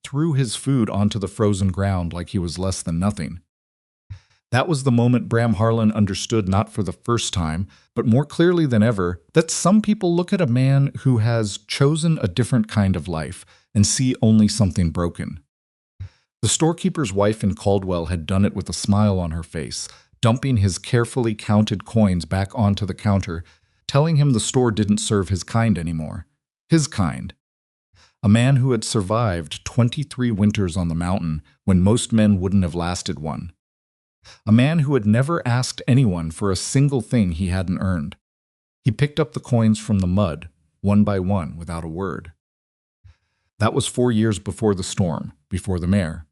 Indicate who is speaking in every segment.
Speaker 1: threw his food onto the frozen ground like he was less than nothing. That was the moment Bram Harlan understood, not for the first time, but more clearly than ever, that some people look at a man who has chosen a different kind of life and see only something broken. The storekeeper's wife in Caldwell had done it with a smile on her face, dumping his carefully counted coins back onto the counter, telling him the store didn't serve his kind anymore. His kind. A man who had survived 23 winters on the mountain when most men wouldn't have lasted one. A man who had never asked anyone for a single thing he hadn't earned. He picked up the coins from the mud, one by one, without a word. That was 4 years before the storm, before the mayor,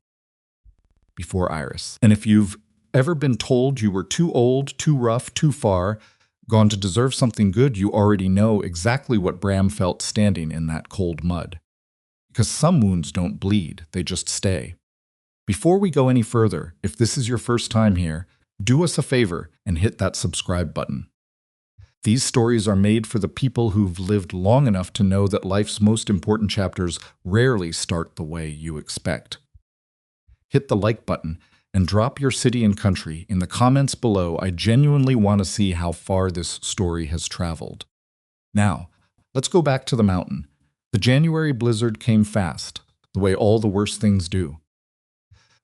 Speaker 1: before Iris. And if you've ever been told you were too old, too rough, too far, gone to deserve something good, you already know exactly what Bram felt standing in that cold mud. Because some wounds don't bleed, they just stay. Before we go any further, if this is your first time here, do us a favor and hit that subscribe button. These stories are made for the people who've lived long enough to know that life's most important chapters rarely start the way you expect. Hit the like button and drop your city and country in the comments below. I genuinely want to see how far this story has traveled. Now, let's go back to the mountain. The January blizzard came fast, the way all the worst things do.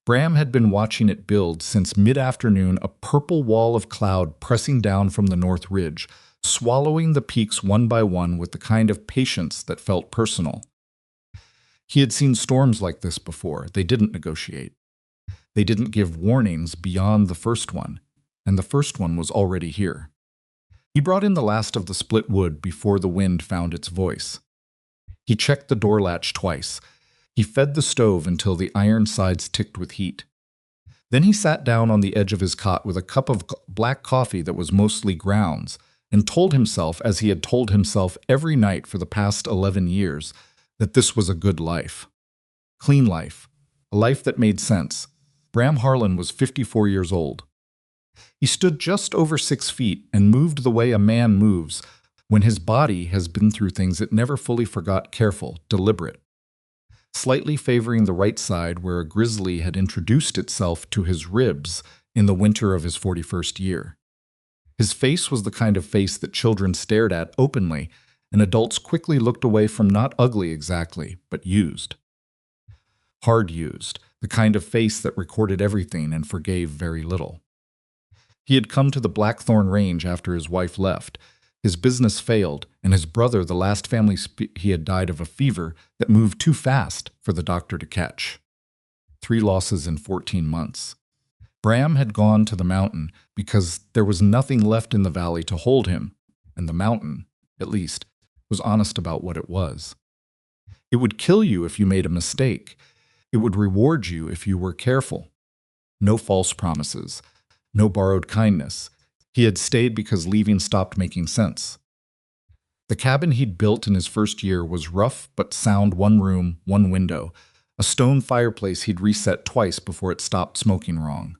Speaker 1: Bram had been watching it build since mid-afternoon, a purple wall of cloud pressing down from the north ridge, swallowing the peaks one by one with the kind of patience that felt personal. He had seen storms like this before. They didn't negotiate. They didn't give warnings beyond the first one, and the first one was already here. He brought in the last of the split wood before the wind found its voice. He checked the door latch twice. He fed the stove until the iron sides ticked with heat. Then he sat down on the edge of his cot with a cup of black coffee that was mostly grounds, and told himself, as he had told himself every night for the past 11 years, that this was a good life. Clean life. A life that made sense. Bram Harlan was 54 years old. He stood just over 6 feet and moved the way a man moves when his body has been through things it never fully forgot, careful, deliberate. Slightly favoring the right side where a grizzly had introduced itself to his ribs in the winter of his 41st year. His face was the kind of face that children stared at openly, and adults quickly looked away from, not ugly exactly, but used. Hard used, the kind of face that recorded everything and forgave very little. He had come to the Blackthorn Range after his wife left. His business failed, and his brother, the last family he had, died of a fever that moved too fast for the doctor to catch. 3 losses in 14 months. Bram had gone to the mountain because there was nothing left in the valley to hold him, and the mountain, at least, was honest about what it was. It would kill you if you made a mistake. It would reward you if you were careful. No false promises. No borrowed kindness. He had stayed because leaving stopped making sense. The cabin he'd built in his first year was rough but sound, 1 room, 1 window, a stone fireplace he'd reset twice before it stopped smoking wrong.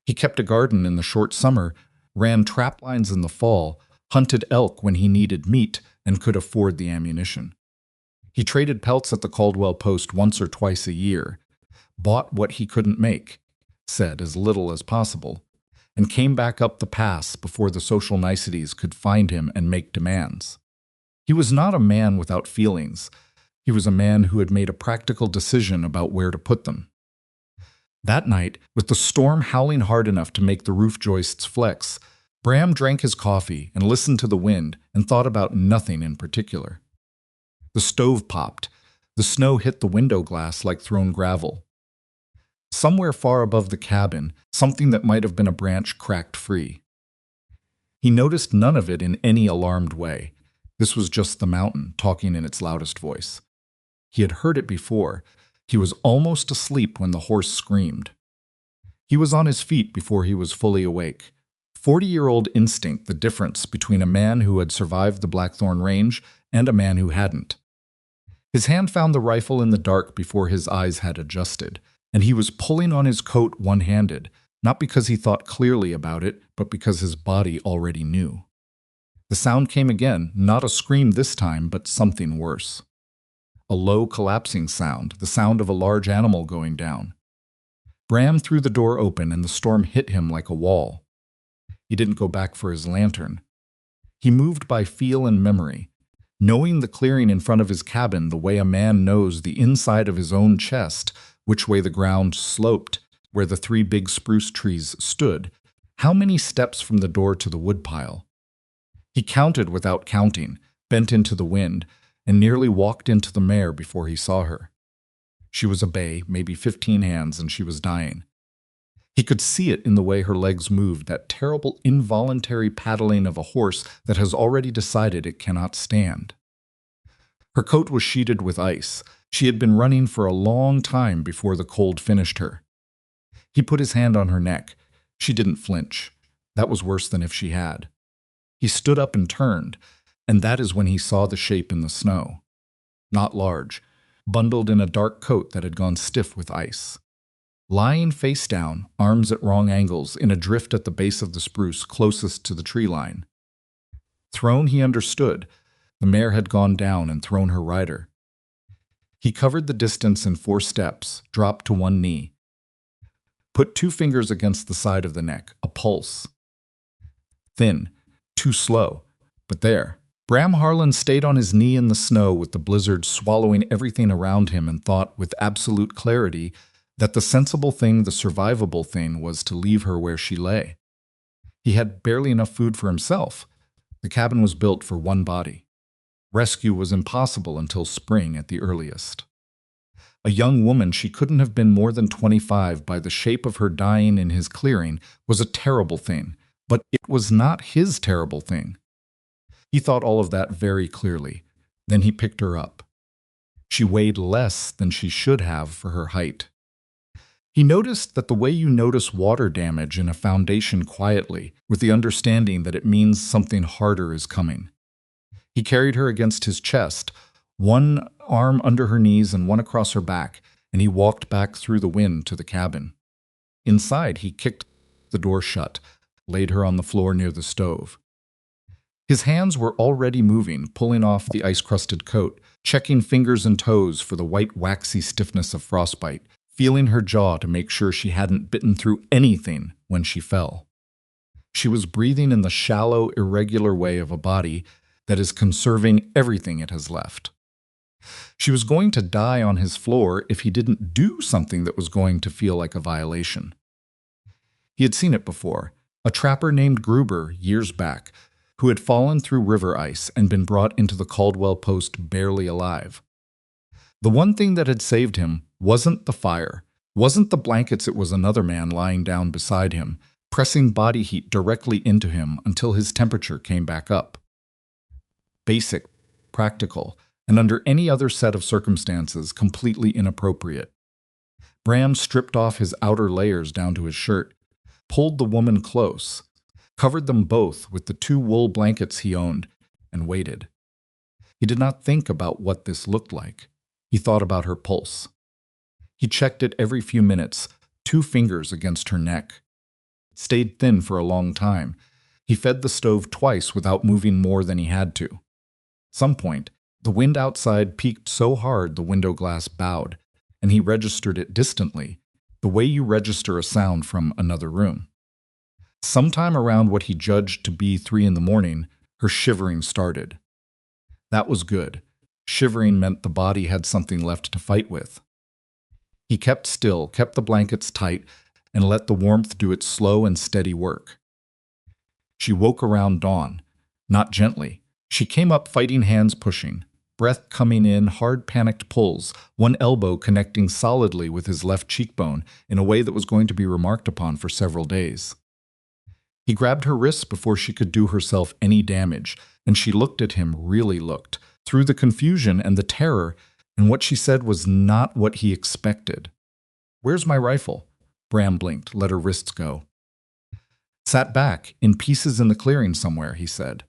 Speaker 1: He kept a garden in the short summer, ran trap lines in the fall, hunted elk when he needed meat and could afford the ammunition. He traded pelts at the Caldwell post once or twice a year, bought what he couldn't make, said as little as possible, and came back up the pass before the social niceties could find him and make demands. He was not a man without feelings. He was a man who had made a practical decision about where to put them. That night, with the storm howling hard enough to make the roof joists flex, Bram drank his coffee and listened to the wind and thought about nothing in particular. The stove popped. The snow hit the window glass like thrown gravel. Somewhere far above the cabin, something that might have been a branch cracked free. He noticed none of it in any alarmed way. This was just the mountain talking in its loudest voice. He had heard it before. He was almost asleep when the horse screamed. He was on his feet before he was fully awake. 40-year-old instinct, the difference between a man who had survived the Blackthorn Range and a man who hadn't. His hand found the rifle in the dark before his eyes had adjusted, and he was pulling on his coat one-handed, not because he thought clearly about it, but because his body already knew. The sound came again, not a scream this time, but something worse. a low collapsing sound, the sound of a large animal going down. Bram threw the door open and the storm hit him like a wall. He didn't go back for his lantern. He moved by feel and memory, knowing the clearing in front of his cabin the way a man knows the inside of his own chest, which way the ground sloped, where the 3 big spruce trees stood, how many steps from the door to the woodpile. He counted without counting, bent into the wind, and nearly walked into the mare before he saw her. She was a bay, maybe 15 hands, and she was dying. He could see it in the way her legs moved, that terrible involuntary paddling of a horse that has already decided it cannot stand. Her coat was sheeted with ice. She had been running for a long time before the cold finished her. He put his hand on her neck. She didn't flinch. That was worse than if she had. He stood up and turned, and that is when he saw the shape in the snow. Not large, bundled in a dark coat that had gone stiff with ice. Lying face down, arms at wrong angles, in a drift at the base of the spruce closest to the tree line. Thrown, he understood. The mare had gone down and thrown her rider. He covered the distance in 4 steps, dropped to one knee. Put 2 fingers against the side of the neck, a pulse. Thin, too slow, but there. Bram Harlan stayed on his knee in the snow with the blizzard swallowing everything around him and thought with absolute clarity that the sensible thing, the survivable thing, was to leave her where she lay. He had barely enough food for himself. The cabin was built for 1 body. Rescue was impossible until spring at the earliest. A young woman, she couldn't have been more than 25 by the shape of her dying in his clearing, was a terrible thing, but it was not his terrible thing. He thought all of that very clearly. Then he picked her up. She weighed less than she should have for her height. He noticed that the way you notice water damage in a foundation quietly, with the understanding that it means something harder is coming. He carried her against his chest, 1 arm under her knees and 1 across her back, and he walked back through the wind to the cabin. Inside, he kicked the door shut, laid her on the floor near the stove. His hands were already moving, pulling off the ice-crusted coat, checking fingers and toes for the white waxy stiffness of frostbite, feeling her jaw to make sure she hadn't bitten through anything when she fell. She was breathing in the shallow, irregular way of a body that is conserving everything it has left. She was going to die on his floor if he didn't do something that was going to feel like a violation. He had seen it before, a trapper named Gruber years back, who had fallen through river ice and been brought into the Caldwell post barely alive. The one thing that had saved him wasn't the fire, wasn't the blankets, it was another man lying down beside him, pressing body heat directly into him until his temperature came back up. Basic, practical, and under any other set of circumstances, completely inappropriate. Bram stripped off his outer layers down to his shirt, pulled the woman close, covered them both with the 2 wool blankets he owned, and waited. He did not think about what this looked like. He thought about her pulse. He checked it every few minutes, 2 fingers against her neck. It stayed thin for a long time. He fed the stove twice without moving more than he had to. At some point, the wind outside peaked so hard the window glass bowed, and he registered it distantly, the way you register a sound from another room. Sometime around what he judged to be 3 in the morning, her shivering started. That was good. Shivering meant the body had something left to fight with. He kept still, kept the blankets tight, and let the warmth do its slow and steady work. She woke around dawn, not gently. She came up, fighting hands pushing, breath coming in, hard panicked pulls, one elbow connecting solidly with his left cheekbone in a way that was going to be remarked upon for several days. He grabbed her wrists before she could do herself any damage, and she looked at him, really looked, through the confusion and the terror, and what she said was not what he expected. "Where's my rifle?" Bram blinked, let her wrists go. "Sat back, in pieces in the clearing somewhere," he said.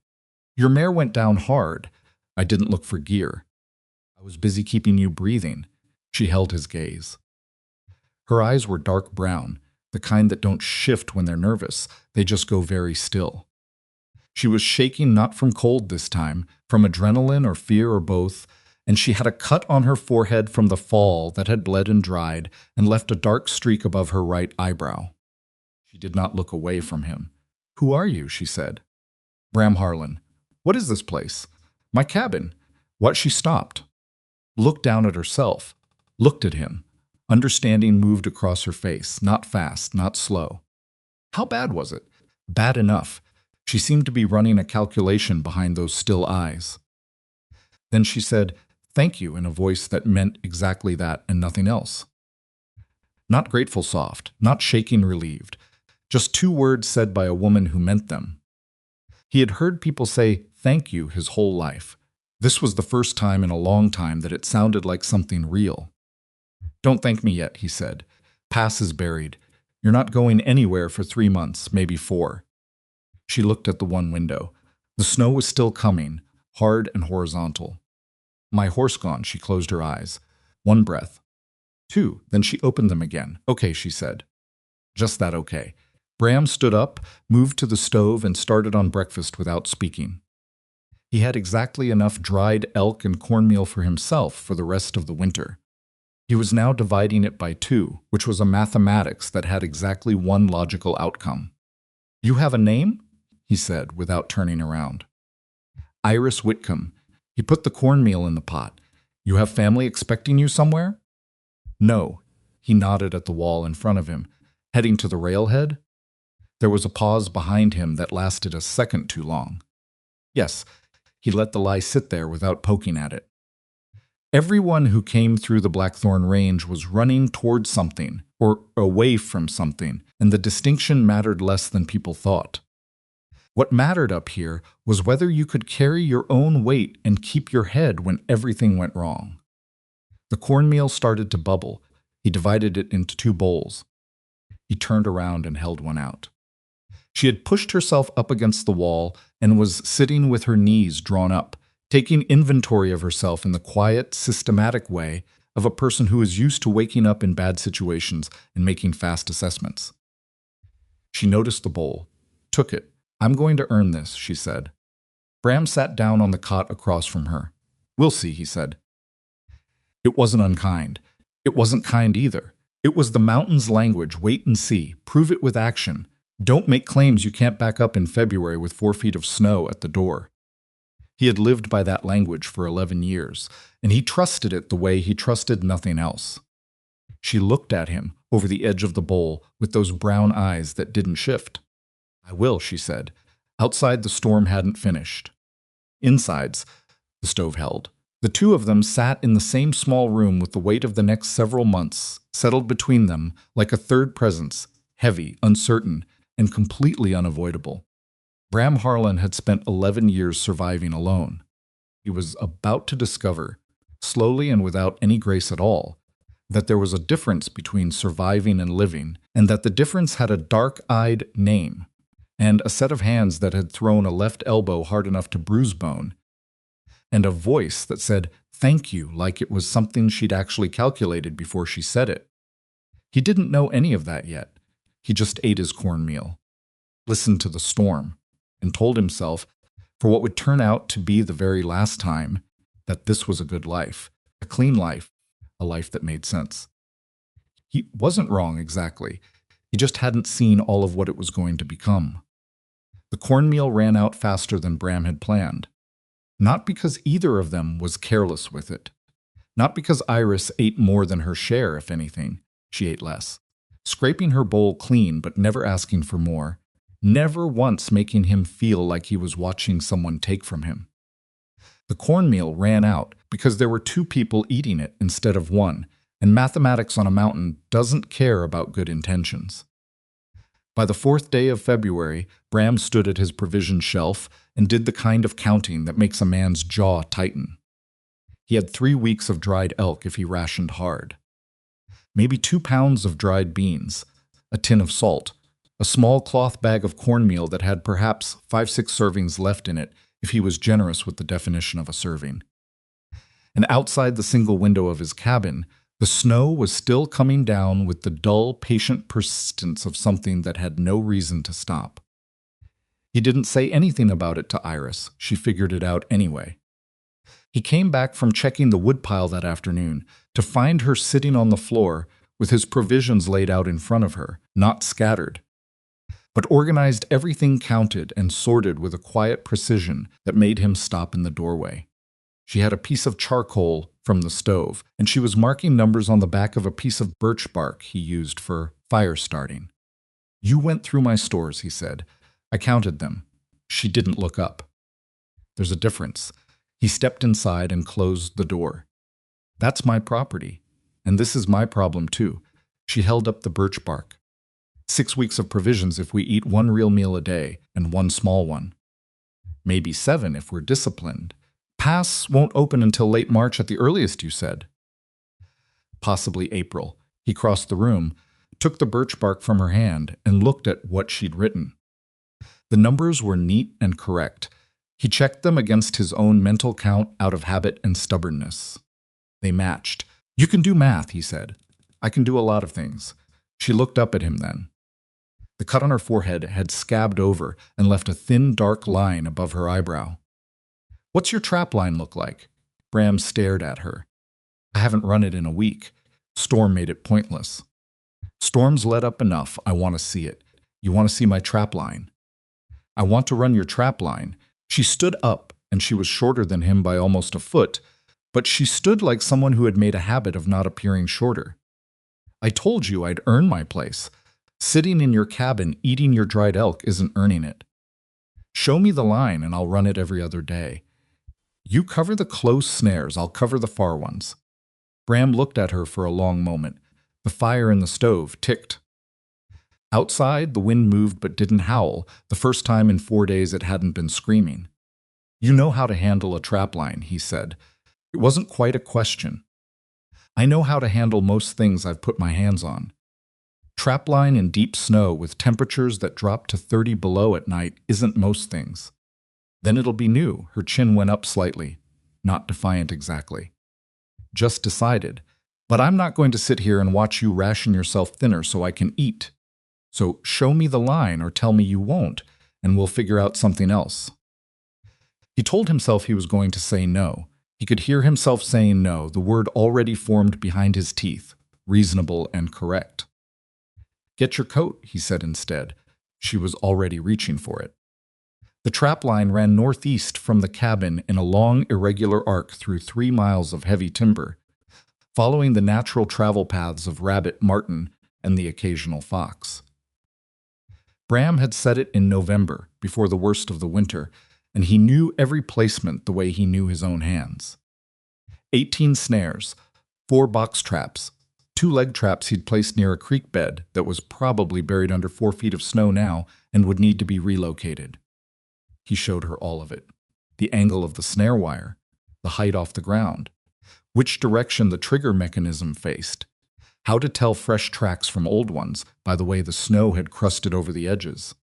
Speaker 1: "Your mare went down hard. I didn't look for gear. I was busy keeping you breathing." She held his gaze. Her eyes were dark brown, the kind that don't shift when they're nervous. They just go very still. She was shaking not from cold this time, from adrenaline or fear or both, and she had a cut on her forehead from the fall that had bled and dried and left a dark streak above her right eyebrow. She did not look away from him. "Who are you?" she said. "Bram Harlan." "What is this place?" "My cabin." What? She stopped, looked down at herself, looked at him. Understanding moved across her face, not fast, not slow. How bad was it? Bad enough. She seemed to be running a calculation behind those still eyes. Then she said, "Thank you," in a voice that meant exactly that and nothing else. Not grateful soft, not shaking relieved, just 2 words said by a woman who meant them. He had heard people say "thank you" his whole life. This was the first time in a long time that it sounded like something real. "Don't thank me yet," he said. "Pass is buried. You're not going anywhere for 3 months, maybe 4. She looked at the one window. The snow was still coming, hard and horizontal. "My horse gone," she closed her eyes. 1 breath. 2, then she opened them again. "Okay," she said. Just that okay. Bram stood up, moved to the stove, and started on breakfast without speaking. He had exactly enough dried elk and cornmeal for himself for the rest of the winter. He was now dividing it by 2, which was a mathematics that had exactly 1 logical outcome. "You have a name?" he said, without turning around. "Iris Whitcomb." He put the cornmeal in the pot. "You have family expecting you somewhere?" "No." He nodded at the wall in front of him. "Heading to the railhead?" There was a pause behind him that lasted a second too long. "Yes." He let the lie sit there without poking at it. Everyone who came through the Blackthorn Range was running toward something, or away from something, and the distinction mattered less than people thought. What mattered up here was whether you could carry your own weight and keep your head when everything went wrong. The cornmeal started to bubble. He divided it into 2 bowls. He turned around and held one out. She had pushed herself up against the wall and was sitting with her knees drawn up, taking inventory of herself in the quiet, systematic way of a person who is used to waking up in bad situations and making fast assessments. She noticed the bowl, took it. "I'm going to earn this," she said. Bram sat down on the cot across from her. "We'll see," he said. It wasn't unkind. It wasn't kind either. It was the mountain's language. Wait and see. Prove it with action. Don't make claims you can't back up in February with 4 feet of snow at the door. He had lived by that language for 11 years, and he trusted it the way he trusted nothing else. She looked at him over the edge of the bowl with those brown eyes that didn't shift. "I will," she said. Outside, the storm hadn't finished. Insides, the stove held. The 2 of them sat in the same small room with the weight of the next several months settled between them like a third presence, heavy, uncertain, and completely unavoidable. Bram Harlan had spent 11 years surviving alone. He was about to discover, slowly and without any grace at all, that there was a difference between surviving and living, and that the difference had a dark-eyed name, and a set of hands that had thrown a left elbow hard enough to bruise bone, and a voice that said "thank you" like it was something she'd actually calculated before she said it. He didn't know any of that yet. He just ate his cornmeal, listened to the storm, and told himself, for what would turn out to be the very last time, that this was a good life, a clean life, a life that made sense. He wasn't wrong exactly. He just hadn't seen all of what it was going to become. The cornmeal ran out faster than Bram had planned. Not because either of them was careless with it. Not because Iris ate more than her share, if anything. She ate less. Scraping her bowl clean, but never asking for more. Never once making him feel like he was watching someone take from him. The cornmeal ran out because there were 2 people eating it instead of 1, and mathematics on a mountain doesn't care about good intentions. By the 4th day of February, Bram stood at his provision shelf and did the kind of counting that makes a man's jaw tighten. He had 3 weeks of dried elk if he rationed hard. Maybe 2 pounds of dried beans, a tin of salt, a small cloth bag of cornmeal that had perhaps 5-6 servings left in it if he was generous with the definition of a serving. And outside the single window of his cabin, the snow was still coming down with the dull, patient persistence of something that had no reason to stop. He didn't say anything about it to Iris. She figured it out anyway. He came back from checking the woodpile that afternoon to find her sitting on the floor with his provisions laid out in front of her, not scattered, but organized, everything counted and sorted with a quiet precision that made him stop in the doorway. She had a piece of charcoal from the stove, and she was marking numbers on the back of a piece of birch bark he used for fire starting. "You went through my stores," he said. "I counted them." She didn't look up. "There's a difference." He stepped inside and closed the door. "That's my property, and this is my problem too." She held up the birch bark. 6 weeks of provisions if we eat one real meal a day, and one small one. Maybe 7 if we're disciplined. Pass won't open until late March at the earliest, you said. Possibly April. He crossed the room, took the birch bark from her hand, and looked at what she'd written. The numbers were neat and correct. He checked them against his own mental count out of habit and stubbornness. They matched. "You can do math," he said. "I can do a lot of things." She looked up at him then. The cut on her forehead had scabbed over and left a thin, dark line above her eyebrow. "What's your trap line look like?" Bram stared at her. "I haven't run it in a week." Storm made it pointless. "Storm's let up enough. I want to see it. You want to see my trap line?" "I want to run your trap line." She stood up, and she was shorter than him by almost a foot, but she stood like someone who had made a habit of not appearing shorter. "I told you I'd earn my place. Sitting in your cabin eating your dried elk isn't earning it. Show me the line and I'll run it every other day. You cover the close snares, I'll cover the far ones." Bram looked at her for a long moment. The fire in the stove ticked. Outside, the wind moved but didn't howl, the first time in 4 days it hadn't been screaming. "You know how to handle a trapline," he said. It wasn't quite a question. "I know how to handle most things I've put my hands on. Trapline in deep snow with temperatures that drop to 30 below at night isn't most things. Then it'll be new." Her chin went up slightly. Not defiant exactly. "Just decided. But I'm not going to sit here and watch you ration yourself thinner so I can eat. So show me the line or tell me you won't, and we'll figure out something else." He told himself he was going to say no. He could hear himself saying no, the word already formed behind his teeth, reasonable and correct. "Get your coat," he said instead. She was already reaching for it. The trap line ran northeast from the cabin in a long, irregular arc through 3 miles of heavy timber, following the natural travel paths of rabbit, marten, and the occasional fox. Bram had set it in November, before the worst of the winter, and he knew every placement the way he knew his own hands. 18 snares, 4 box traps, 2 leg traps he'd placed near a creek bed that was probably buried under 4 feet of snow now and would need to be relocated. He showed her all of it. The angle of the snare wire, the height off the ground, which direction the trigger mechanism faced, how to tell fresh tracks from old ones by the way the snow had crusted over the edges.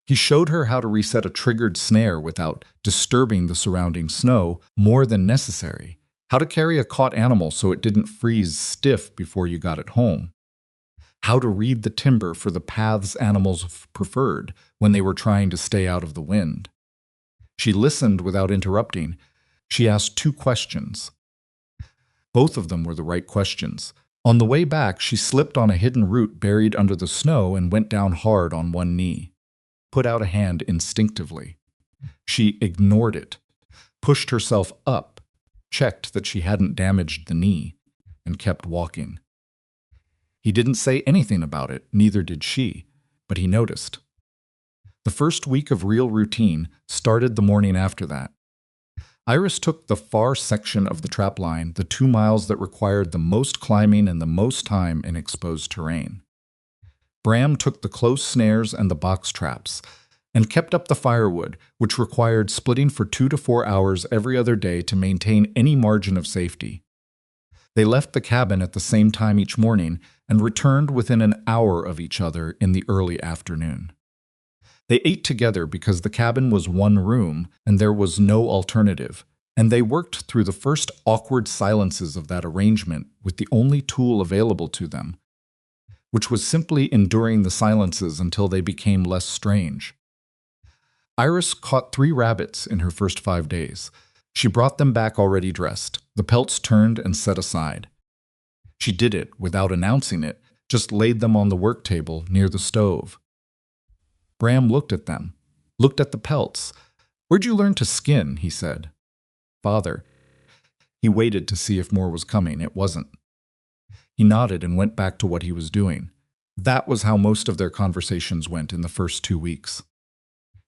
Speaker 1: He showed her how to reset a triggered snare without disturbing the surrounding snow more than necessary, how to carry a caught animal so it didn't freeze stiff before you got it home, how to read the timber for the paths animals preferred when they were trying to stay out of the wind. She listened without interrupting. She asked 2 questions. Both of them were the right questions. On the way back, she slipped on a hidden root buried under the snow and went down hard on one knee. Put out a hand instinctively. She ignored it, pushed herself up, checked that she hadn't damaged the knee, and kept walking. He didn't say anything about it, neither did she, but he noticed. The first week of real routine started the morning after that. Iris took the far section of the trap line, the 2 miles that required the most climbing and the most time in exposed terrain. Bram took the close snares and the box traps, and kept up the firewood, which required splitting for 2 to 4 hours every other day to maintain any margin of safety. They left the cabin at the same time each morning and returned within an hour of each other in the early afternoon. They ate together because the cabin was one room and there was no alternative, and they worked through the first awkward silences of that arrangement with the only tool available to them, which was simply enduring the silences until they became less strange. Iris caught 3 rabbits in her first 5 days. She brought them back already dressed, the pelts turned and set aside. She did it without announcing it, just laid them on the work table near the stove. Bram looked at them, looked at the pelts. "Where'd you learn to skin?" he said. "Father." He waited to see if more was coming. It wasn't. He nodded and went back to what he was doing. That was how most of their conversations went in the first 2 weeks.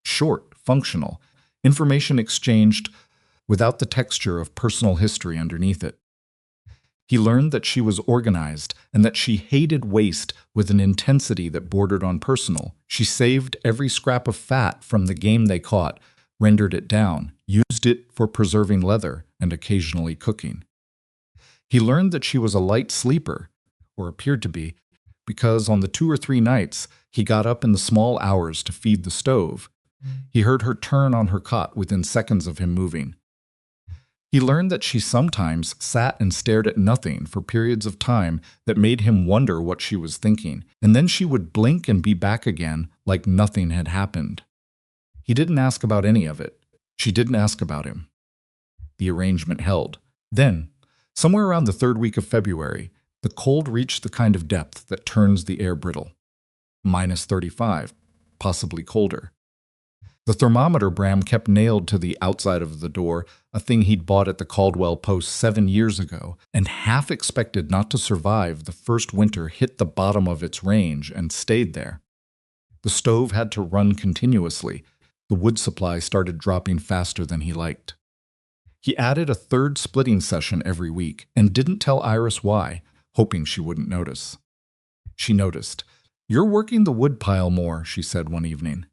Speaker 1: Short, functional, information exchanged without the texture of personal history underneath it. He learned that she was organized and that she hated waste with an intensity that bordered on personal. She saved every scrap of fat from the game they caught, rendered it down, used it for preserving leather and occasionally cooking. He learned that she was a light sleeper, or appeared to be, because on the 2 or 3 nights he got up in the small hours to feed the stove. He heard her turn on her cot within seconds of him moving. He learned that she sometimes sat and stared at nothing for periods of time that made him wonder what she was thinking, and then she would blink and be back again like nothing had happened. He didn't ask about any of it. She didn't ask about him. The arrangement held. Then, somewhere around the 3rd week of February, the cold reached the kind of depth that turns the air brittle. -35, possibly colder. The thermometer Bram kept nailed to the outside of the door, a thing he'd bought at the Caldwell Post 7 years ago, and half expected not to survive the first winter, hit the bottom of its range and stayed there. The stove had to run continuously. The wood supply started dropping faster than he liked. He added a 3rd splitting session every week and didn't tell Iris why, hoping she wouldn't notice. She noticed. "You're working the wood pile more," she said one evening.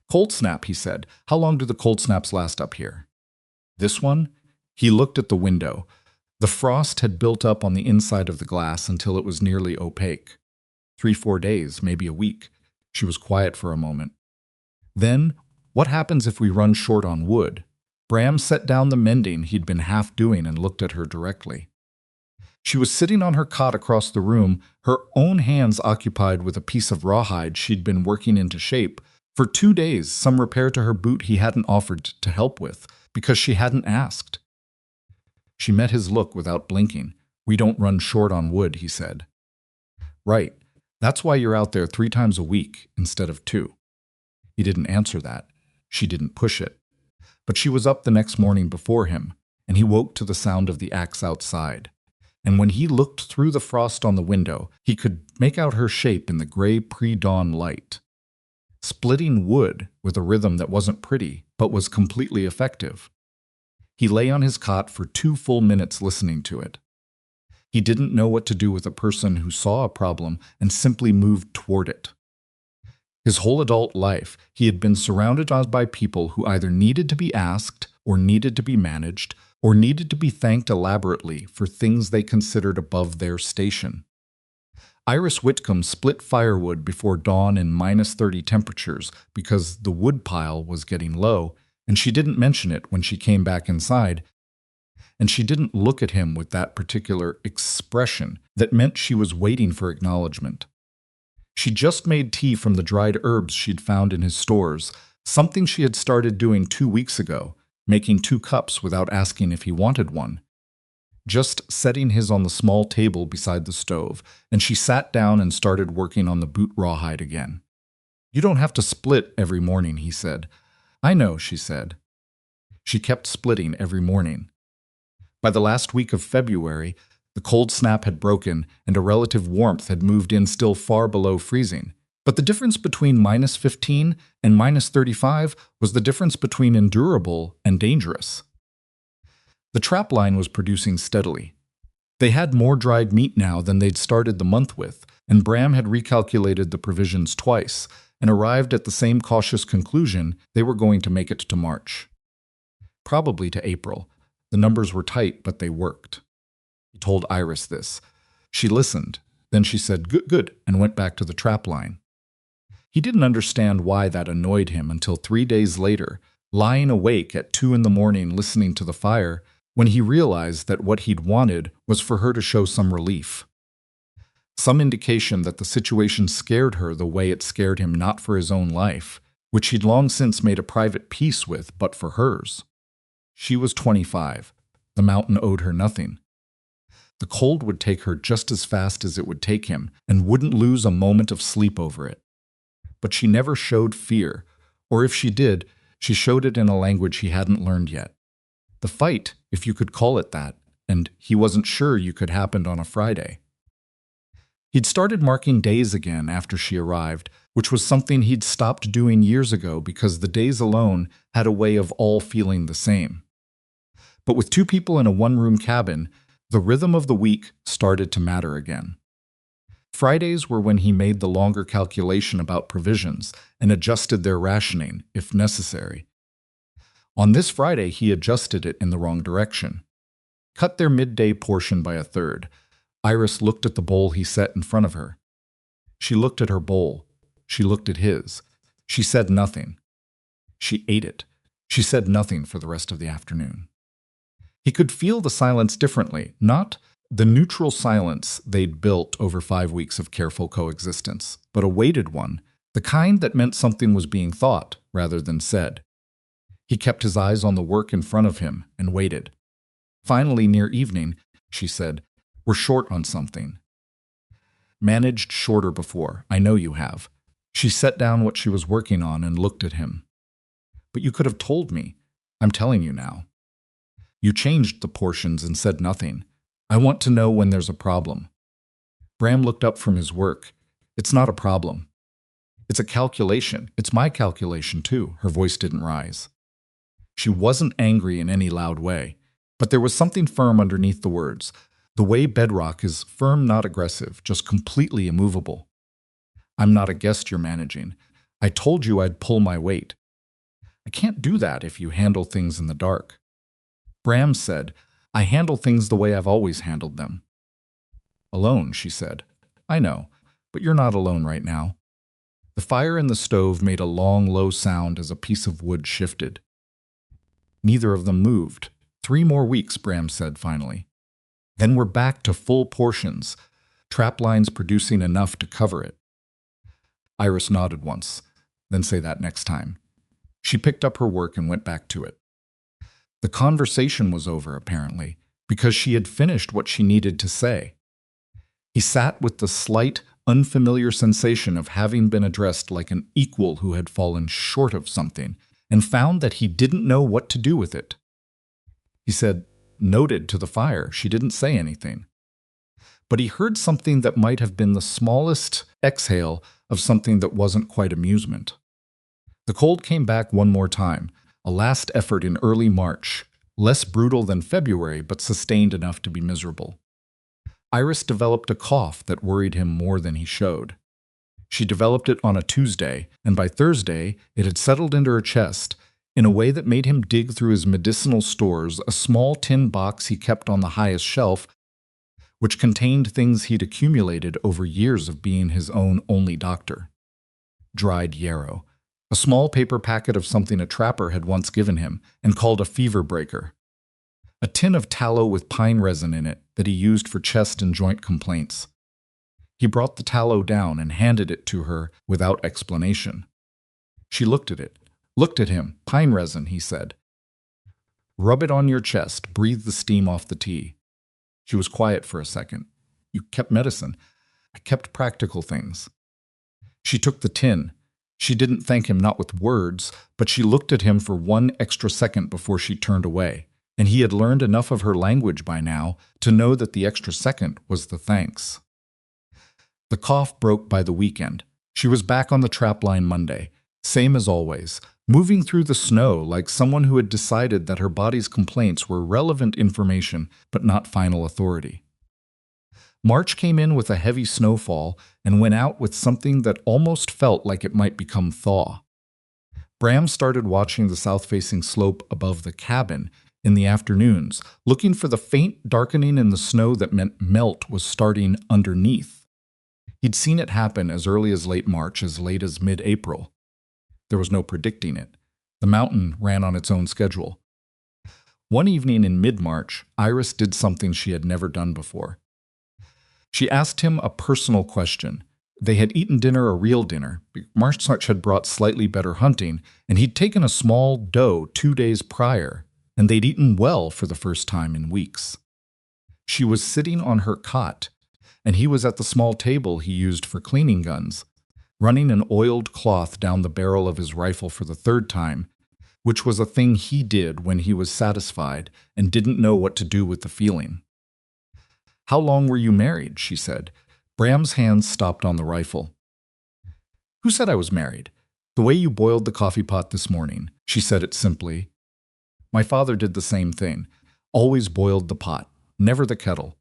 Speaker 1: "Cold snap," he said. "How long do the cold snaps last up here?" "This one?" He looked at the window. The frost had built up on the inside of the glass until it was nearly opaque. 3-4 days, maybe a week. She was quiet for a moment. Then, "What happens if we run short on wood?" Bram set down the mending he'd been half doing and looked at her directly. She was sitting on her cot across the room, her own hands occupied with a piece of rawhide she'd been working into shape. For 2 days, some repair to her boot he hadn't offered to help with, because she hadn't asked. She met his look without blinking. "We don't run short on wood," he said. "Right. That's why you're out there 3 times a week instead of 2. He didn't answer that. She didn't push it. But she was up the next morning before him, and he woke to the sound of the axe outside. And when he looked through the frost on the window, he could make out her shape in the gray pre-dawn light. Splitting wood with a rhythm that wasn't pretty, but was completely effective. He lay on his cot for 2 full minutes listening to it. He didn't know what to do with a person who saw a problem and simply moved toward it. His whole adult life, he had been surrounded by people who either needed to be asked, or needed to be managed, or needed to be thanked elaborately for things they considered above their station. Iris Whitcomb split firewood before dawn in -30 temperatures because the wood pile was getting low, and she didn't mention it when she came back inside, and she didn't look at him with that particular expression that meant she was waiting for acknowledgement. She just made tea from the dried herbs she'd found in his stores, something she had started doing 2 weeks ago, making 2 cups without asking if he wanted one. Just setting his on the small table beside the stove, and she sat down and started working on the boot rawhide again. "You don't have to split every morning," he said. "I know," she said. She kept splitting every morning. By the last week of February, the cold snap had broken and a relative warmth had moved in still far below freezing. But the difference between -15 and -35 was the difference between endurable and dangerous. The trap line was producing steadily. They had more dried meat now than they'd started the month with, and Bram had recalculated the provisions twice and arrived at the same cautious conclusion: they were going to make it to March. Probably to April. The numbers were tight, but they worked. He told Iris this. She listened. Then she said, "Good, good," and went back to the trap line. He didn't understand why that annoyed him until 3 days later, lying awake at 2 in the morning listening to the fire, when he realized that what he'd wanted was for her to show some relief. Some indication that the situation scared her the way it scared him not for his own life, which he'd long since made a private peace with, but for hers. She was 25. The mountain owed her nothing. The cold would take her just as fast as it would take him, and wouldn't lose a moment of sleep over it. But she never showed fear, or if she did, she showed it in a language he hadn't learned yet. The fight, if you could call it that, and he wasn't sure you could happen on a Friday. He'd started marking days again after she arrived, which was something he'd stopped doing years ago because the days alone had a way of all feeling the same. But with two people in a one-room cabin, the rhythm of the week started to matter again. Fridays were when he made the longer calculation about provisions and adjusted their rationing, if necessary. On this Friday, he adjusted it in the wrong direction. Cut their midday portion by a third. Iris looked at the bowl he set in front of her. She looked at her bowl. She looked at his. She said nothing. She ate it. She said nothing for the rest of the afternoon. He could feel the silence differently, not the neutral silence they'd built over 5 weeks of careful coexistence, but a weighted one, the kind that meant something was being thought rather than said. He kept his eyes on the work in front of him and waited. Finally, near evening, she said, "We're short on something." "Managed shorter before. I know you have." She set down what she was working on and looked at him. "But you could have told me. I'm telling you now. You changed the portions and said nothing. I want to know when there's a problem." Bram looked up from his work. "It's not a problem. It's a calculation. It's my calculation, too." Her voice didn't rise. She wasn't angry in any loud way, but there was something firm underneath the words. The way bedrock is firm, not aggressive, just completely immovable. "I'm not a guest you're managing. I told you I'd pull my weight. I can't do that if you handle things in the dark." Bram said, "I handle things the way I've always handled them." "Alone," she said. "I know, but you're not alone right now." The fire in the stove made a long, low sound as a piece of wood shifted. Neither of them moved. 3 more weeks, Bram said finally. Then we're back to full portions, trap lines producing enough to cover it. Iris nodded once. "Then say that next time." She picked up her work and went back to it. The conversation was over, apparently, because she had finished what she needed to say. He sat with the slight, unfamiliar sensation of having been addressed like an equal who had fallen short of something, and found that he didn't know what to do with it. He said, "Noted," to the fire. She didn't say anything. But he heard something that might have been the smallest exhale of something that wasn't quite amusement. The cold came back one more time, a last effort in early March, less brutal than February, but sustained enough to be miserable. Iris developed a cough that worried him more than he showed. She developed it on a Tuesday, and by Thursday it had settled into her chest in a way that made him dig through his medicinal stores, a small tin box he kept on the highest shelf, which contained things he'd accumulated over years of being his own only doctor. Dried yarrow, a small paper packet of something a trapper had once given him and called a fever breaker. A tin of tallow with pine resin in it that he used for chest and joint complaints. He brought the tallow down and handed it to her without explanation. She looked at it, looked at him. "Pine resin," he said. "Rub it on your chest, breathe the steam off the tea." She was quiet for a second. "You kept medicine." "I kept practical things." She took the tin. She didn't thank him, not with words, but she looked at him for 1 extra second before she turned away, and he had learned enough of her language by now to know that the extra second was the thanks. The cough broke by the weekend. She was back on the trapline Monday, same as always, moving through the snow like someone who had decided that her body's complaints were relevant information but not final authority. March came in with a heavy snowfall and went out with something that almost felt like it might become thaw. Bram started watching the south-facing slope above the cabin in the afternoons, looking for the faint darkening in the snow that meant melt was starting underneath. He'd seen it happen as early as late March, as late as mid-April. There was no predicting it. The mountain ran on its own schedule. One evening in mid-March, Iris did something she had never done before. She asked him a personal question. They had eaten dinner, a real dinner. March had brought slightly better hunting, and he'd taken a small doe 2 days prior. and they'd eaten well for the first time in weeks. She was sitting on her cot, and he was at the small table he used for cleaning guns, running an oiled cloth down the barrel of his rifle for the third time, which was a thing he did when he was satisfied and didn't know what to do with the feeling. "How long were you married?" she said. Bram's hands stopped on the rifle. "Who said I was married? The way you boiled the coffee pot this morning," she said it simply. "My father did the same thing. Always boiled the pot, never the kettle."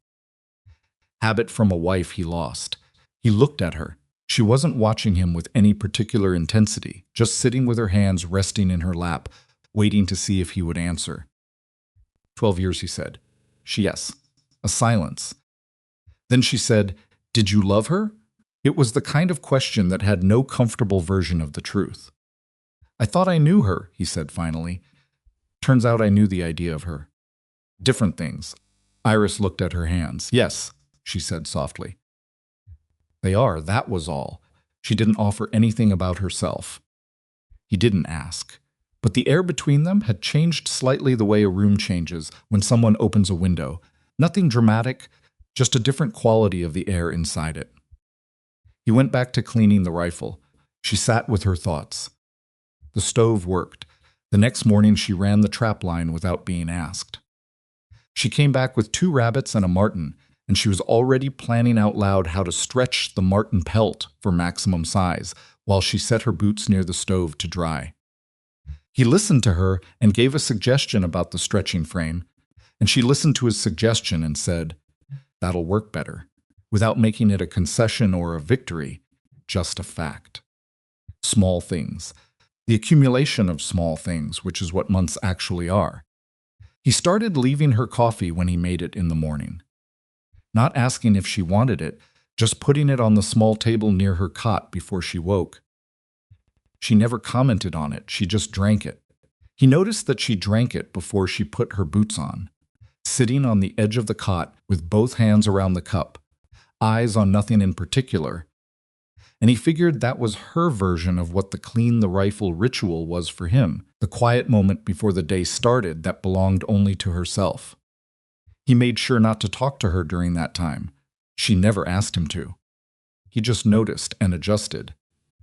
Speaker 1: Habit from a wife he lost. He looked at her. She wasn't watching him with any particular intensity, just sitting with her hands resting in her lap, waiting to see if he would answer. 12 years, he said. Yes. A silence. Then she said, "Did you love her?" It was the kind of question that had no comfortable version of the truth. "I thought I knew her," he said finally. "Turns out I knew the idea of her. Different things." Iris looked at her hands. "Yes," she said softly. "They are, that was all." She didn't offer anything about herself. He didn't ask. But the air between them had changed slightly the way a room changes when someone opens a window. Nothing dramatic, just a different quality of the air inside it. He went back to cleaning the rifle. She sat with her thoughts. The stove worked. The next morning she ran the trap line without being asked. She came back with 2 rabbits and a marten, and she was already planning out loud how to stretch the marten pelt for maximum size while she set her boots near the stove to dry. He listened to her and gave a suggestion about the stretching frame, and she listened to his suggestion and said, "That'll work better," without making it a concession or a victory, just a fact. Small things. The accumulation of small things, which is what months actually are. He started leaving her coffee when he made it in the morning. Not asking if she wanted it, just putting it on the small table near her cot before she woke. She never commented on it, she just drank it. He noticed that she drank it before she put her boots on, sitting on the edge of the cot with both hands around the cup, eyes on nothing in particular. And he figured that was her version of what the clean the rifle ritual was for him, the quiet moment before the day started that belonged only to herself. He made sure not to talk to her during that time. She never asked him to. He just noticed and adjusted.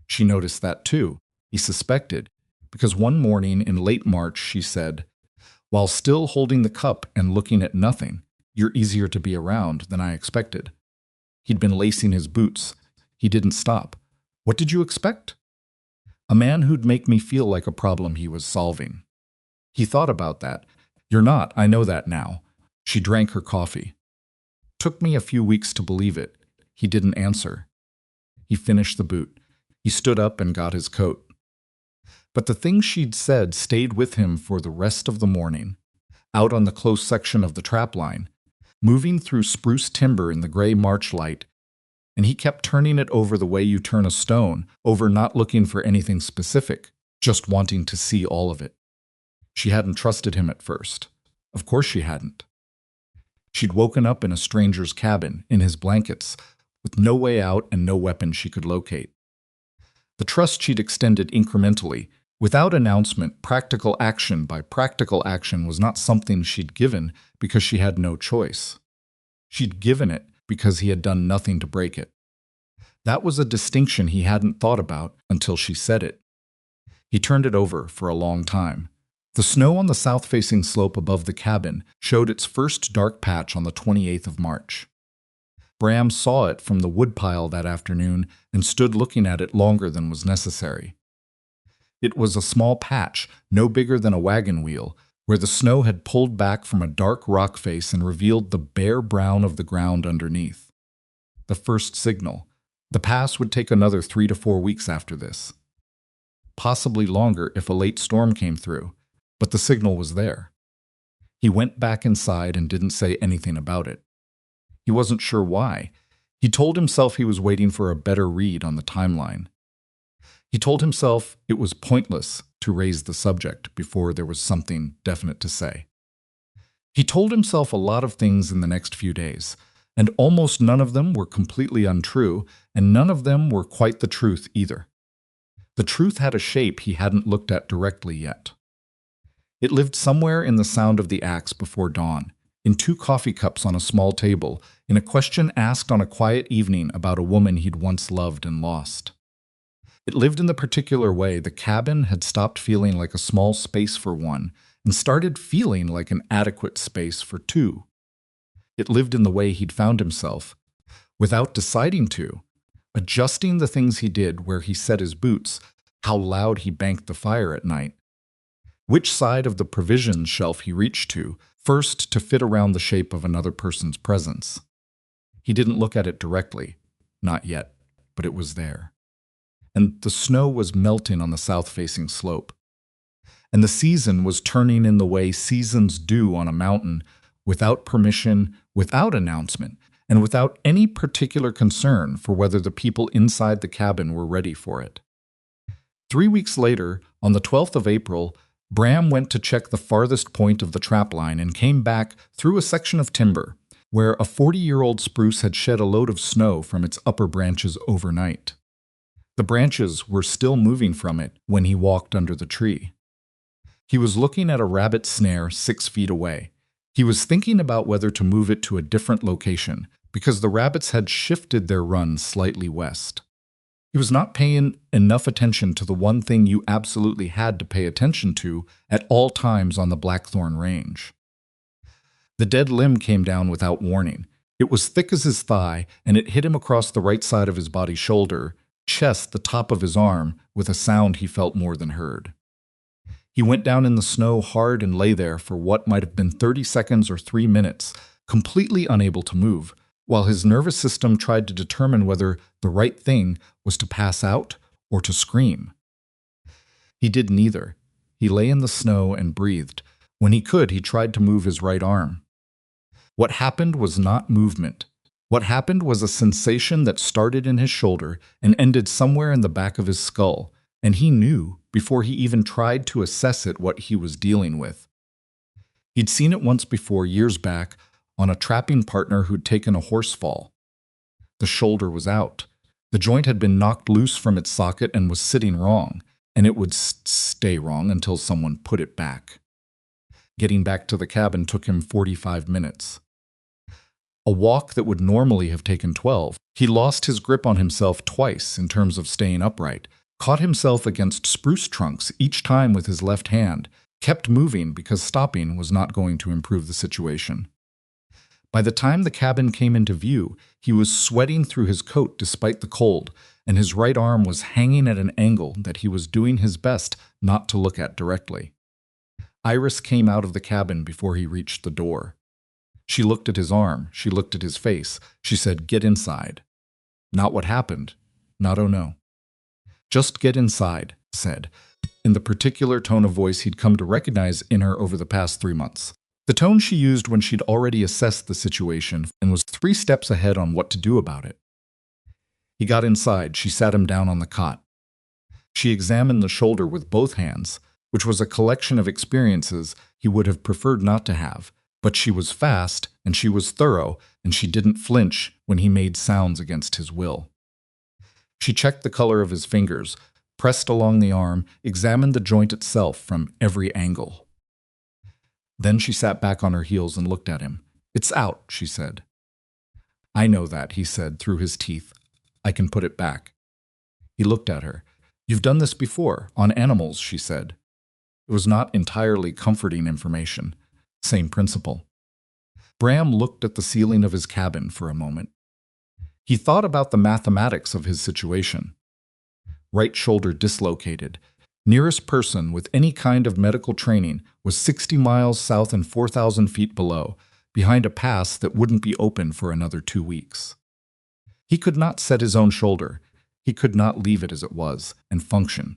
Speaker 1: She noticed that too, he suspected, because one morning in late March she said, "While still holding the cup and looking at nothing, you're easier to be around than I expected." He'd been lacing his boots. He didn't stop. "What did you expect?" A man who'd make me feel like a problem he was solving. He thought about that. "You're not, I know that now." She drank her coffee. Took me a few weeks to believe it. He didn't answer. He finished the boot. He stood up and got his coat. But the things she'd said stayed with him for the rest of the morning, out on the close section of the trap line, moving through spruce timber in the gray March light, and he kept turning it over the way you turn a stone, over not looking for anything specific, just wanting to see all of it. She hadn't trusted him at first. Of course she hadn't. She'd woken up in a stranger's cabin, in his blankets, with no way out and no weapon she could locate. The trust she'd extended incrementally, without announcement. Practical action by practical action was not something she'd given because she had no choice. She'd given it because he had done nothing to break it. That was a distinction he hadn't thought about until she said it. He turned it over for a long time. The snow on the south-facing slope above the cabin showed its first dark patch on the 28th of March. Bram saw it from the woodpile that afternoon and stood looking at it longer than was necessary. It was a small patch, no bigger than a wagon wheel, where the snow had pulled back from a dark rock face and revealed the bare brown of the ground underneath. The first signal. The pass would take another 3 to 4 weeks after this. Possibly longer if a late storm came through, but the signal was there. He went back inside and didn't say anything about it. He wasn't sure why. He told himself he was waiting for a better read on the timeline. He told himself it was pointless to raise the subject before there was something definite to say. He told himself a lot of things in the next few days, and almost none of them were completely untrue, and none of them were quite the truth either. The truth had a shape he hadn't looked at directly yet. It lived somewhere in the sound of the axe before dawn, in 2 coffee cups on a small table, in a question asked on a quiet evening about a woman he'd once loved and lost. It lived in the particular way the cabin had stopped feeling like a small space for one and started feeling like an adequate space for two. It lived in the way he'd found himself, without deciding to, adjusting the things he did, where he set his boots, how loud he banked the fire at night, which side of the provisions shelf he reached to, first to fit around the shape of another person's presence. He didn't look at it directly, not yet, but it was there. And the snow was melting on the south-facing slope. And the season was turning in the way seasons do on a mountain, without permission, without announcement, and without any particular concern for whether the people inside the cabin were ready for it. 3 weeks later, on the 12th of April, Bram went to check the farthest point of the trapline and came back through a section of timber, where a 40-year-old spruce had shed a load of snow from its upper branches overnight. The branches were still moving from it when he walked under the tree. He was looking at a rabbit snare 6 feet away. He was thinking about whether to move it to a different location, because the rabbits had shifted their run slightly west. He was not paying enough attention to the one thing you absolutely had to pay attention to at all times on the Blackthorn Range. The dead limb came down without warning. It was thick as his thigh, and it hit him across the right side of his body shoulder, chest, the top of his arm, with a sound he felt more than heard. He went down in the snow hard and lay there for what might have been 30 seconds or 3 minutes, completely unable to move, while his nervous system tried to determine whether the right thing was to pass out or to scream. He did neither. He lay in the snow and breathed. When he could, he tried to move his right arm. What happened was not movement. What happened was a sensation that started in his shoulder and ended somewhere in the back of his skull, and he knew, before he even tried to assess it, what he was dealing with. He'd seen it once before, years back, on a trapping partner who'd taken a horse fall. The shoulder was out. The joint had been knocked loose from its socket and was sitting wrong, and it would stay wrong until someone put it back. Getting back to the cabin took him 45 minutes. A walk that would normally have taken 12. He lost his grip on himself twice in terms of staying upright, caught himself against spruce trunks each time with his left hand, kept moving because stopping was not going to improve the situation. By the time the cabin came into view, he was sweating through his coat despite the cold, and his right arm was hanging at an angle that he was doing his best not to look at directly. Iris came out of the cabin before he reached the door. She looked at his arm. She looked at his face. She said, "Get inside." Not what happened. Not oh no. "Just get inside," said, in the particular tone of voice he'd come to recognize in her over the past 3 months. The tone she used when she'd already assessed the situation and was 3 steps ahead on what to do about it. He got inside. She sat him down on the cot. She examined the shoulder with both hands, which was a collection of experiences he would have preferred not to have, but she was fast, and she was thorough, and she didn't flinch when he made sounds against his will. She checked the color of his fingers, pressed along the arm, examined the joint itself from every angle. Then she sat back on her heels and looked at him. "It's out," she said. "I know that," he said through his teeth. "I can put it back." He looked at her. "You've done this before, on animals," she said. It was not entirely comforting information. Same principle. Bram looked at the ceiling of his cabin for a moment. He thought about the mathematics of his situation. Right shoulder dislocated. Nearest person with any kind of medical training was 60 miles south and 4,000 feet below, behind a pass that wouldn't be open for another 2 weeks. He could not set his own shoulder. He could not leave it as it was and function.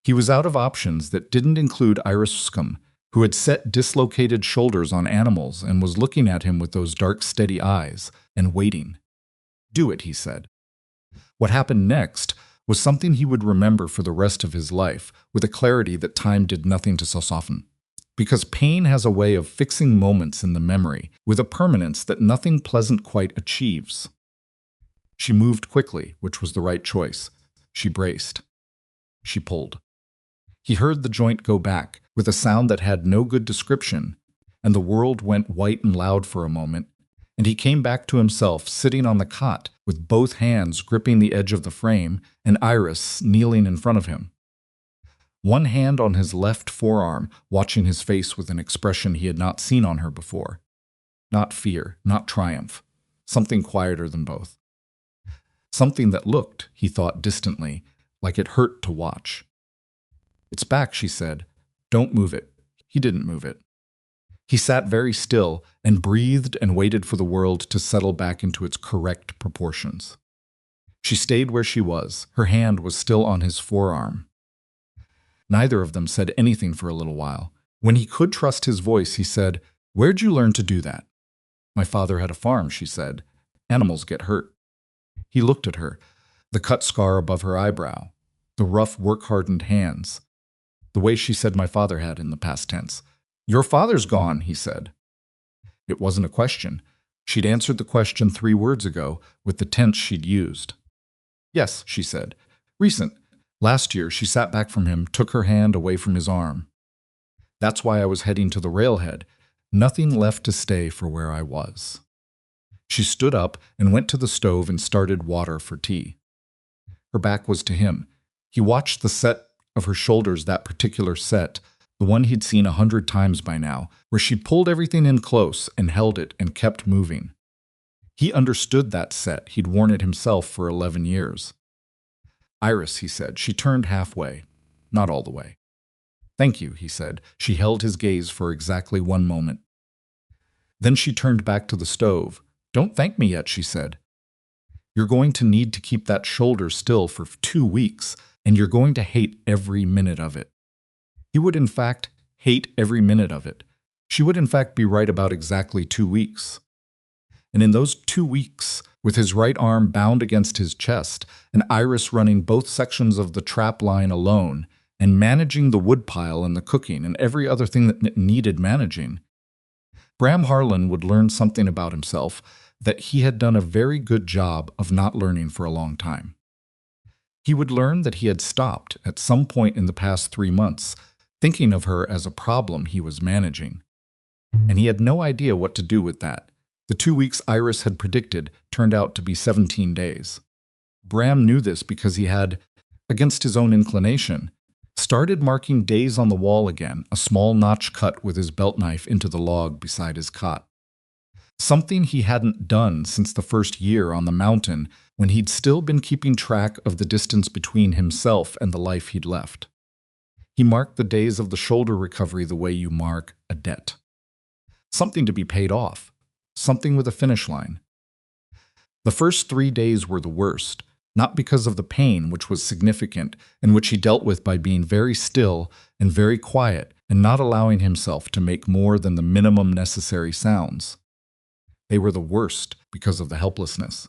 Speaker 1: He was out of options that didn't include Iris Scum, who had set dislocated shoulders on animals and was looking at him with those dark, steady eyes and waiting. "Do it," he said. What happened next was something he would remember for the rest of his life, with a clarity that time did nothing to soften. Because pain has a way of fixing moments in the memory, with a permanence that nothing pleasant quite achieves. She moved quickly, which was the right choice. She braced. She pulled. He heard the joint go back, with a sound that had no good description, and the world went white and loud for a moment, and he came back to himself sitting on the cot with both hands gripping the edge of the frame and Iris kneeling in front of him. One hand on his left forearm, watching his face with an expression he had not seen on her before. Not fear, not triumph. Something quieter than both. Something that looked, he thought distantly, like it hurt to watch. "It's back," she said. "Don't move it." He didn't move it. He sat very still and breathed and waited for the world to settle back into its correct proportions. She stayed where she was. Her hand was still on his forearm. Neither of them said anything for a little while. When he could trust his voice, he said, "Where'd you learn to do that?" "My father had a farm," she said. "Animals get hurt." He looked at her, the cut scar above her eyebrow, the rough, work-hardened hands, the way she said my father had in the past tense. "Your father's gone," he said. It wasn't a question. She'd answered the question 3 words ago with the tense she'd used. "Yes," she said. "Recent. Last year, she sat back from him, took her hand away from his arm. That's why I was heading to the railhead. Nothing left to stay for where I was." She stood up and went to the stove and started water for tea. Her back was to him. He watched the set of her shoulders, that particular set, the one he'd seen 100 times by now, where she pulled everything in close and held it and kept moving. He understood that set. He'd worn it himself for 11 years. "Iris," he said. She turned halfway, not all the way. "Thank you," he said. She held his gaze for exactly 1 moment. Then she turned back to the stove. "Don't thank me yet," she said. "You're going to need to keep that shoulder still for 2 weeks, and you're going to hate every minute of it." He would, in fact, hate every minute of it. She would, in fact, be right about exactly 2 weeks. And in those 2 weeks, with his right arm bound against his chest, and Iris running both sections of the trap line alone, and managing the woodpile and the cooking and every other thing that needed managing, Bram Harlan would learn something about himself that he had done a very good job of not learning for a long time. He would learn that he had stopped, at some point in the past 3 months, thinking of her as a problem he was managing. And he had no idea what to do with that. The 2 weeks Iris had predicted turned out to be 17 days. Bram knew this because he had, against his own inclination, started marking days on the wall again, a small notch cut with his belt knife into the log beside his cot. Something he hadn't done since the first year on the mountain, when he'd still been keeping track of the distance between himself and the life he'd left. He marked the days of the shoulder recovery the way you mark a debt. Something to be paid off. Something with a finish line. The first 3 days were the worst, not because of the pain, which was significant, and which he dealt with by being very still and very quiet and not allowing himself to make more than the minimum necessary sounds. They were the worst because of the helplessness.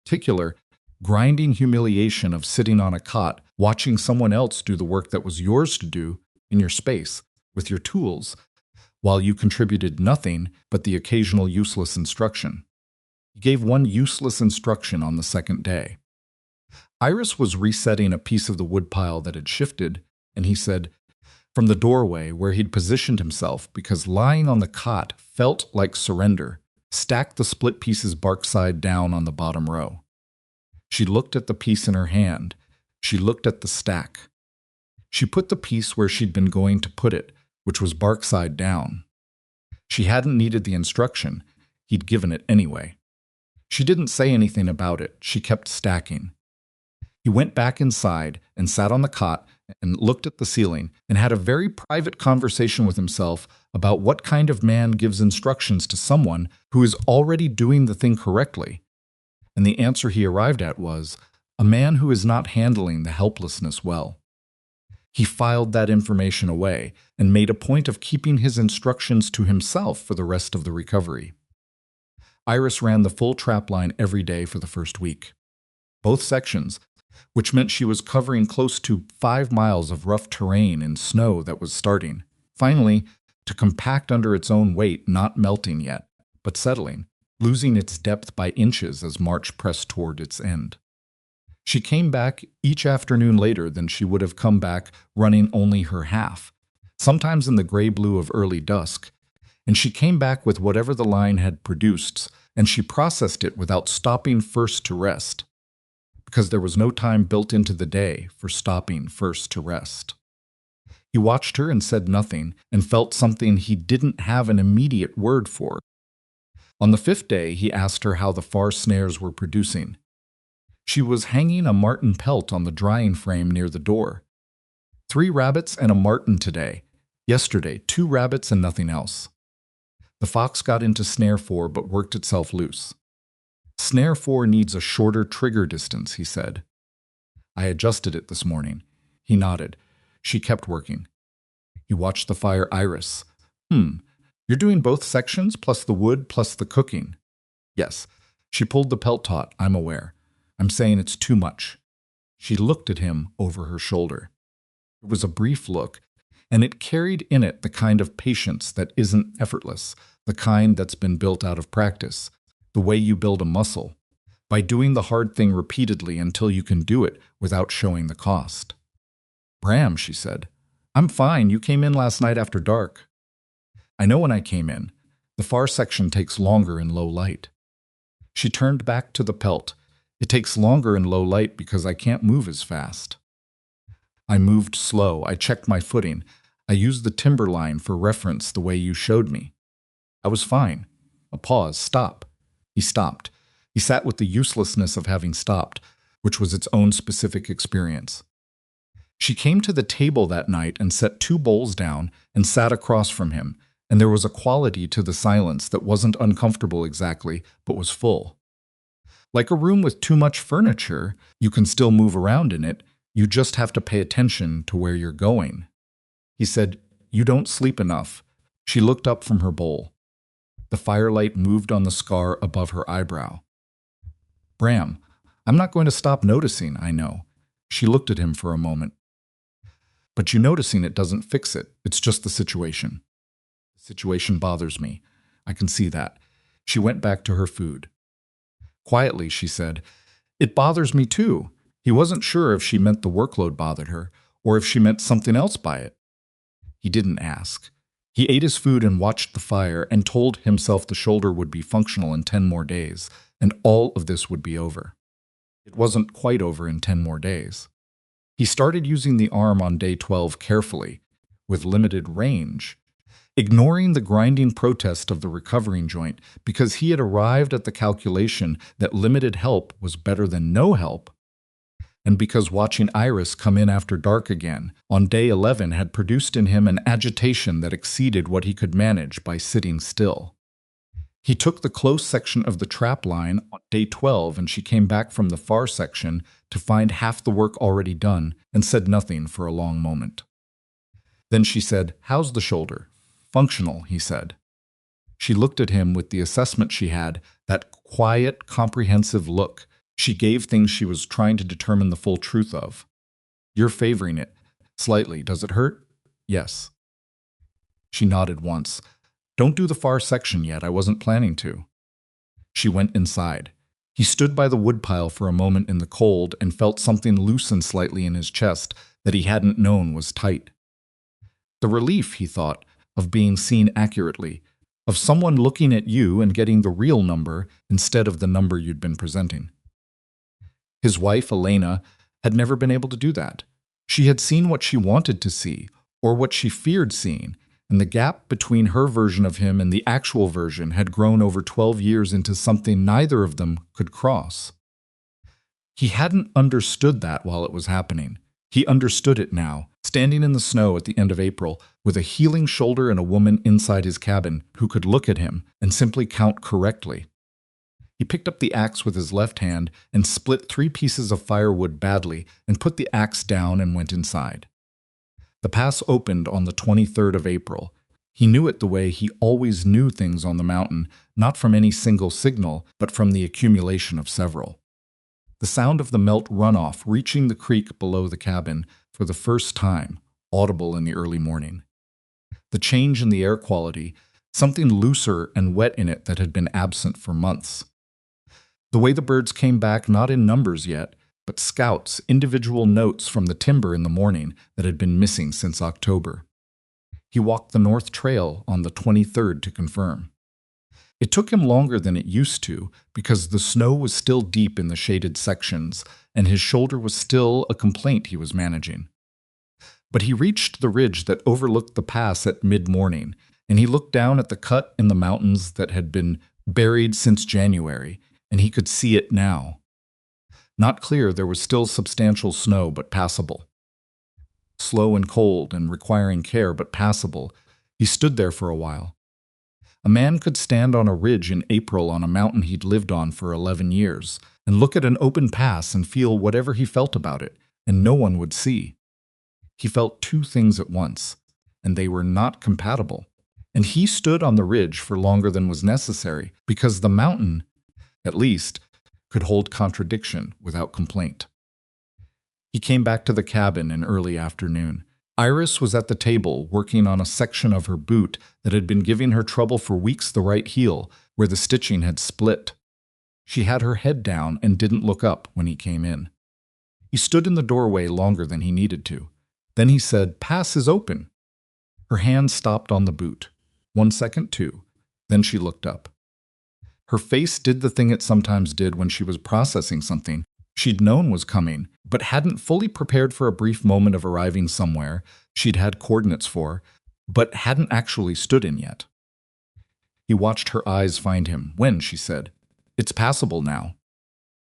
Speaker 1: Particular, grinding humiliation of sitting on a cot, watching someone else do the work that was yours to do in your space, with your tools, while you contributed nothing but the occasional useless instruction. He gave one useless instruction on the second day. Iris was resetting a piece of the woodpile that had shifted, and he said, from the doorway where he'd positioned himself, because lying on the cot felt like surrender, stacked the split pieces bark side down on the bottom row. She looked at the piece in her hand. She looked at the stack. She put the piece where she'd been going to put it, which was bark side down. She hadn't needed the instruction. He'd given it anyway. She didn't say anything about it. She kept stacking. He went back inside and sat on the cot and looked at the ceiling and had a very private conversation with himself about what kind of man gives instructions to someone who is already doing the thing correctly. And the answer he arrived at was, a man who is not handling the helplessness well. He filed that information away and made a point of keeping his instructions to himself for the rest of the recovery. Iris ran the full trap line every day for the first week. Both sections, which meant she was covering close to 5 miles of rough terrain in snow that was starting, finally, to compact under its own weight, not melting yet, but settling, losing its depth by inches as March pressed toward its end. She came back each afternoon later than she would have come back running only her half, sometimes in the gray-blue of early dusk, and she came back with whatever the line had produced, and she processed it without stopping first to rest, because there was no time built into the day for stopping first to rest. He watched her and said nothing, and felt something he didn't have an immediate word for. On the 5th day, he asked her how the far snares were producing. She was hanging a marten pelt on the drying frame near the door. 3 rabbits and a marten today. Yesterday, 2 rabbits and nothing else. The fox got into snare 4 but worked itself loose. Snare 4 needs a shorter trigger distance, he said. I adjusted it this morning. He nodded. She kept working. He watched the fire iris. You're doing both sections plus the wood plus the cooking. Yes. She pulled the pelt taut, I'm aware. I'm saying it's too much. She looked at him over her shoulder. It was a brief look, and it carried in it the kind of patience that isn't effortless, the kind that's been built out of practice, the way you build a muscle, by doing the hard thing repeatedly until you can do it without showing the cost. Bram, she said, I'm fine. You came in last night after dark. I know when I came in. The far section takes longer in low light. She turned back to the pelt. It takes longer in low light because I can't move as fast. I moved slow. I checked my footing. I used the timber line for reference the way you showed me. I was fine. A pause. Stop. He stopped. He sat with the uselessness of having stopped, which was its own specific experience. She came to the table that night and set 2 bowls down and sat across from him, and there was a quality to the silence that wasn't uncomfortable exactly, but was full. Like a room with too much furniture, you can still move around in it, you just have to pay attention to where you're going. He said, You don't sleep enough. She looked up from her bowl. The firelight moved on the scar above her eyebrow. Bram, I'm not going to stop noticing, I know. She looked at him for a moment. But you noticing it doesn't fix it. It's just the situation. The situation bothers me. I can see that. She went back to her food. Quietly, she said, It bothers me too. He wasn't sure if she meant the workload bothered her, or if she meant something else by it. He didn't ask. He ate his food and watched the fire and told himself the shoulder would be functional in 10 more days, and all of this would be over. It wasn't quite over in 10 more days. He started using the arm on day 12 carefully, with limited range, ignoring the grinding protest of the recovering joint because he had arrived at the calculation that limited help was better than no help, and because watching Iris come in after dark again on day 11 had produced in him an agitation that exceeded what he could manage by sitting still. He took the close section of the trap line on day 12 and she came back from the far section to find half the work already done and said nothing for a long moment. Then she said, How's the shoulder? Functional, he said. She looked at him with the assessment she had, that quiet, comprehensive look. She gave things she was trying to determine the full truth of. You're favoring it. Slightly. Does it hurt? Yes. She nodded once. Don't do the far section yet. I wasn't planning to. She went inside. He stood by the woodpile for a moment in the cold and felt something loosen slightly in his chest that he hadn't known was tight. The relief, he thought, of being seen accurately, of someone looking at you and getting the real number instead of the number you'd been presenting. His wife, Elena, had never been able to do that. She had seen what she wanted to see, or what she feared seeing, and the gap between her version of him and the actual version had grown over 12 years into something neither of them could cross. He hadn't understood that while it was happening. He understood it now, standing in the snow at the end of April, with a healing shoulder and a woman inside his cabin who could look at him and simply count correctly. He picked up the axe with his left hand and split 3 pieces of firewood badly and put the axe down and went inside. The pass opened on the 23rd of April. He knew it the way he always knew things on the mountain, not from any single signal, but from the accumulation of several. The sound of the melt runoff reaching the creek below the cabin for the first time, audible in the early morning. The change in the air quality, something looser and wet in it that had been absent for months. The way the birds came back not in numbers yet, but scouts, individual notes from the timber in the morning that had been missing since October. He walked the North Trail on the 23rd to confirm. It took him longer than it used to because the snow was still deep in the shaded sections and his shoulder was still a complaint he was managing. But he reached the ridge that overlooked the pass at mid-morning, and he looked down at the cut in the mountains that had been buried since January, and he could see it now. Not clear, there was still substantial snow, but passable. Slow and cold and requiring care, but passable, he stood there for a while. A man could stand on a ridge in April on a mountain he'd lived on for 11 years and look at an open pass and feel whatever he felt about it, and no one would see. He felt two things at once, and they were not compatible. And he stood on the ridge for longer than was necessary because the mountain, at least, could hold contradiction without complaint. He came back to the cabin in early afternoon. Iris was at the table working on a section of her boot that had been giving her trouble for weeks, the right heel, where the stitching had split. She had her head down and didn't look up when he came in. He stood in the doorway longer than he needed to. Then he said, "Pass is open." Her hand stopped on the boot. 1 second, 2. Then she looked up. Her face did the thing it sometimes did when she was processing something she'd known was coming, but hadn't fully prepared for a brief moment of arriving somewhere she'd had coordinates for, but hadn't actually stood in yet. He watched her eyes find him. "When?" she said. "It's passable now.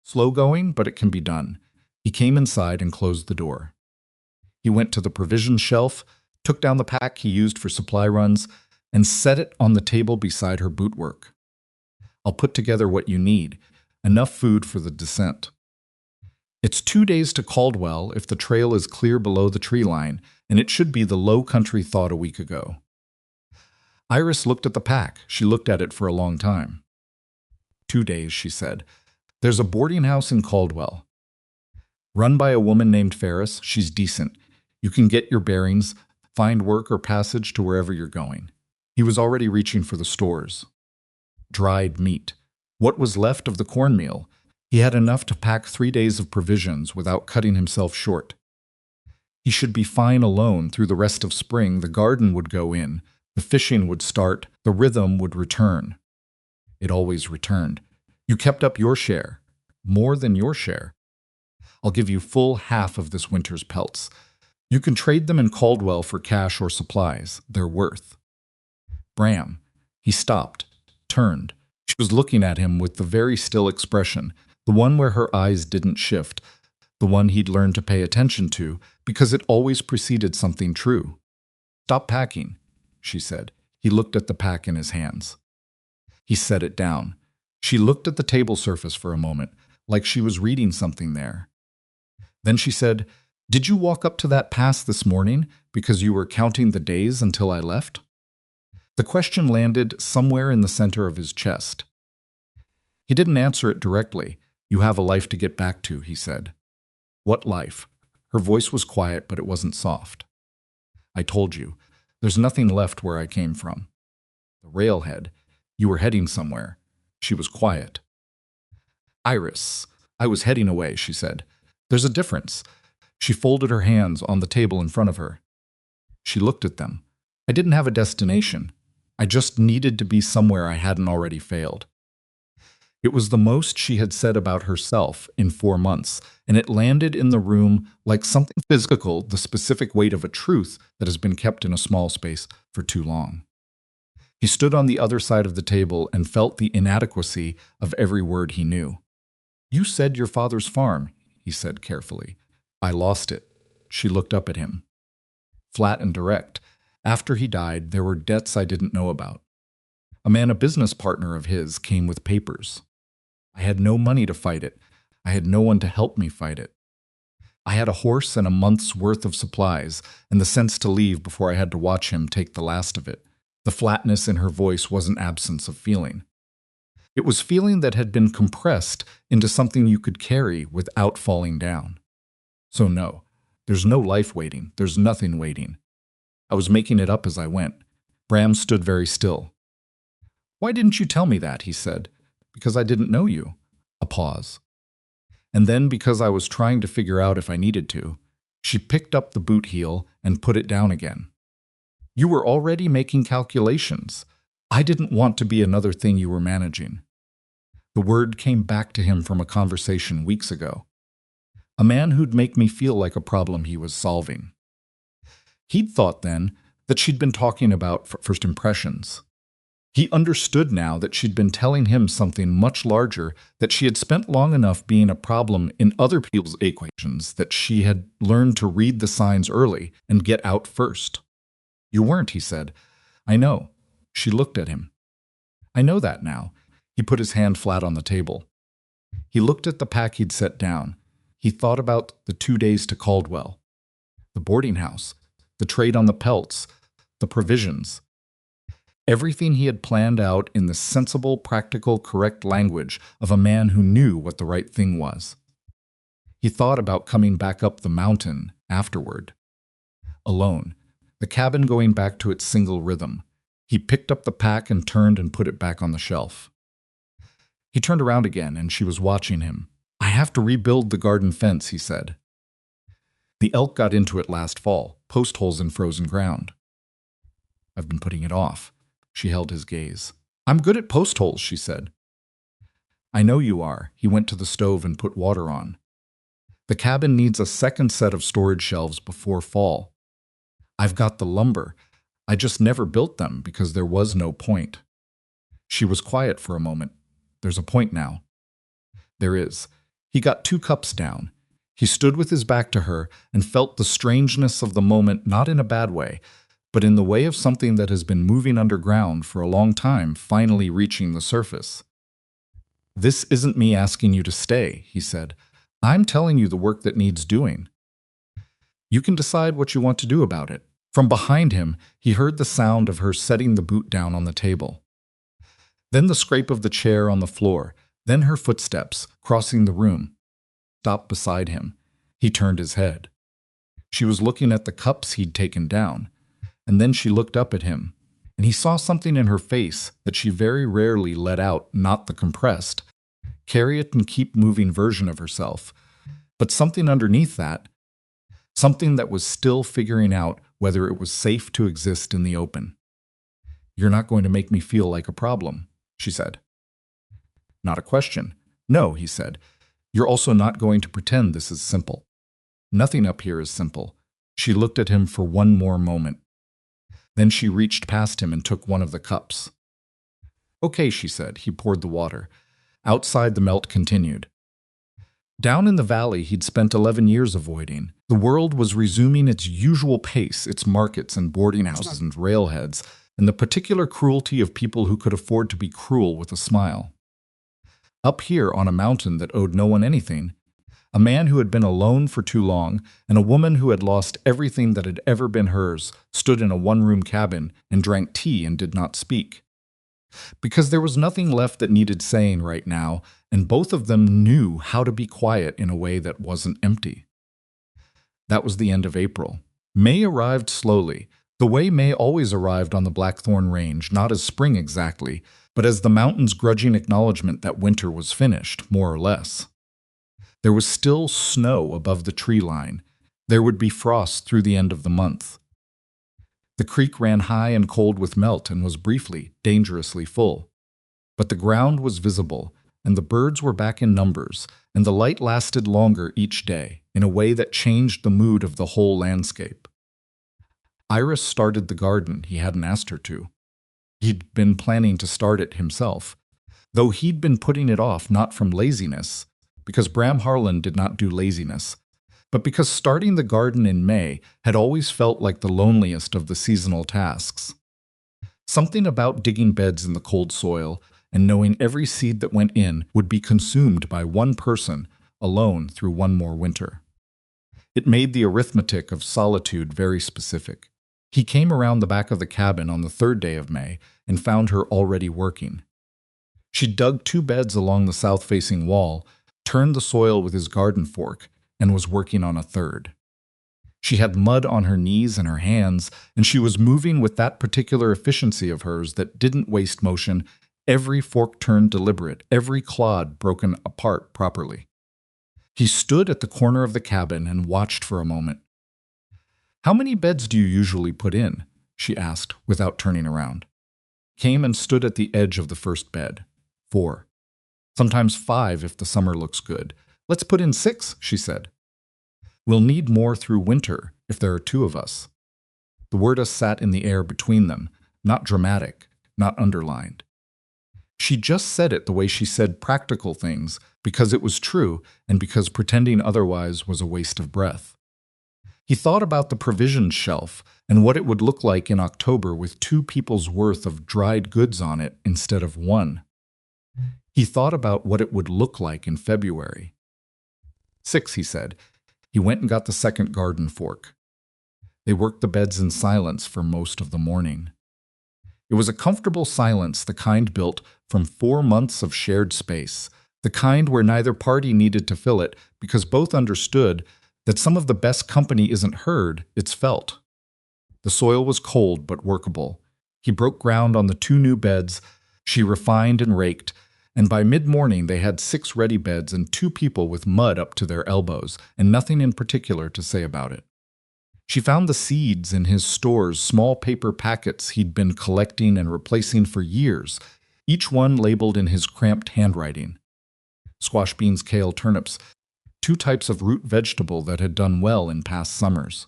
Speaker 1: Slow going, but it can be done." He came inside and closed the door. He went to the provision shelf, took down the pack he used for supply runs, and set it on the table beside her boot work. "I'll put together what you need, enough food for the descent. It's 2 days to Caldwell if the trail is clear below the tree line, and it should be the low country thought a week ago." Iris looked at the pack. She looked at it for a long time. 2 days, she said. "There's a boarding house in Caldwell. Run by a woman named Ferris. She's decent. You can get your bearings, find work or passage to wherever you're going." He was already reaching for the stores. Dried meat. What was left of the cornmeal? He had enough to pack 3 days of provisions without cutting himself short. He should be fine alone through the rest of spring. The garden would go in. The fishing would start. The rhythm would return. It always returned. "You kept up your share. More than your share. I'll give you full half of this winter's pelts. You can trade them in Caldwell for cash or supplies. They're worth." Bram. He stopped, turned. She was looking at him with the very still expression, the one where her eyes didn't shift, the one he'd learned to pay attention to because it always preceded something true. "Stop packing," she said. He looked at the pack in his hands. He set it down. She looked at the table surface for a moment, like she was reading something there. Then she said, "Did you walk up to that pass this morning because you were counting the days until I left?" The question landed somewhere in the center of his chest. He didn't answer it directly. "You have a life to get back to," he said. "What life?" Her voice was quiet, but it wasn't soft. "I told you. There's nothing left where I came from. The railhead. You were heading somewhere." She was quiet. "Iris, I was heading away," she said. "There's a difference." She folded her hands on the table in front of her. She looked at them. "I didn't have a destination. I just needed to be somewhere I hadn't already failed." It was the most she had said about herself in 4 months, and it landed in the room like something physical, the specific weight of a truth that has been kept in a small space for too long. He stood on the other side of the table and felt the inadequacy of every word he knew. "You said your father's farm," he said carefully. "I lost it." She looked up at him. Flat and direct. "After he died, there were debts I didn't know about. A business partner of his, came with papers. I had no money to fight it. I had no one to help me fight it. I had a horse and a month's worth of supplies, and the sense to leave before I had to watch him take the last of it." The flatness in her voice wasn't absence of feeling. It was feeling that had been compressed into something you could carry without falling down. "So no, there's no life waiting. There's nothing waiting. I was making it up as I went." Bram stood very still. "Why didn't you tell me that?" he said. "Because I didn't know you." A pause. And then, because I was trying to figure out if I needed to, she picked up the boot heel and put it down again. You were already making calculations. I didn't want to be another thing you were managing. The word came back to him from a conversation weeks ago. A man who'd make me feel like a problem he was solving. He'd thought then that she'd been talking about first impressions. He understood now that she'd been telling him something much larger, that she had spent long enough being a problem in other people's equations, that she had learned to read the signs early and get out first. You weren't, he said. I know. She looked at him. I know that now. He put his hand flat on the table. He looked at the pack he'd set down. He thought about the 2 days to Caldwell, the boarding house, the trade on the pelts, the provisions. Everything he had planned out in the sensible, practical, correct language of a man who knew what the right thing was. He thought about coming back up the mountain afterward. Alone, the cabin going back to its single rhythm. He picked up the pack and turned and put it back on the shelf. He turned around again, and she was watching him. I have to rebuild the garden fence, he said. The elk got into it last fall, post holes in frozen ground. I've been putting it off. She held his gaze. I'm good at post holes, she said. I know you are. He went to the stove and put water on. The cabin needs a second set of storage shelves before fall. I've got the lumber. I just never built them because there was no point. She was quiet for a moment. There's a point now. There is. He got 2 cups down. He stood with his back to her and felt the strangeness of the moment, not in a bad way, but in the way of something that has been moving underground for a long time, finally reaching the surface. This isn't me asking you to stay, he said. I'm telling you the work that needs doing. You can decide what you want to do about it. From behind him, he heard the sound of her setting the boot down on the table. Then the scrape of the chair on the floor, then her footsteps crossing the room. Stopped beside him. He turned his head. She was looking at the cups he'd taken down. And then she looked up at him, and he saw something in her face that she very rarely let out, not the compressed, carry it and keep moving version of herself, but something underneath that, something that was still figuring out whether it was safe to exist in the open. You're not going to make me feel like a problem, she said. Not a question. No, he said. You're also not going to pretend this is simple. Nothing up here is simple. She looked at him for one more moment. Then she reached past him and took one of the cups. Okay, she said. He poured the water. Outside, the melt continued. Down in the valley he'd spent 11 years avoiding, the world was resuming its usual pace, its markets and boarding houses and railheads, and the particular cruelty of people who could afford to be cruel with a smile. Up here on a mountain that owed no one anything, a man who had been alone for too long, and a woman who had lost everything that had ever been hers, stood in a one-room cabin and drank tea and did not speak. Because there was nothing left that needed saying right now, and both of them knew how to be quiet in a way that wasn't empty. That was the end of April. May arrived slowly, the way May always arrived on the Blackthorn Range, not as spring exactly, but as the mountain's grudging acknowledgement that winter was finished, more or less. There was still snow above the tree line. There would be frost through the end of the month. The creek ran high and cold with melt and was briefly, dangerously full. But the ground was visible, and the birds were back in numbers, and the light lasted longer each day, in a way that changed the mood of the whole landscape. Iris started the garden he hadn't asked her to. He'd been planning to start it himself, though he'd been putting it off not from laziness, because Bram Harlan did not do laziness, but because starting the garden in May had always felt like the loneliest of the seasonal tasks. Something about digging beds in the cold soil and knowing every seed that went in would be consumed by one person, alone through one more winter. It made the arithmetic of solitude very specific. He came around the back of the cabin on the 3rd day of May and found her already working. She dug 2 beds along the south-facing wall, turned the soil with his garden fork, and was working on a 3rd. She had mud on her knees and her hands, and she was moving with that particular efficiency of hers that didn't waste motion, every fork turned deliberate, every clod broken apart properly. He stood at the corner of the cabin and watched for a moment. "How many beds do you usually put in?" she asked without turning around. Came and stood at the edge of the first bed. 4. Sometimes 5 if the summer looks good. "Let's put in 6, she said. "We'll need more through winter if there are 2 of us." The word "us" sat in the air between them, not dramatic, not underlined. She just said it the way she said practical things, because it was true and because pretending otherwise was a waste of breath. He thought about the provisions shelf and what it would look like in October with 2 people's worth of dried goods on it instead of 1. He thought about what it would look like in February. 6, he said. He went and got the second garden fork. They worked the beds in silence for most of the morning. It was a comfortable silence, the kind built from 4 months of shared space, the kind where neither party needed to fill it because both understood that some of the best company isn't heard, it's felt. The soil was cold but workable. He broke ground on the 2 new beds. She refined and raked, and by mid-morning they had 6 ready beds and 2 people with mud up to their elbows and nothing in particular to say about it. She found the seeds in his store's small paper packets he'd been collecting and replacing for years, each one labeled in his cramped handwriting. Squash beans, kale, turnips, 2 types of root vegetable that had done well in past summers.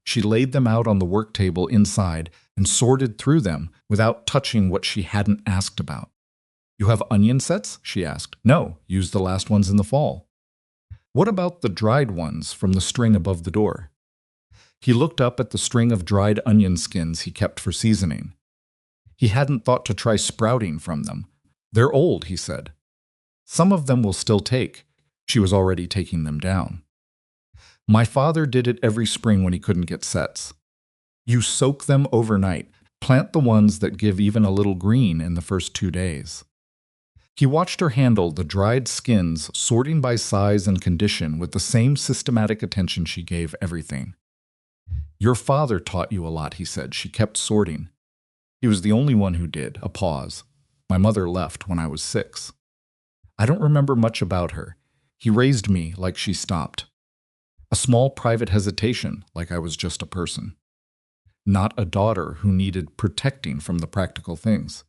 Speaker 1: She laid them out on the work table inside and sorted through them without touching what she hadn't asked about. "You have onion sets?" she asked. "No, use the last ones in the fall." "What about the dried ones from the string above the door?" He looked up at the string of dried onion skins he kept for seasoning. He hadn't thought to try sprouting from them. "They're old," he said. "Some of them will still take." She was already taking them down. "My father did it every spring when he couldn't get sets. You soak them overnight. Plant the ones that give even a little green in the first 2 days." He watched her handle the dried skins, sorting by size and condition with the same systematic attention she gave everything. "Your father taught you a lot," he said. She kept sorting. "He was the only one who did." A pause. "My mother left when I was 6. I don't remember much about her. He raised me like she stopped. A small private hesitation, like I was just a person. Not a daughter who needed protecting from the practical things.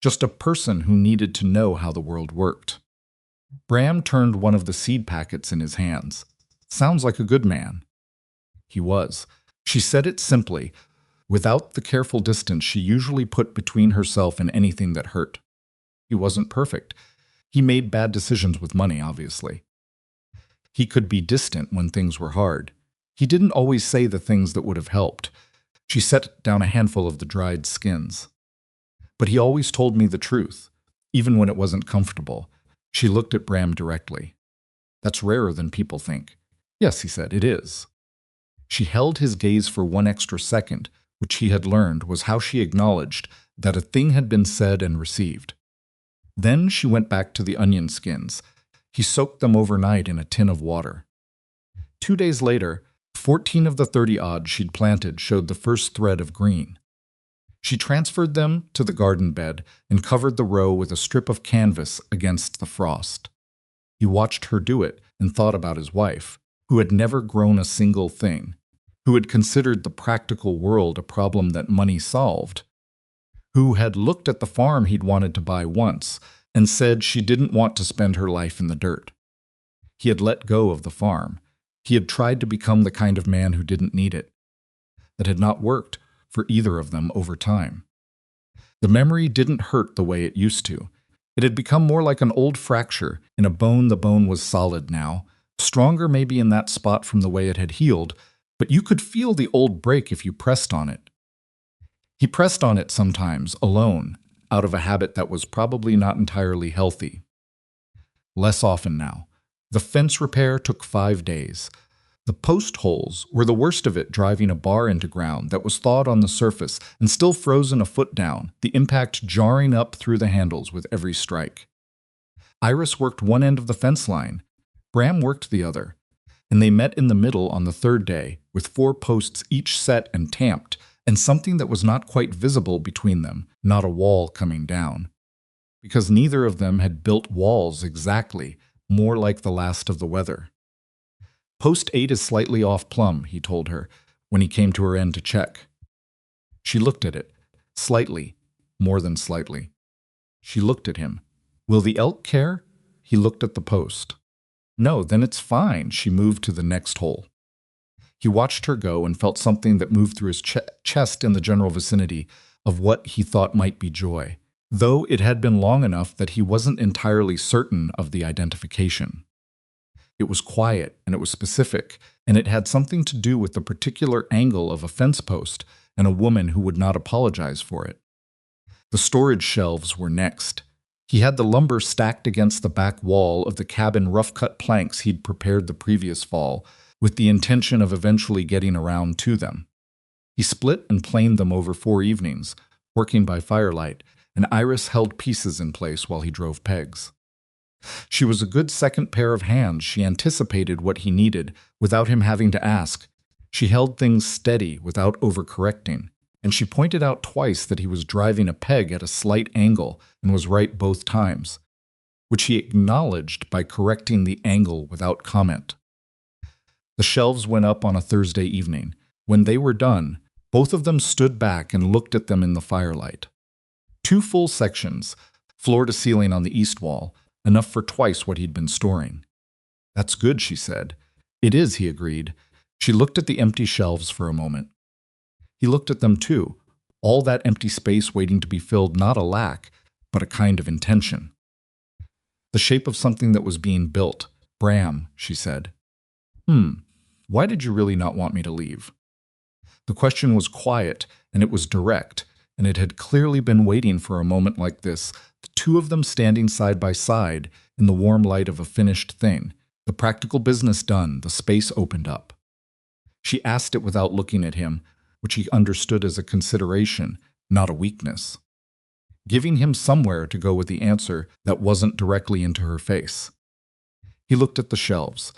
Speaker 1: Just a person who needed to know how the world worked." Bram turned one of the seed packets in his hands. "Sounds like a good man." He was. She said it simply, without the careful distance she usually put between herself and anything that hurt. He wasn't perfect. He made bad decisions with money, obviously. He could be distant when things were hard. He didn't always say the things that would have helped. She set down a handful of the dried skins. "But he always told me the truth, even when it wasn't comfortable." She looked at Bram directly. "That's rarer than people think." "Yes," he said, "it is." She held his gaze for 1 extra second, which he had learned was how she acknowledged that a thing had been said and received. Then she went back to the onion skins. He soaked them overnight in a tin of water. 2 days later, 14 of the 30-odd she'd planted showed the first thread of green. She transferred them to the garden bed and covered the row with a strip of canvas against the frost. He watched her do it and thought about his wife, who had never grown a single thing, who had considered the practical world a problem that money solved, who had looked at the farm he'd wanted to buy once and said she didn't want to spend her life in the dirt. He had let go of the farm. He had tried to become the kind of man who didn't need it. That had not worked for either of them over time. The memory didn't hurt the way it used to. It had become more like an old fracture in a bone. The bone was solid now, stronger maybe in that spot from the way it had healed, but you could feel the old break if you pressed on it. He pressed on it sometimes, alone, out of a habit that was probably not entirely healthy. Less often now. The fence repair took 5 days. The post holes were the worst of it, driving a bar into ground that was thawed on the surface and still frozen a foot down, the impact jarring up through the handles with every strike. Iris worked one end of the fence line. Bram worked the other, and they met in the middle on the 3rd day, with 4 posts each set and tamped, and something that was not quite visible between them, not a wall coming down. Because neither of them had built walls exactly, more like the last of the weather. Post 8 is slightly off plumb, he told her, when he came to her end to check. She looked at it. Slightly. More than slightly. She looked at him. Will the elk care? He looked at the post. No, then it's fine. She moved to the next hole. He watched her go and felt something that moved through his chest in the general vicinity of what he thought might be joy, though it had been long enough that he wasn't entirely certain of the identification. It was quiet, and it was specific, and it had something to do with the particular angle of a fence post and a woman who would not apologize for it. The storage shelves were next. He had the lumber stacked against the back wall of the cabin rough-cut planks he'd prepared the previous fall, with the intention of eventually getting around to them. He split and planed them over 4 evenings, working by firelight, and Iris held pieces in place while he drove pegs. She was a good second pair of hands. She anticipated what he needed without him having to ask. She held things steady without overcorrecting, and she pointed out twice that he was driving a peg at a slight angle and was right both times, which he acknowledged by correcting the angle without comment. The shelves went up on a Thursday evening. When they were done, both of them stood back and looked at them in the firelight. 2 full sections, floor to ceiling on the east wall, enough for twice what he'd been storing. That's good, she said. It is, he agreed. She looked at the empty shelves for a moment. He looked at them too, all that empty space waiting to be filled, not a lack, but a kind of intention. The shape of something that was being built. Bram, she said. Why did you really not want me to leave? The question was quiet, and it was direct, and it had clearly been waiting for a moment like this, the 2 of them standing side by side in the warm light of a finished thing, the practical business done, the space opened up. She asked it without looking at him, which he understood as a consideration, not a weakness, giving him somewhere to go with the answer that wasn't directly into her face. He looked at the shelves.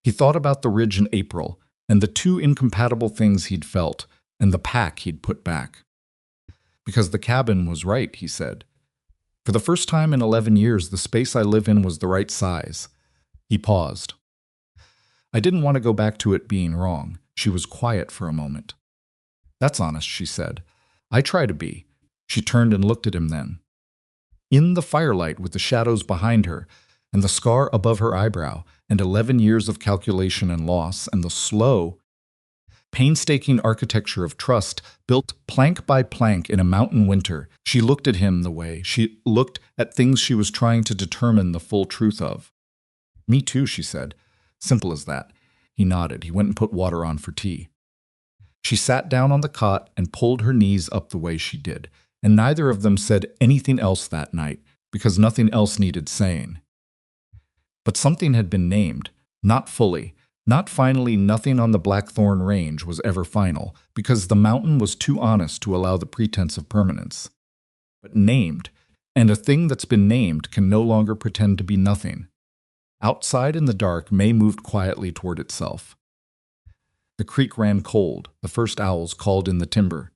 Speaker 1: He thought about the ridge in April, and the 2 incompatible things he'd felt, and the pack he'd put back. Because the cabin was right, he said. For the first time in 11 years, the space I live in was the right size. He paused. I didn't want to go back to it being wrong. She was quiet for a moment. That's honest, she said. I try to be. She turned and looked at him then. In the firelight with the shadows behind her, and the scar above her eyebrow, and 11 years of calculation and loss, and the slow, painstaking architecture of trust built plank by plank in a mountain winter, she looked at him the way she looked at things she was trying to determine the full truth of. Me too, she said. Simple as that. He nodded. He went and put water on for tea. She sat down on the cot and pulled her knees up the way she did, and neither of them said anything else that night, because nothing else needed saying. But something had been named, not fully, not finally. Nothing on the Blackthorn Range was ever final, because the mountain was too honest to allow the pretense of permanence. But named, and a thing that's been named can no longer pretend to be nothing. Outside in the dark, May moved quietly toward itself. The creek ran cold. The first owls called in the timber.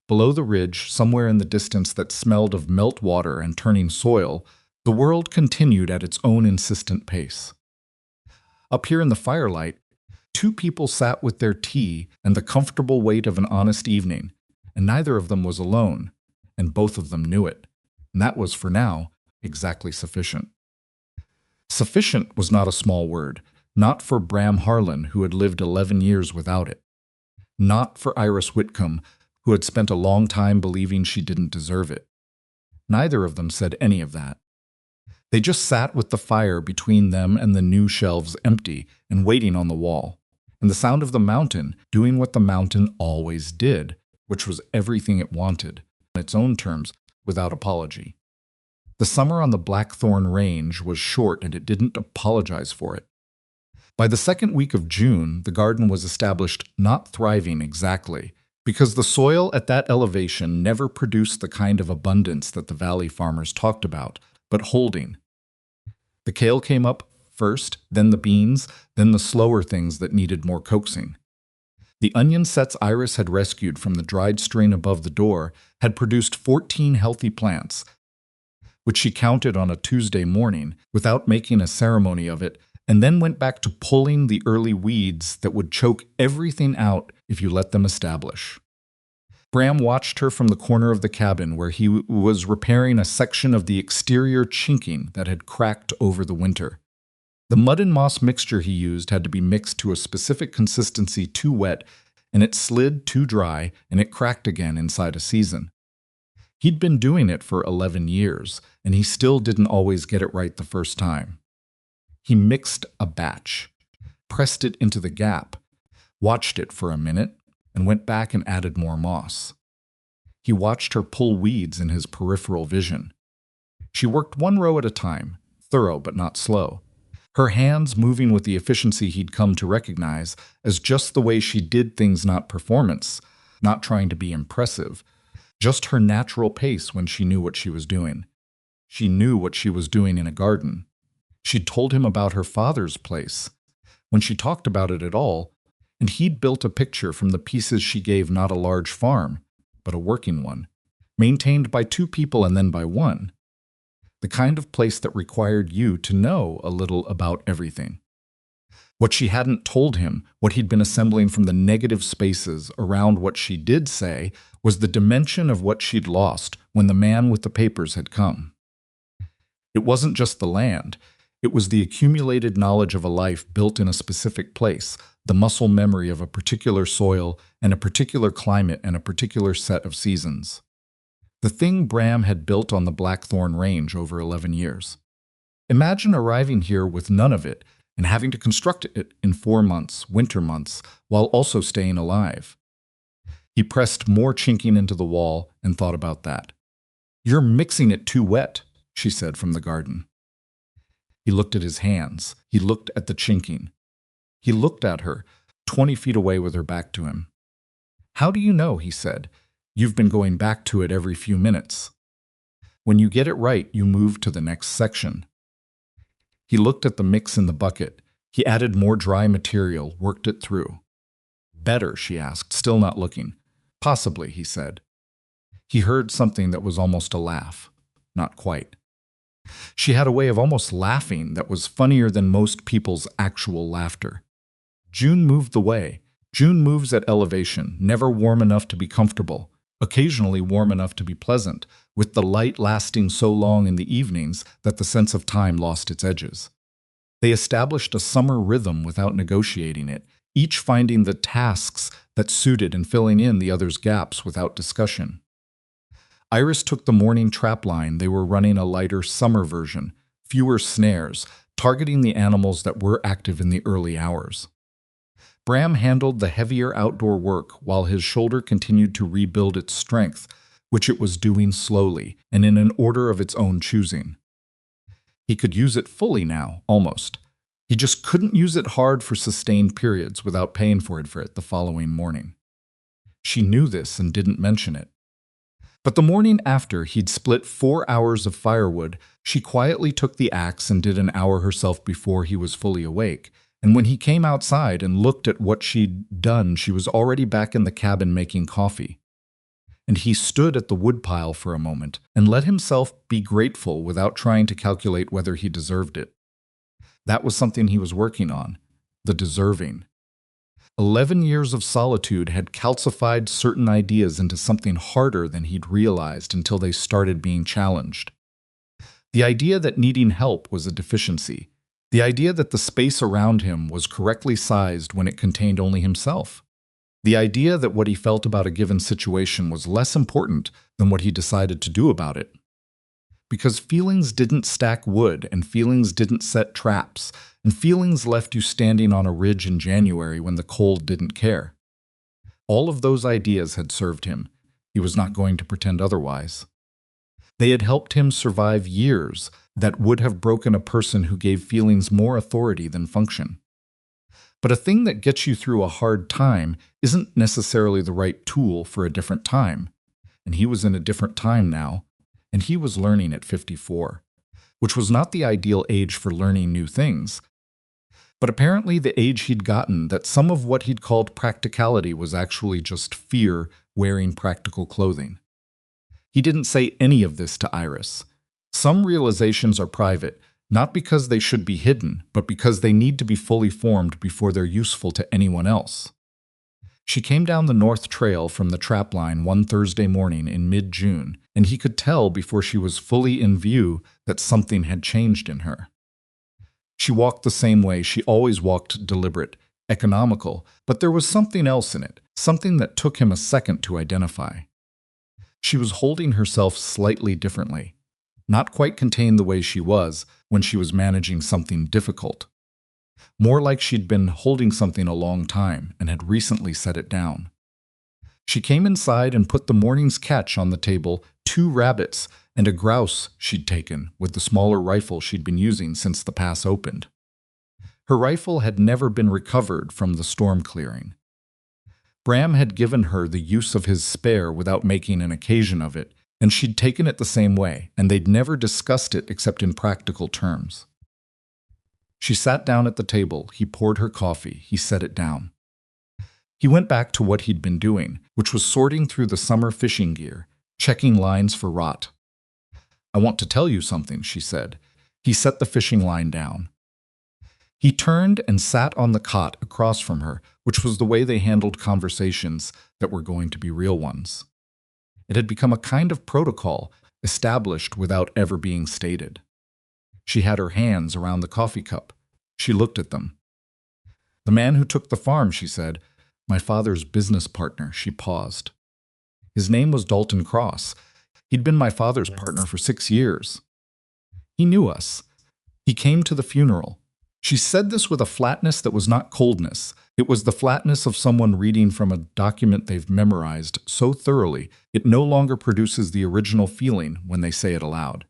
Speaker 1: Below the ridge, somewhere in the distance that smelled of meltwater and turning soil, the world continued at its own insistent pace. Up here in the firelight, 2 people sat with their tea and the comfortable weight of an honest evening, and neither of them was alone, and both of them knew it, and that was, for now, exactly sufficient. Sufficient was not a small word, not for Bram Harlan, who had lived 11 years without it, not for Iris Whitcomb, who had spent a long time believing she didn't deserve it. Neither of them said any of that. They just sat with the fire between them and the new shelves empty and waiting on the wall, and the sound of the mountain doing what the mountain always did, which was everything it wanted, on its own terms, without apology. The summer on the Blackthorn Range was short, and it didn't apologize for it. By the second week of June, the garden was established, not thriving exactly, because the soil at that elevation never produced the kind of abundance that the valley farmers talked about, but holding. The kale came up first, then the beans, then the slower things that needed more coaxing. The onion sets Iris had rescued from the dried string above the door had produced 14 healthy plants, which she counted on a Tuesday morning without making a ceremony of it, and then went back to pulling the early weeds that would choke everything out if you let them establish. Bram watched her from the corner of the cabin where he was repairing a section of the exterior chinking that had cracked over the winter. The mud and moss mixture he used had to be mixed to a specific consistency too wet, and it slid too dry, and it cracked again inside a season. He'd been doing it for 11 years, and he still didn't always get it right the first time. He mixed a batch, pressed it into the gap, watched it for a minute, and went back and added more moss. He watched her pull weeds in his peripheral vision. She worked one row at a time, thorough but not slow, her hands moving with the efficiency he'd come to recognize as just the way she did things, not performance, not trying to be impressive, just her natural pace when she knew what she was doing. She knew what she was doing in a garden. She'd told him about her father's place, when she talked about it at all, and he'd built a picture from the pieces she gave, not a large farm, but a working one, maintained by 2 people and then by 1. The kind of place that required you to know a little about everything. What she hadn't told him, what he'd been assembling from the negative spaces around what she did say, was the dimension of what she'd lost when the man with the papers had come. It wasn't just the land. It was the accumulated knowledge of a life built in a specific place, the muscle memory of a particular soil and a particular climate and a particular set of seasons. The thing Bram had built on the Blackthorn Range over 11 years. Imagine arriving here with none of it and having to construct it in 4 months, winter months, while also staying alive. He pressed more chinking into the wall and thought about that. "You're mixing it too wet," she said from the garden. He looked at his hands. He looked at the chinking. He looked at her, 20 feet away with her back to him. "How do you know?" he said. "You've been going back to it every few minutes. When you get it right, you move to the next section." He looked at the mix in the bucket. He added more dry material, worked it through. "Better?" she asked, still not looking. "Possibly," he said. He heard something that was almost a laugh. Not quite. She had a way of almost laughing that was funnier than most people's actual laughter. June moved the way. June moves at elevation, never warm enough to be comfortable, occasionally warm enough to be pleasant, with the light lasting so long in the evenings that the sense of time lost its edges. They established a summer rhythm without negotiating it, each finding the tasks that suited and filling in the other's gaps without discussion. Iris took the morning trap line. They were running a lighter summer version, fewer snares, targeting the animals that were active in the early hours. Bram handled the heavier outdoor work while his shoulder continued to rebuild its strength, which it was doing slowly and in an order of its own choosing. He could use it fully now, almost. He just couldn't use it hard for sustained periods without paying for it the following morning. She knew this and didn't mention it. But the morning after he'd split 4 hours of firewood, she quietly took the axe and did an hour herself before he was fully awake. And when he came outside and looked at what she'd done, she was already back in the cabin making coffee. And he stood at the woodpile for a moment and let himself be grateful without trying to calculate whether he deserved it. That was something he was working on, the deserving. 11 years of solitude had calcified certain ideas into something harder than he'd realized until they started being challenged. The idea that needing help was a deficiency. The idea that the space around him was correctly sized when it contained only himself. The idea that what he felt about a given situation was less important than what he decided to do about it. Because feelings didn't stack wood, and feelings didn't set traps, and feelings left you standing on a ridge in January when the cold didn't care. All of those ideas had served him. He was not going to pretend otherwise. They had helped him survive years that would have broken a person who gave feelings more authority than function. But a thing that gets you through a hard time isn't necessarily the right tool for a different time. And he was in a different time now, and he was learning at 54, which was not the ideal age for learning new things. But apparently the age he'd gotten, that some of what he'd called practicality was actually just fear wearing practical clothing. He didn't say any of this to Iris. Some realizations are private, not because they should be hidden, but because they need to be fully formed before they're useful to anyone else. She came down the North Trail from the trapline one Thursday morning in mid-June, and he could tell before she was fully in view that something had changed in her. She walked the same way she always walked, deliberate, economical, but there was something else in it, something that took him a second to identify. She was holding herself slightly differently, not quite contained the way she was when she was managing something difficult. More like she'd been holding something a long time and had recently set it down. She came inside and put the morning's catch on the table, 2 rabbits and a grouse she'd taken with the smaller rifle she'd been using since the pass opened. Her rifle had never been recovered from the storm clearing. Bram had given her the use of his spare without making an occasion of it, and she'd taken it the same way, and they'd never discussed it except in practical terms. She sat down at the table, he poured her coffee, he set it down. He went back to what he'd been doing, which was sorting through the summer fishing gear, checking lines for rot. "I want to tell you something," she said. He set the fishing line down. He turned and sat on the cot across from her, which was the way they handled conversations that were going to be real ones. It had become a kind of protocol, established without ever being stated. She had her hands around the coffee cup. She looked at them. "The man who took the farm," she said. "My father's business partner." She paused. "His name was Dalton Cross. He'd been my father's partner for 6 years. He knew us. He came to the funeral." She said this with a flatness that was not coldness. It was the flatness of someone reading from a document they've memorized so thoroughly it no longer produces the original feeling when they say it aloud.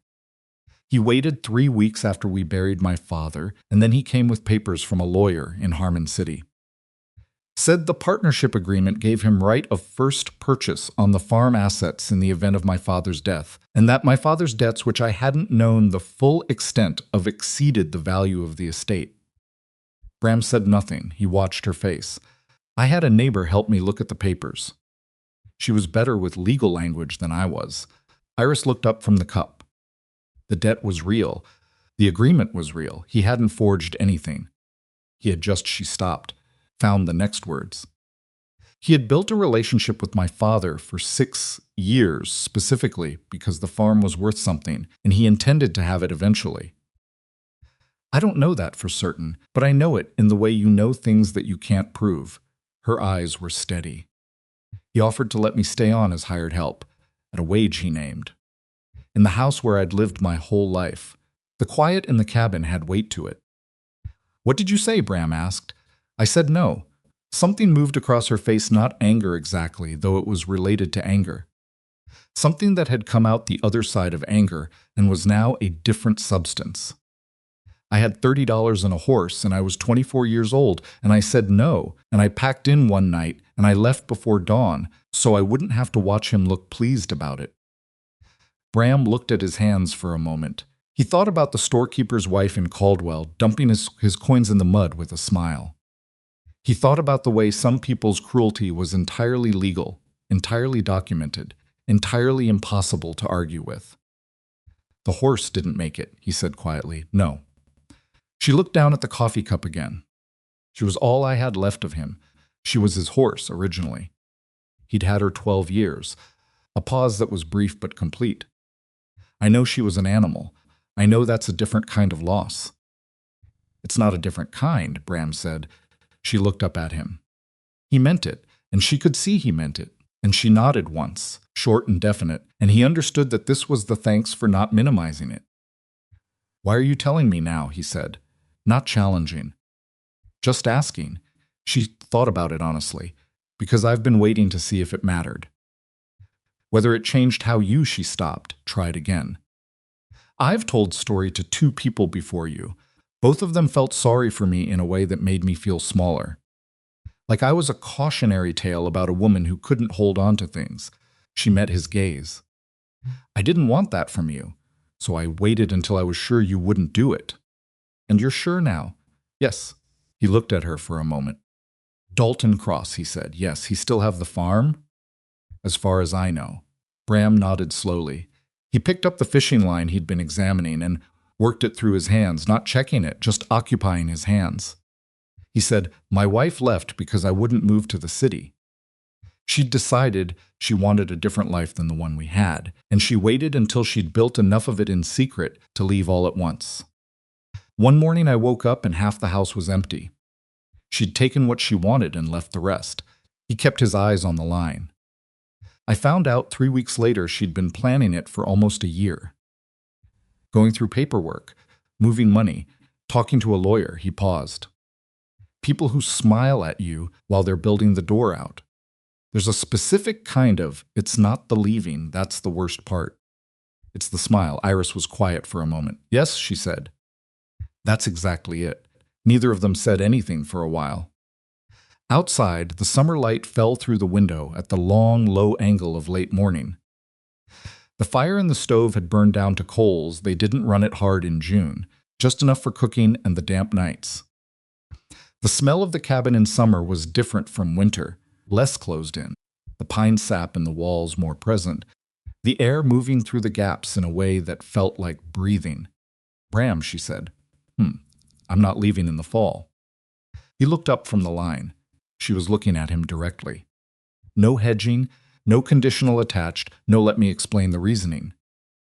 Speaker 1: "He waited 3 weeks after we buried my father, and then he came with papers from a lawyer in Harmon City. Said the partnership agreement gave him right of first purchase on the farm assets in the event of my father's death, and that my father's debts, which I hadn't known the full extent of, exceeded the value of the estate." Bram said nothing. He watched her face. "I had a neighbor help me look at the papers." She was better with legal language than I was. Iris looked up from the cup. The debt was real. The agreement was real. He hadn't forged anything. He had just, she stopped, found the next words. "He had built a relationship with my father for 6 years, specifically because the farm was worth something, and he intended to have it eventually. I don't know that for certain, but I know it in the way you know things that you can't prove." Her eyes were steady. "He offered to let me stay on as hired help, at a wage he named. In the house where I'd lived my whole life. The quiet in the cabin had weight to it." "What did you say?" Bram asked. I said no. Something moved across her face, not anger exactly, though it was related to anger. Something that had come out the other side of anger and was now a different substance. "I had $30 and a horse, and I was 24 years old, and I said no, and I packed in one night, and I left before dawn, so I wouldn't have to watch him look pleased about it." Bram looked at his hands for a moment. He thought about the storekeeper's wife in Caldwell, dumping his coins in the mud with a smile. He thought about the way some people's cruelty was entirely legal, entirely documented, entirely impossible to argue with. "The horse didn't make it," he said quietly. "No." She looked down at the coffee cup again. She was all I had left of him. She was his horse originally. He'd had her 12 years, a pause that was brief but complete. "I know she was an animal. I know that's a different kind of loss." "It's not a different kind," Bram said. She looked up at him. He meant it, and she could see he meant it, and she nodded once, short and definite, and he understood that this was the thanks for not minimizing it. "Why are you telling me now?" he said, not challenging. "Just asking." She thought about it honestly. "Because I've been waiting to see if it mattered." "Whether it changed how you," she stopped, tried again. "I've told story to 2 people before you. Both of them felt sorry for me in a way that made me feel smaller. Like I was a cautionary tale about a woman who couldn't hold on to things." She met his gaze. "I didn't want that from you, so I waited until I was sure you wouldn't do it." "And you're sure now?" "Yes." He looked at her for a moment. "Dalton Cross," he said. "Yes, he still have the farm?" "As far as I know." Bram nodded slowly. He picked up the fishing line he'd been examining and worked it through his hands, not checking it, just occupying his hands. He said, "My wife left because I wouldn't move to the city. She'd decided she wanted a different life than the one we had, and she waited until she'd built enough of it in secret to leave all at once. One morning I woke up and half the house was empty. She'd taken what she wanted and left the rest." He kept his eyes on the line. "I found out 3 weeks later she'd been planning it for almost a year. Going through paperwork, moving money, talking to a lawyer." He paused. "People who smile at you while they're building the door out. There's a specific kind of, it's not the leaving, that's the worst part. It's the smile." Iris was quiet for a moment. "Yes," she said. "That's exactly it." Neither of them said anything for a while. Outside, the summer light fell through the window at the long, low angle of late morning. The fire in the stove had burned down to coals. They didn't run it hard in June, just enough for cooking and the damp nights. The smell of the cabin in summer was different from winter, less closed in, the pine sap in the walls more present, the air moving through the gaps in a way that felt like breathing. "Bram," she said. "I'm not leaving in the fall." He looked up from the line. She was looking at him directly. No hedging, no conditional attached, no let me explain the reasoning.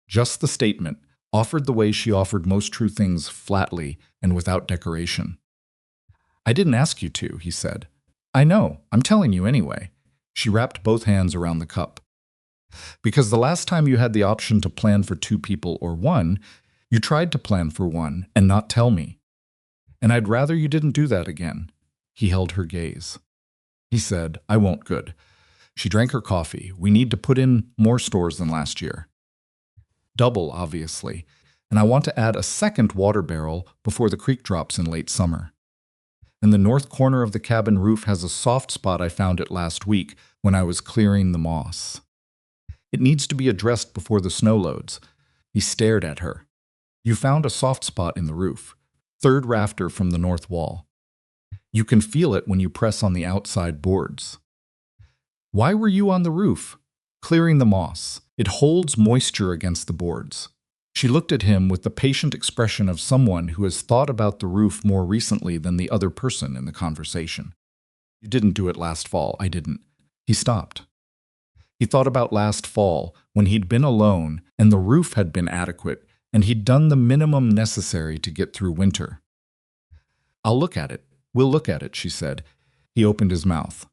Speaker 1: Just the statement, offered the way she offered most true things, flatly and without decoration. "I didn't ask you to," he said. "I know, I'm telling you anyway." She wrapped both hands around the cup. "Because the last time you had the option to plan for 2 people or 1, you tried to plan for 1 and not tell me. And I'd rather you didn't do that again." He held her gaze. He said, "I won't." Good. She drank her coffee. "We need to put in more stores than last year. Double, obviously. And I want to add a second water barrel before the creek drops in late summer. And the north corner of the cabin roof has a soft spot. I found it last week when I was clearing the moss. It needs to be addressed before the snow loads." He stared at her. "You found a soft spot in the roof. 3rd rafter from the north wall. You can feel it when you press on the outside boards." "Why were you on the roof?" "Clearing the moss. It holds moisture against the boards." She looked at him with the patient expression of someone who has thought about the roof more recently than the other person in the conversation. "You didn't do it last fall." "I didn't." He stopped. He thought about last fall, when he'd been alone and the roof had been adequate, and he'd done the minimum necessary to get through winter. "I'll look at it. We'll look at it," she said. He opened his mouth.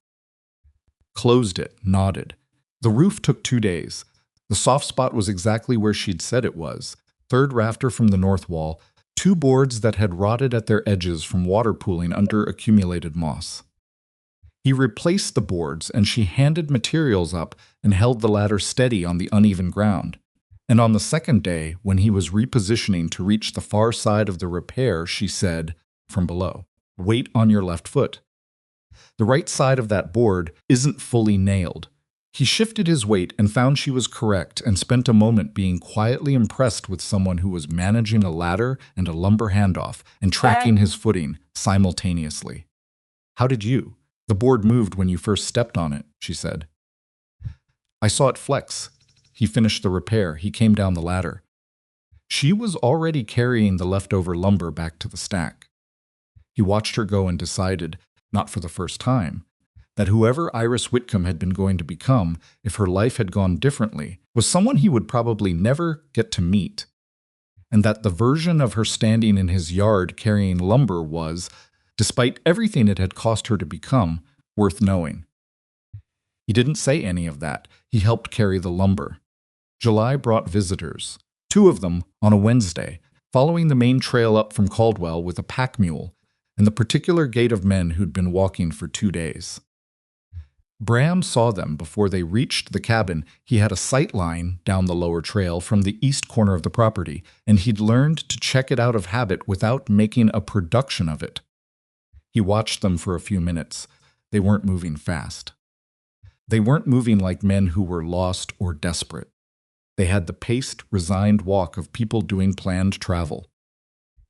Speaker 1: Closed it, nodded. The roof took 2 days. The soft spot was exactly where she'd said it was. 3rd rafter from the north wall, 2 boards that had rotted at their edges from water pooling under accumulated moss. He replaced the boards, and she handed materials up and held the ladder steady on the uneven ground. And on the second day, when he was repositioning to reach the far side of the repair, she said, from below, "Weight on your left foot. The right side of that board isn't fully nailed." He shifted his weight and found she was correct and spent a moment being quietly impressed with someone who was managing a ladder and a lumber handoff and tracking his footing simultaneously. "How did you? The board moved when you first stepped on it," she said. "I saw it flex." He finished the repair. He came down the ladder. She was already carrying the leftover lumber back to the stack. He watched her go and decided, not for the first time, that whoever Iris Whitcomb had been going to become, if her life had gone differently, was someone he would probably never get to meet, and that the version of her standing in his yard carrying lumber was, despite everything it had cost her to become, worth knowing. He didn't say any of that. He helped carry the lumber. July brought visitors, 2 of them on a Wednesday, following the main trail up from Caldwell with a pack mule and the particular gait of men who'd been walking for 2 days. Bram saw them before they reached the cabin. He had a sight line down the lower trail from the east corner of the property, and he'd learned to check it out of habit without making a production of it. He watched them for a few minutes. They weren't moving fast. They weren't moving like men who were lost or desperate. They had the paced, resigned walk of people doing planned travel.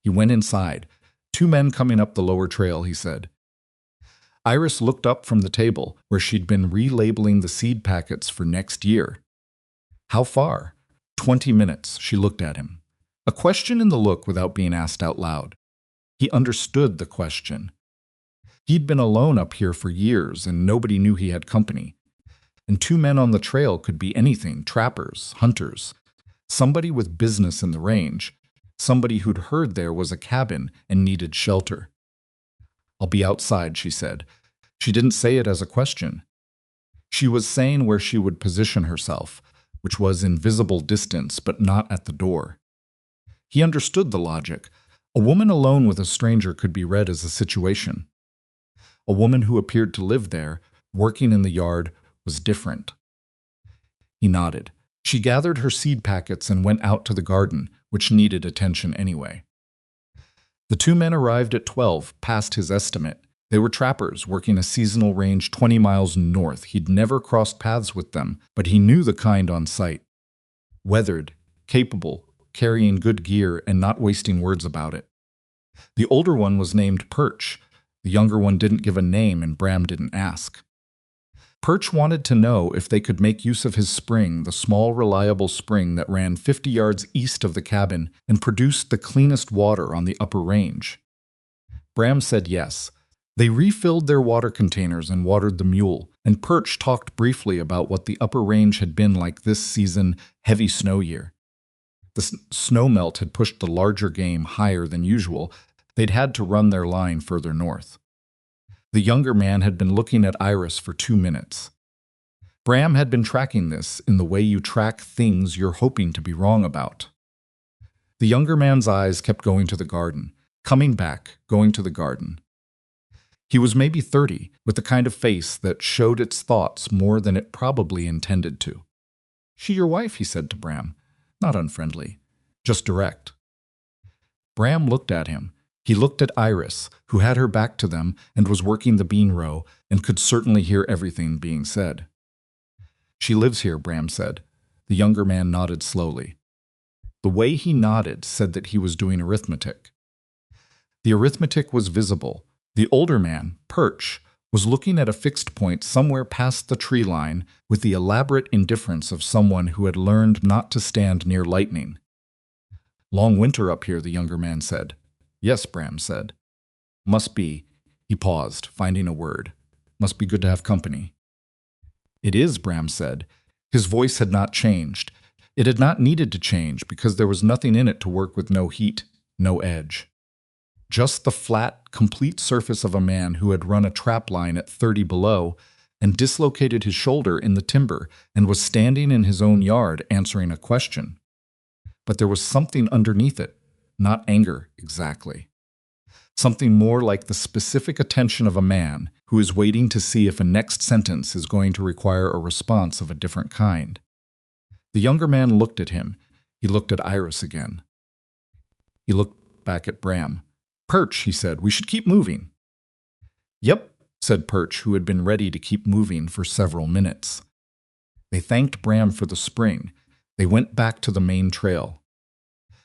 Speaker 1: He went inside. 2 men coming up the lower trail, he said. Iris looked up from the table, where she'd been relabeling the seed packets for next year. "How far?" 20 minutes, she looked at him. A question in the look without being asked out loud. He understood the question. He'd been alone up here for years, and nobody knew he had company. And 2 men on the trail could be anything: trappers, hunters, somebody with business in the range, somebody who'd heard there was a cabin and needed shelter. "I'll be outside," she said. She didn't say it as a question. She was saying where she would position herself, which was in visible distance but not at the door. He understood the logic. A woman alone with a stranger could be read as a situation. A woman who appeared to live there, working in the yard, was different. He nodded. She gathered her seed packets and went out to the garden, which needed attention anyway. The 2 men arrived at 12, past his estimate. They were trappers working a seasonal range 20 miles north. He'd never crossed paths with them, but he knew the kind on sight. Weathered, capable, carrying good gear, and not wasting words about it. The older one was named Perch. The younger one didn't give a name, and Bram didn't ask. Perch wanted to know if they could make use of his spring, the small, reliable spring that ran 50 yards east of the cabin and produced the cleanest water on the upper range. Bram said yes. They refilled their water containers and watered the mule, and Perch talked briefly about what the upper range had been like this season, heavy snow year. The snowmelt had pushed the larger game higher than usual. They'd had to run their line further north. The younger man had been looking at Iris for 2 minutes. Bram had been tracking this in the way you track things you're hoping to be wrong about. The younger man's eyes kept going to the garden, coming back, going to the garden. He was maybe 30, with the kind of face that showed its thoughts more than it probably intended to. "She your wife?" he said to Bram. Not unfriendly, just direct. Bram looked at him. He looked at Iris, who had her back to them and was working the bean row and could certainly hear everything being said. "She lives here," Bram said. The younger man nodded slowly. The way he nodded said that he was doing arithmetic. The arithmetic was visible. The older man, Perch, was looking at a fixed point somewhere past the tree line with the elaborate indifference of someone who had learned not to stand near lightning. "Long winter up here," the younger man said. "Yes," Bram said. "Must be." He paused, finding a word. "Must be good to have company." "It is," Bram said. His voice had not changed. It had not needed to change because there was nothing in it to work with: no heat, no edge. Just the flat, complete surface of a man who had run a trap line at 30 below and dislocated his shoulder in the timber and was standing in his own yard answering a question. But there was something underneath it, not anger exactly. Something more like the specific attention of a man who is waiting to see if a next sentence is going to require a response of a different kind. The younger man looked at him. He looked at Iris again. He looked back at Bram. "Perch," he said, "we should keep moving." "Yep," said Perch, who had been ready to keep moving for several minutes. They thanked Bram for the spring. They went back to the main trail.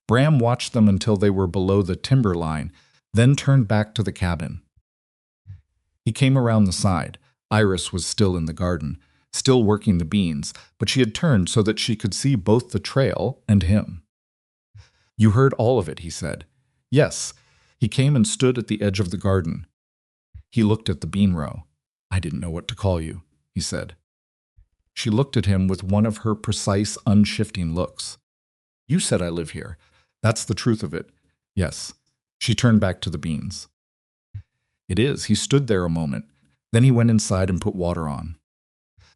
Speaker 1: Bram watched them until they were below the timber line, then turned back to the cabin. He came around the side. Iris was still in the garden, still working the beans, but she had turned so that she could see both the trail and him. "You heard all of it," he said. "Yes." He came and stood at the edge of the garden. He looked at the bean row. "I didn't know what to call you," he said. She looked at him with one of her precise, unshifting looks. "You said I live here. That's the truth of it." "Yes." She turned back to the beans. "It is." He stood there a moment. Then he went inside and put water on.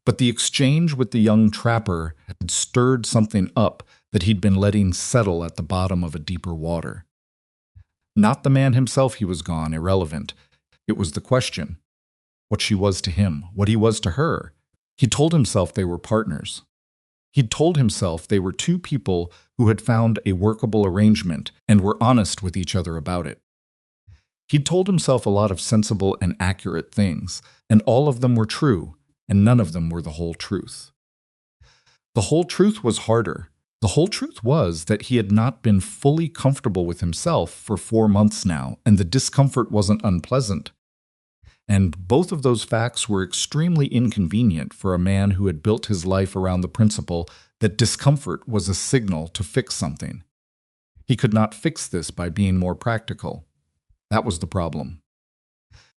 Speaker 1: But the exchange with the young trapper had stirred something up that he'd been letting settle at the bottom of a deeper water. Not the man himself, he was gone, irrelevant. It was the question. What she was to him, what he was to her. He told himself they were partners. He'd told himself they were 2 people who had found a workable arrangement and were honest with each other about it. He'd told himself a lot of sensible and accurate things, and all of them were true, and none of them were the whole truth. The whole truth was harder. The whole truth was that he had not been fully comfortable with himself for 4 months now, and the discomfort wasn't unpleasant. And both of those facts were extremely inconvenient for a man who had built his life around the principle that discomfort was a signal to fix something. He could not fix this by being more practical. That was the problem.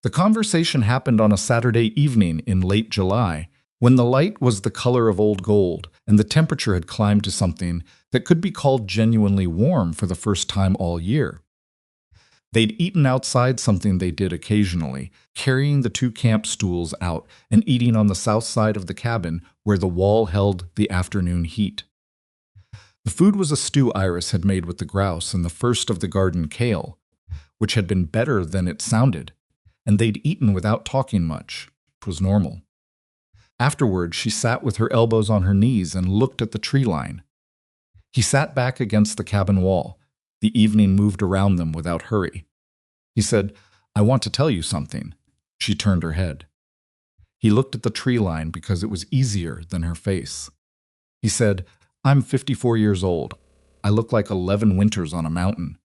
Speaker 1: The conversation happened on a Saturday evening in late July, when the light was the color of old gold and the temperature had climbed to something that could be called genuinely warm for the first time all year. They'd eaten outside, something they did occasionally, carrying the 2 camp stools out and eating on the south side of the cabin where the wall held the afternoon heat. The food was a stew Iris had made with the grouse and the first of the garden kale, which had been better than it sounded, and they'd eaten without talking much. It was normal. Afterward, she sat with her elbows on her knees and looked at the tree line. He sat back against the cabin wall. The evening moved around them without hurry. He said, "I want to tell you something." She turned her head. He looked at the tree line because it was easier than her face. He said, "I'm 54 years old. I look like 11 winters on a mountain.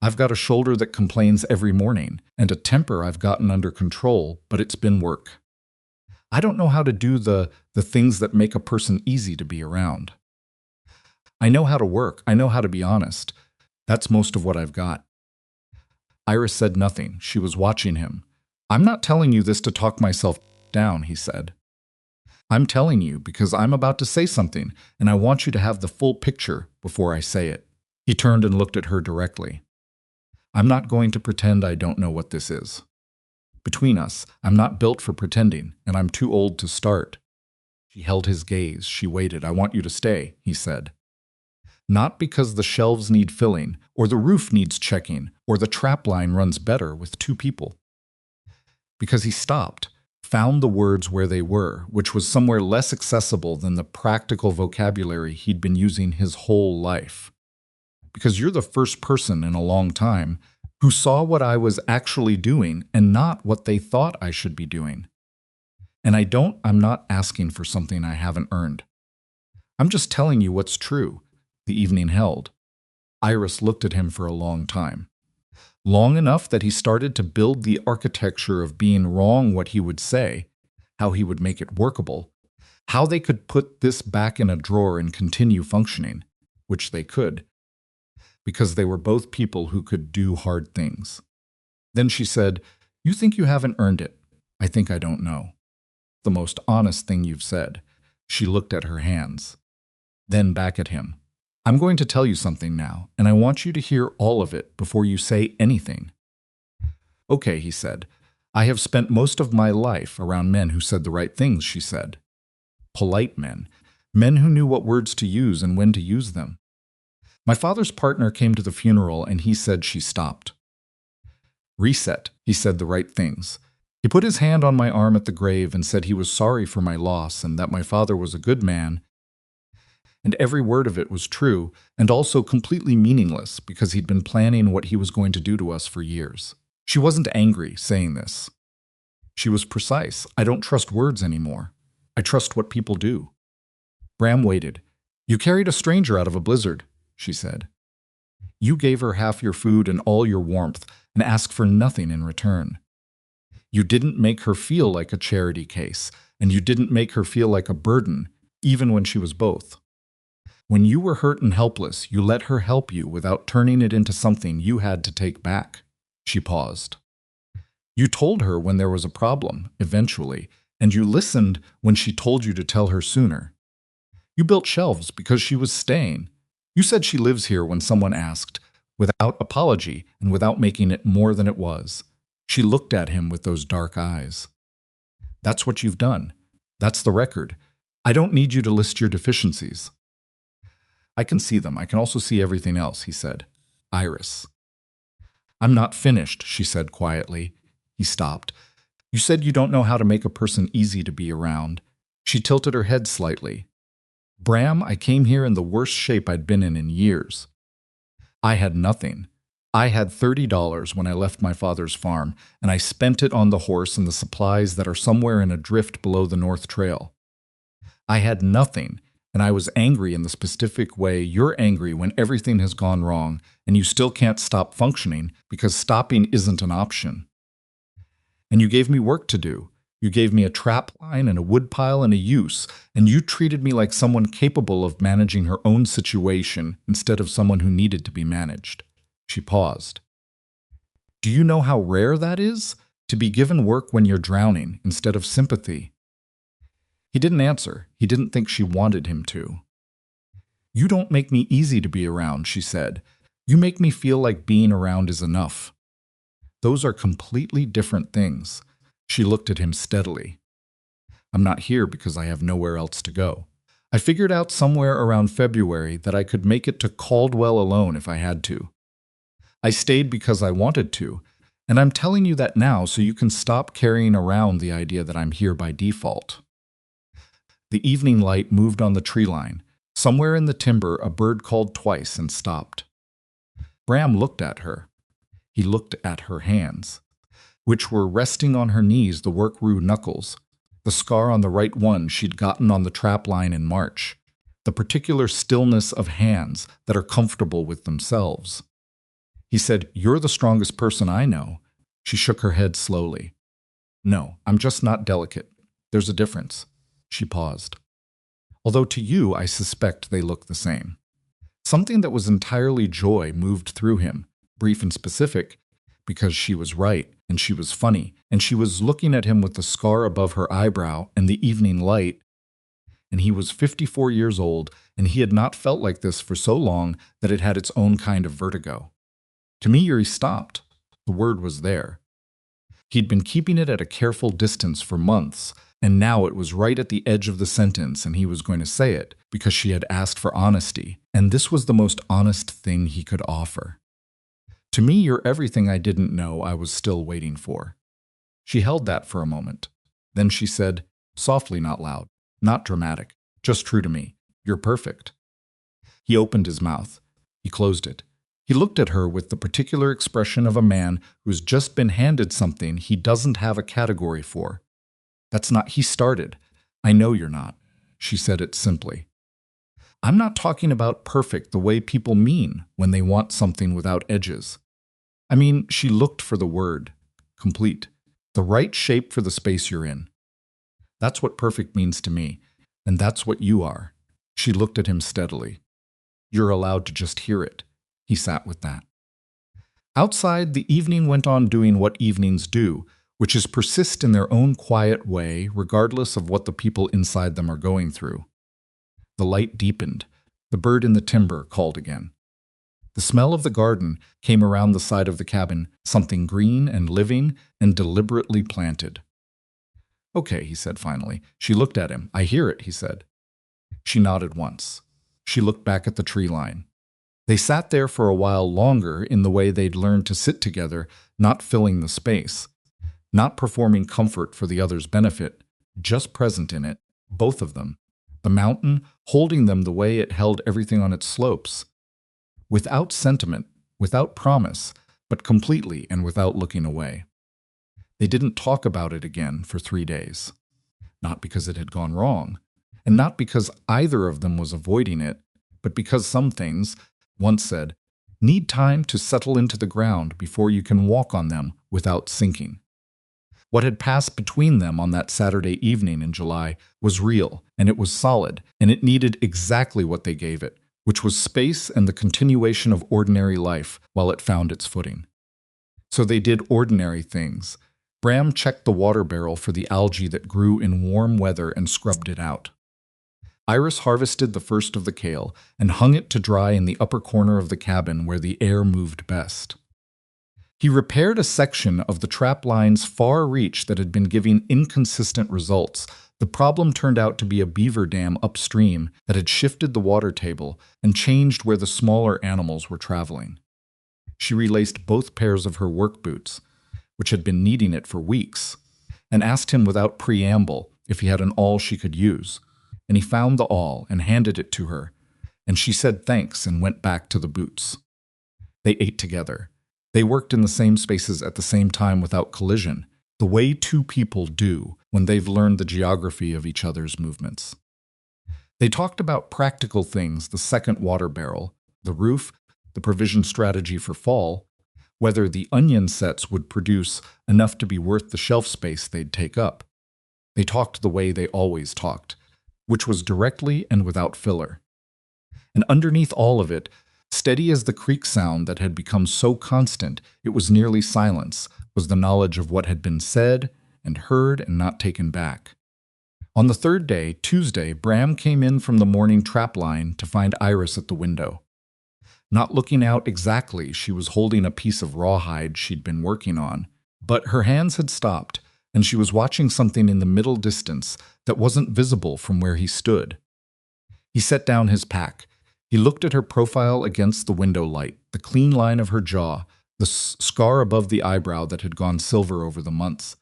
Speaker 1: I've got a shoulder that complains every morning and a temper I've gotten under control, but it's been work. I don't know how to do the things that make a person easy to be around. I know how to work. I know how to be honest. That's most of what I've got." Iris said nothing. She was watching him. "I'm not telling you this to talk myself down," he said. "I'm telling you because I'm about to say something, and I want you to have the full picture before I say it." He turned and looked at her directly. "I'm not going to pretend I don't know what this is. Between us, I'm not built for pretending, and I'm too old to start." She held his gaze. She waited. "I want you to stay," he said. "Not because the shelves need filling, or the roof needs checking, or the trap line runs better with 2 people. Because he stopped, found the words where they were, which was somewhere less accessible than the practical vocabulary he'd been using his whole life. "Because you're the first person in a long time who saw what I was actually doing and not what they thought I should be doing. And I'm not asking for something I haven't earned. I'm just telling you what's true." The evening held. Iris looked at him for a long time. Long enough that he started to build the architecture of being wrong what he would say, how he would make it workable, how they could put this back in a drawer and continue functioning, which they could, because they were both people who could do hard things. Then she said, "You think you haven't earned it. I think I don't know. The most honest thing you've said." She looked at her hands. Then back at him. "I'm going to tell you something now, and I want you to hear all of it before you say anything." "Okay," he said. "I have spent most of my life around men who said the right things," she said. "Polite men. Men who knew what words to use and when to use them. My father's partner came to the funeral and he said she stopped. Reset, he said the right things. He put his hand on my arm at the grave and said he was sorry for my loss and that my father was a good man. And every word of it was true and also completely meaningless because he'd been planning what he was going to do to us for years." She wasn't angry saying this. She was precise. "I don't trust words anymore. I trust what people do." Bram waited. "You carried a stranger out of a blizzard," she said. "You gave her half your food and all your warmth and asked for nothing in return. You didn't make her feel like a charity case, and you didn't make her feel like a burden, even when she was both. When you were hurt and helpless, you let her help you without turning it into something you had to take back." She paused. "You told her when there was a problem, eventually, and you listened when she told you to tell her sooner. You built shelves because she was staying. You said she lives here when someone asked, without apology and without making it more than it was." She looked at him with those dark eyes. "That's what you've done. That's the record. I don't need you to list your deficiencies." "I can see them. I can also see everything else," he said. "Iris." "I'm not finished," she said quietly. He stopped. "You said you don't know how to make a person easy to be around." She tilted her head slightly. "Bram, I came here in the worst shape I'd been in years. I had nothing. I had $30 when I left my father's farm, and I spent it on the horse and the supplies that are somewhere in a drift below the North Trail. I had nothing, and I was angry in the specific way you're angry when everything has gone wrong and you still can't stop functioning because stopping isn't an option. And you gave me work to do. You gave me a trap line and a woodpile and a use, and you treated me like someone capable of managing her own situation instead of someone who needed to be managed." She paused. "Do you know how rare that is? To be given work when you're drowning instead of sympathy." He didn't answer. He didn't think she wanted him to. "You don't make me easy to be around," she said. "You make me feel like being around is enough." Those are completely different things. She looked at him steadily. "I'm not here because I have nowhere else to go. I figured out somewhere around February that I could make it to Caldwell alone if I had to. I stayed because I wanted to, and I'm telling you that now so you can stop carrying around the idea that I'm here by default." The evening light moved on the tree line. Somewhere in the timber, a bird called twice and stopped. Bram looked at her. He looked at her hands, which were resting on her knees, the work-rue knuckles, the scar on the right one she'd gotten on the trap line in March, the particular stillness of hands that are comfortable with themselves. He said, "You're the strongest person I know." She shook her head slowly. "No, I'm just not delicate. There's a difference." She paused. "Although to you, I suspect they look the same." Something that was entirely joy moved through him, brief and specific, because she was right, and she was funny, and she was looking at him with the scar above her eyebrow and the evening light, and he was 54 years old, and he had not felt like this for so long that it had its own kind of vertigo. Tamiri stopped. The word was there. He'd been keeping it at a careful distance for months, and now it was right at the edge of the sentence, and he was going to say it, because she had asked for honesty, and this was the most honest thing he could offer. "To me, you're everything I didn't know I was still waiting for." She held that for a moment. Then she said, softly, not loud, not dramatic, just true to me, "You're perfect." He opened his mouth. He closed it. He looked at her with the particular expression of a man who's just been handed something he doesn't have a category for. "That's not," he started. "I know you're not." She said it simply. "I'm not talking about perfect the way people mean when they want something without edges. I mean," she looked for the word, "complete. The right shape for the space you're in. That's what perfect means to me, and that's what you are." She looked at him steadily. "You're allowed to just hear it." He sat with that. Outside, the evening went on doing what evenings do, which is persist in their own quiet way, regardless of what the people inside them are going through. The light deepened. The bird in the timber called again. The smell of the garden came around the side of the cabin, something green and living and deliberately planted. "Okay," he said finally. She looked at him. "I hear it," he said. She nodded once. She looked back at the tree line. They sat there for a while longer in the way they'd learned to sit together, not filling the space, not performing comfort for the other's benefit, just present in it, both of them, the mountain holding them the way it held everything on its slopes, without sentiment, without promise, but completely and without looking away. They didn't talk about it again for 3 days, not because it had gone wrong, and not because either of them was avoiding it, but because some things, once said, need time to settle into the ground before you can walk on them without sinking. What had passed between them on that Saturday evening in July was real, and it was solid, and it needed exactly what they gave it, which was space and the continuation of ordinary life while it found its footing. So they did ordinary things. Bram checked the water barrel for the algae that grew in warm weather and scrubbed it out. Iris harvested the first of the kale and hung it to dry in the upper corner of the cabin where the air moved best. He repaired a section of the trap line's far reach that had been giving inconsistent results. The problem turned out to be a beaver dam upstream that had shifted the water table and changed where the smaller animals were traveling. She relaced both pairs of her work boots, which had been needing it for weeks, and asked him without preamble if he had an awl she could use. And he found the awl and handed it to her, and she said thanks and went back to the boots. They ate together. They worked in the same spaces at the same time without collision, the way two people do when they've learned the geography of each other's movements. They talked about practical things, the second water barrel, the roof, the provision strategy for fall, whether the onion sets would produce enough to be worth the shelf space they'd take up. They talked the way they always talked, which was directly and without filler. And underneath all of it, steady as the creak sound that had become so constant it was nearly silence, was the knowledge of what had been said and heard and not taken back. On the third day, Tuesday, Bram came in from the morning trap line to find Iris at the window. Not looking out exactly, she was holding a piece of rawhide she'd been working on, but her hands had stopped, and she was watching something in the middle distance that wasn't visible from where he stood. He set down his pack. He looked at her profile against the window light, the clean line of her jaw, the scar above the eyebrow that had gone silver over the months.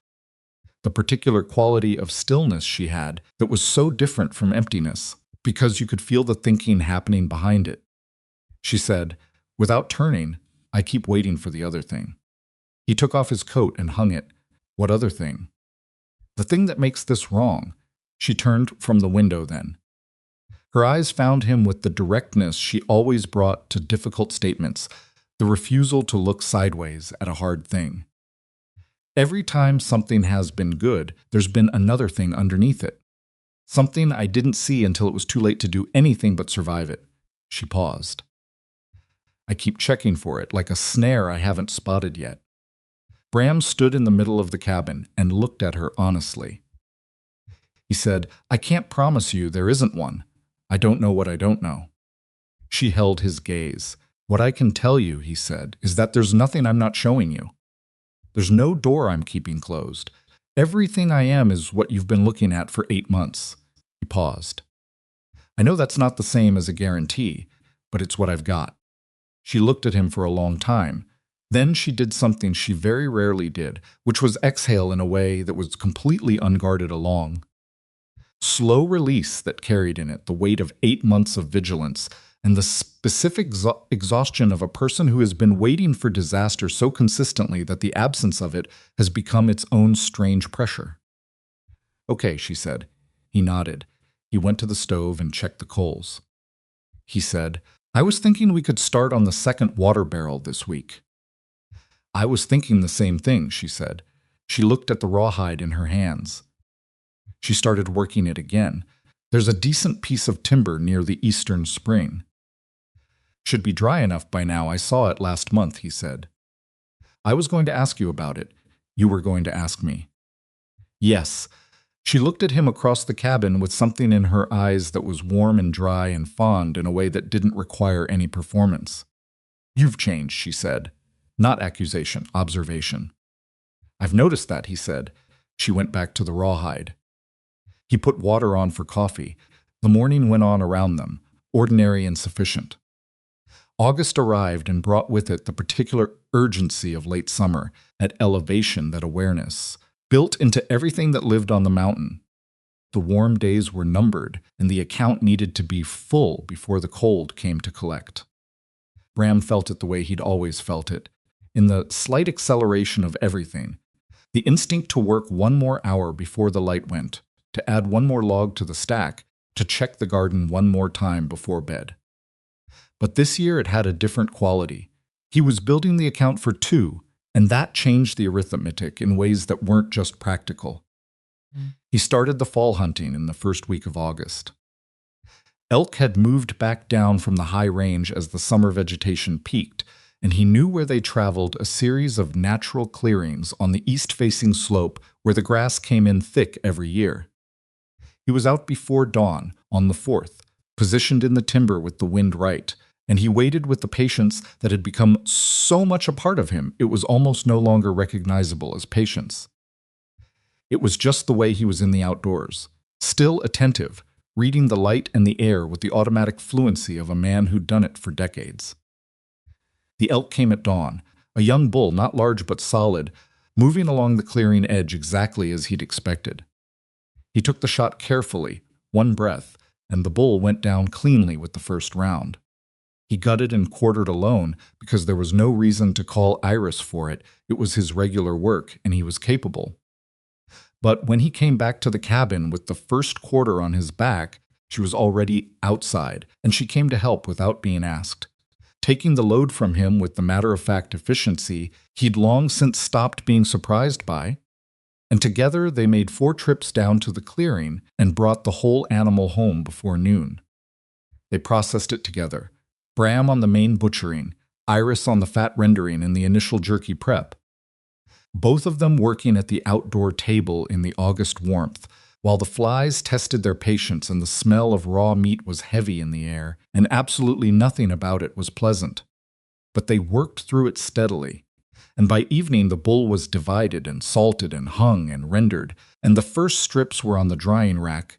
Speaker 1: The particular quality of stillness she had that was so different from emptiness, because you could feel the thinking happening behind it. She said, without turning, "I keep waiting for the other thing." He took off his coat and hung it. "What other thing?" "The thing that makes this wrong." She turned from the window then. Her eyes found him with the directness she always brought to difficult statements, the refusal to look sideways at a hard thing. "Every time something has been good, there's been another thing underneath it. Something I didn't see until it was too late to do anything but survive it." She paused. "I keep checking for it, like a snare I haven't spotted yet." Bram stood in the middle of the cabin and looked at her honestly. He said, "I can't promise you there isn't one. I don't know what I don't know." She held his gaze. "What I can tell you," he said, "is that there's nothing I'm not showing you. There's no door I'm keeping closed. Everything I am is what you've been looking at for 8 months." He paused. "I know that's not the same as a guarantee, but it's what I've got." She looked at him for a long time. Then she did something she very rarely did, which was exhale in a way that was completely unguarded along. Slow release that carried in it the weight of 8 months of vigilance and the specific exhaustion of a person who has been waiting for disaster so consistently that the absence of it has become its own strange pressure. "Okay," she said. He nodded. He went to the stove and checked the coals. He said, "I was thinking we could start on the second water barrel this week." "I was thinking the same thing," she said. She looked at the rawhide in her hands. She started working it again. "There's a decent piece of timber near the eastern spring." "Should be dry enough by now. I saw it last month," he said. "I was going to ask you about it. You were going to ask me." "Yes." She looked at him across the cabin with something in her eyes that was warm and dry and fond in a way that didn't require any performance. "You've changed," she said. Not accusation, observation. "I've noticed that," he said. She went back to the rawhide. He put water on for coffee. The morning went on around them, ordinary and sufficient. August arrived and brought with it the particular urgency of late summer, at elevation that awareness, built into everything that lived on the mountain. The warm days were numbered, and the account needed to be full before the cold came to collect. Bram felt it the way he'd always felt it, in the slight acceleration of everything, the instinct to work one more hour before the light went, to add one more log to the stack, to check the garden one more time before bed. But this year it had a different quality. He was building the account for 2, and that changed the arithmetic in ways that weren't just practical. He started the fall hunting in the first week of August. Elk had moved back down from the high range as the summer vegetation peaked, and he knew where they traveled a series of natural clearings on the east-facing slope where the grass came in thick every year. He was out before dawn, on the 4th, positioned in the timber with the wind right, and he waited with the patience that had become so much a part of him it was almost no longer recognizable as patience. It was just the way he was in the outdoors, still attentive, reading the light and the air with the automatic fluency of a man who'd done it for decades. The elk came at dawn, a young bull not large but solid, moving along the clearing edge exactly as he'd expected. He took the shot carefully, one breath, and the bull went down cleanly with the first round. He gutted and quartered alone because there was no reason to call Iris for it. It was his regular work, and he was capable. But when he came back to the cabin with the first quarter on his back, she was already outside, and she came to help without being asked. Taking the load from him with the matter-of-fact efficiency he'd long since stopped being surprised by. and together they made 4 trips down to the clearing and brought the whole animal home before noon. They processed it together, Bram on the main butchering, Iris on the fat rendering and the initial jerky prep. Both of them working at the outdoor table in the August warmth, while the flies tested their patience and the smell of raw meat was heavy in the air, and absolutely nothing about it was pleasant. But they worked through it steadily, and by evening the bull was divided and salted and hung and rendered, and the first strips were on the drying rack,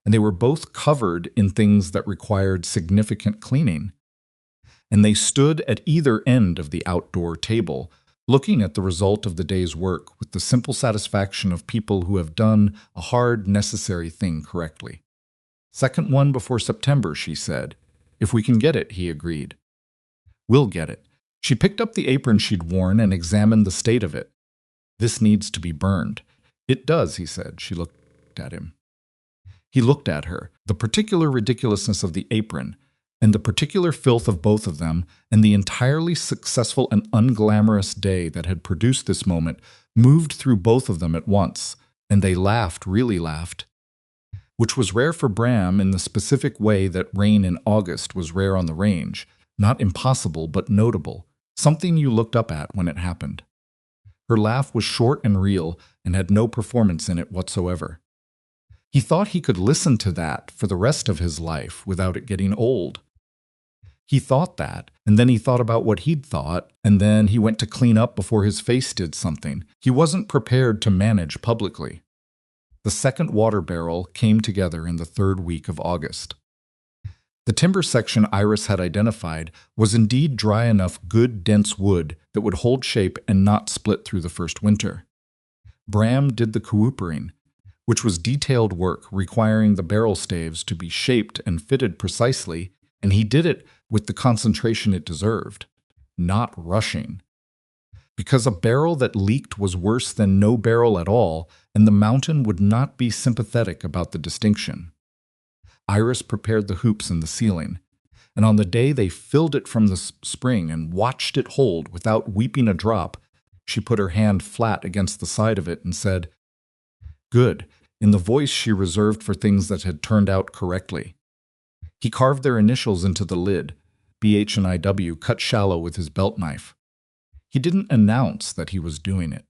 Speaker 1: and they were both covered in things that required significant cleaning. And they stood at either end of the outdoor table, looking at the result of the day's work with the simple satisfaction of people who have done a hard, necessary thing correctly. "Second one before September," she said. "If we can get it," he agreed. "We'll get it." She picked up the apron she'd worn and examined the state of it. "This needs to be burned." "It does," he said. She looked at him. He looked at her, the particular ridiculousness of the apron, and the particular filth of both of them, and the entirely successful and unglamorous day that had produced this moment moved through both of them at once, and they laughed, really laughed, which was rare for Bram in the specific way that rain in August was rare on the range, not impossible but notable, something you looked up at when it happened. Her laugh was short and real and had no performance in it whatsoever. He thought he could listen to that for the rest of his life without it getting old. He thought that, and then he thought about what he'd thought, and then he went to clean up before his face did something. He wasn't prepared to manage publicly. The second water barrel came together in the 3rd week of August. The timber section Iris had identified was indeed dry enough good, dense wood that would hold shape and not split through the first winter. Bram did the coopering, which was detailed work requiring the barrel staves to be shaped and fitted precisely, and he did it with the concentration it deserved, not rushing. Because a barrel that leaked was worse than no barrel at all, and the mountain would not be sympathetic about the distinction. Iris prepared the hoops in the ceiling, and on the day they filled it from the spring and watched it hold without weeping a drop, she put her hand flat against the side of it and said, "Good," in the voice she reserved for things that had turned out correctly. He carved their initials into the lid, BH and IW, cut shallow with his belt knife. He didn't announce that he was doing it.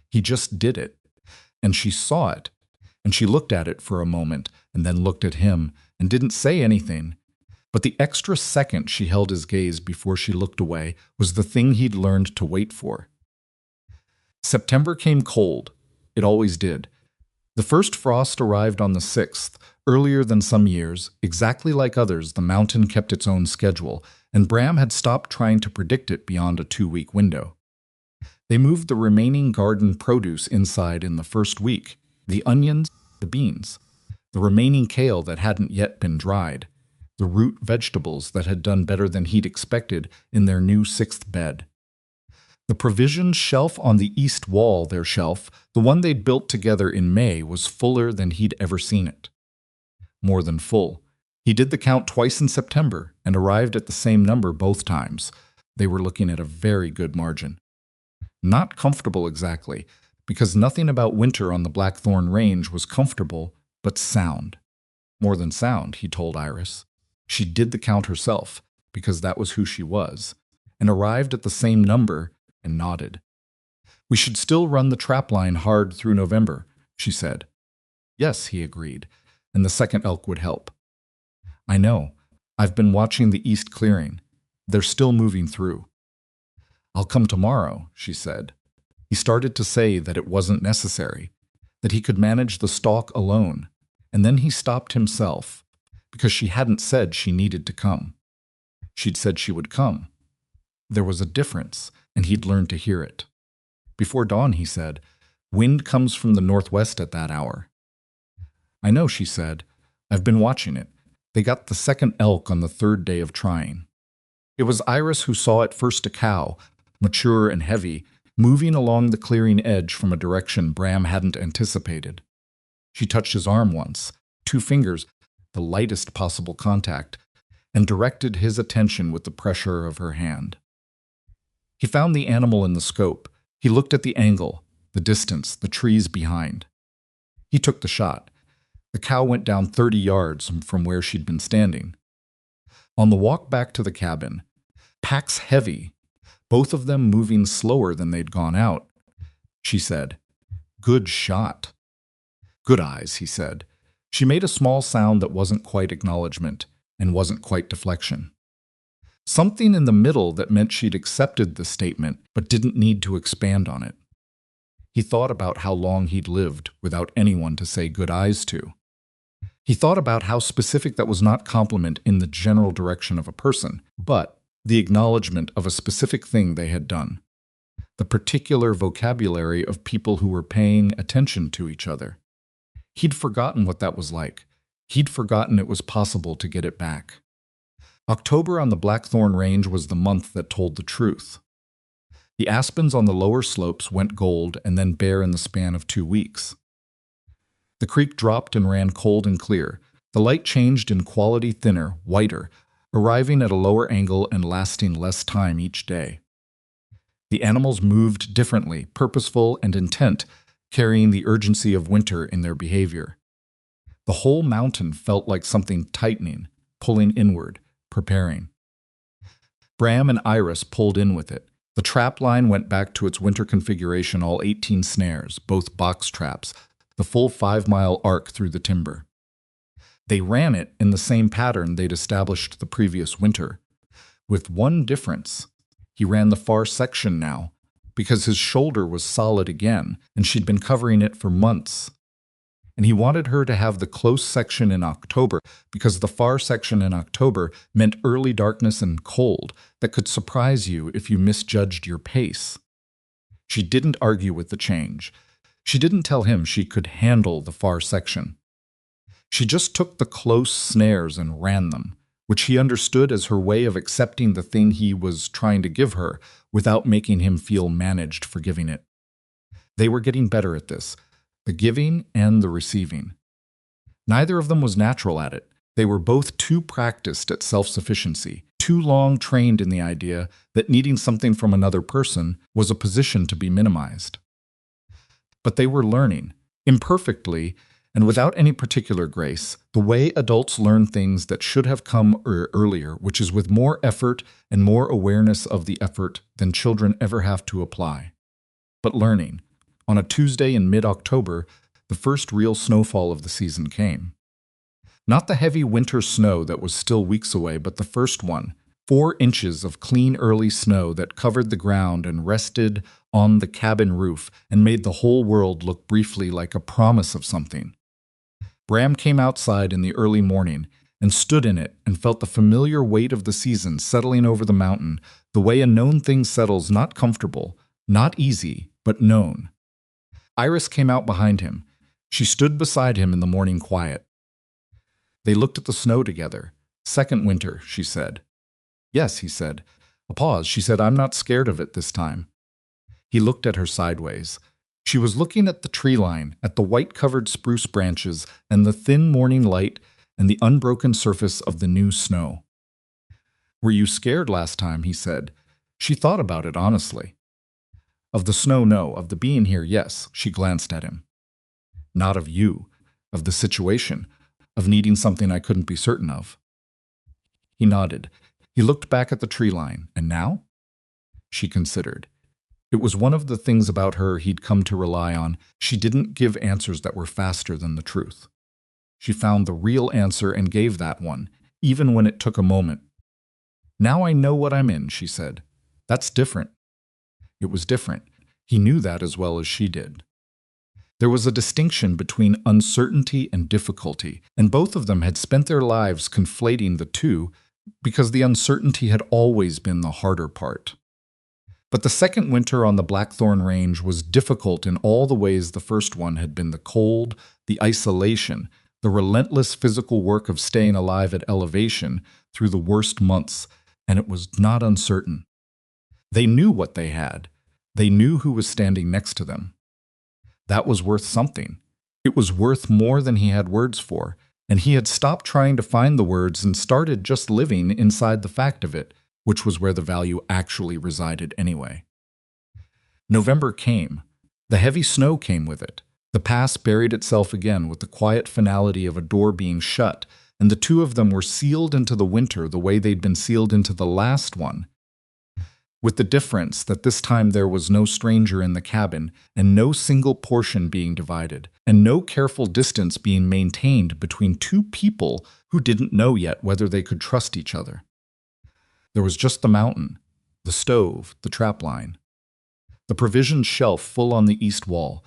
Speaker 1: He just did it, and she saw it, and she looked at it for a moment, and then looked at him, and didn't say anything. But the extra second she held his gaze before she looked away was the thing he'd learned to wait for. September came cold. It always did. The first frost arrived on the 6th, earlier than some years. Exactly like others, the mountain kept its own schedule, and Bram had stopped trying to predict it beyond a 2-week window. They moved the remaining garden produce inside in the first week, the onions, the beans, the remaining kale that hadn't yet been dried, the root vegetables that had done better than he'd expected in their new 6th bed. The provisions shelf on the east wall, their shelf, the one they'd built together in May, was fuller than he'd ever seen it. More than full. He did the count twice in September and arrived at the same number both times. They were looking at a very good margin. Not comfortable exactly, because nothing about winter on the Blackthorn Range was comfortable, but sound. More than sound, he told Iris. She did the count herself, because that was who she was, and arrived at the same number and nodded. "We should still run the trapline hard through November," she said. "Yes," he agreed, and the second elk would help. "I know. I've been watching the east clearing. They're still moving through." "I'll come tomorrow," she said. He started to say that it wasn't necessary, that he could manage the stalk alone, and then he stopped himself, because she hadn't said she needed to come. She'd said she would come. There was a difference, and he'd learned to hear it. Before dawn, he said, "Wind comes from the northwest at that hour." "I know," she said. "I've been watching it. They got the second elk on the 3rd day of trying." It was Iris who saw at first a cow, mature and heavy, moving along the clearing edge from a direction Bram hadn't anticipated. She touched his arm once, 2 fingers, the lightest possible contact, and directed his attention with the pressure of her hand. He found the animal in the scope. He looked at the angle, the distance, the trees behind. He took the shot. The cow went down 30 yards from where she'd been standing. On the walk back to the cabin, packs heavy, both of them moving slower than they'd gone out, she said, "Good shot." "Good eyes," he said. She made a small sound that wasn't quite acknowledgement and wasn't quite deflection. Something in the middle that meant she'd accepted the statement but didn't need to expand on it. He thought about how long he'd lived without anyone to say good eyes to. He thought about how specific that was not compliment in the general direction of a person, but the acknowledgement of a specific thing they had done. The particular vocabulary of people who were paying attention to each other. He'd forgotten what that was like. He'd forgotten it was possible to get it back. October on the Blackthorn Range was the month that told the truth. The aspens on the lower slopes went gold and then bare in the span of 2 weeks. The creek dropped and ran cold and clear. The light changed in quality thinner, whiter, arriving at a lower angle and lasting less time each day. The animals moved differently, purposeful and intent, carrying the urgency of winter in their behavior. The whole mountain felt like something tightening, pulling inward, preparing. Bram and Iris pulled in with it. The trap line went back to its winter configuration, all 18 snares, both box traps, the full 5-mile arc through the timber. They ran it in the same pattern they'd established the previous winter, with one difference. He ran the far section now, because his shoulder was solid again, and she'd been covering it for months. And he wanted her to have the close section in October, because the far section in October meant early darkness and cold that could surprise you if you misjudged your pace. She didn't argue with the change. She didn't tell him she could handle the far section. She just took the close snares and ran them, which he understood as her way of accepting the thing he was trying to give her without making him feel managed for giving it. They were getting better at this, the giving and the receiving. Neither of them was natural at it. They were both too practiced at self-sufficiency, too long trained in the idea that needing something from another person was a position to be minimized. But they were learning, imperfectly and without any particular grace, the way adults learn things that should have come earlier, which is with more effort and more awareness of the effort than children ever have to apply. But learning. On a Tuesday in mid-October, the first real snowfall of the season came. Not the heavy winter snow that was still weeks away, but the first one, 4 inches of clean early snow that covered the ground and rested on the cabin roof and made the whole world look briefly like a promise of something. Bram came outside in the early morning and stood in it and felt the familiar weight of the season settling over the mountain, the way a known thing settles, not comfortable, not easy, but known. Iris came out behind him. She stood beside him in the morning quiet. They looked at the snow together. "Second winter," she said. "Yes," he said. A pause. She said, "I'm not scared of it this time." He looked at her sideways. She was looking at the tree line, at the white-covered spruce branches and the thin morning light and the unbroken surface of the new snow. "Were you scared last time?" he said. She thought about it honestly. "Of the snow, no. Of the being here, yes." She glanced at him. "Not of you. Of the situation. Of needing something I couldn't be certain of." He nodded. He looked back at the tree line. "And now?" She considered. It was one of the things about her he'd come to rely on. She didn't give answers that were faster than the truth. She found the real answer and gave that one, even when it took a moment. "Now I know what I'm in," she said. "That's different." It was different. He knew that as well as she did. There was a distinction between uncertainty and difficulty, and both of them had spent their lives conflating the two because the uncertainty had always been the harder part. But the second winter on the Blackthorn Range was difficult in all the ways the first one had been: the cold, the isolation, the relentless physical work of staying alive at elevation through the worst months, and it was not uncertain. They knew what they had. They knew who was standing next to them. That was worth something. It was worth more than he had words for, and he had stopped trying to find the words and started just living inside the fact of it, which was where the value actually resided anyway. November came. The heavy snow came with it. The pass buried itself again with the quiet finality of a door being shut, and the two of them were sealed into the winter the way they'd been sealed into the last one, with the difference that this time there was no stranger in the cabin, and no single portion being divided, and no careful distance being maintained between two people who didn't know yet whether they could trust each other. There was just the mountain, the stove, the trapline, the provisions shelf full on the east wall,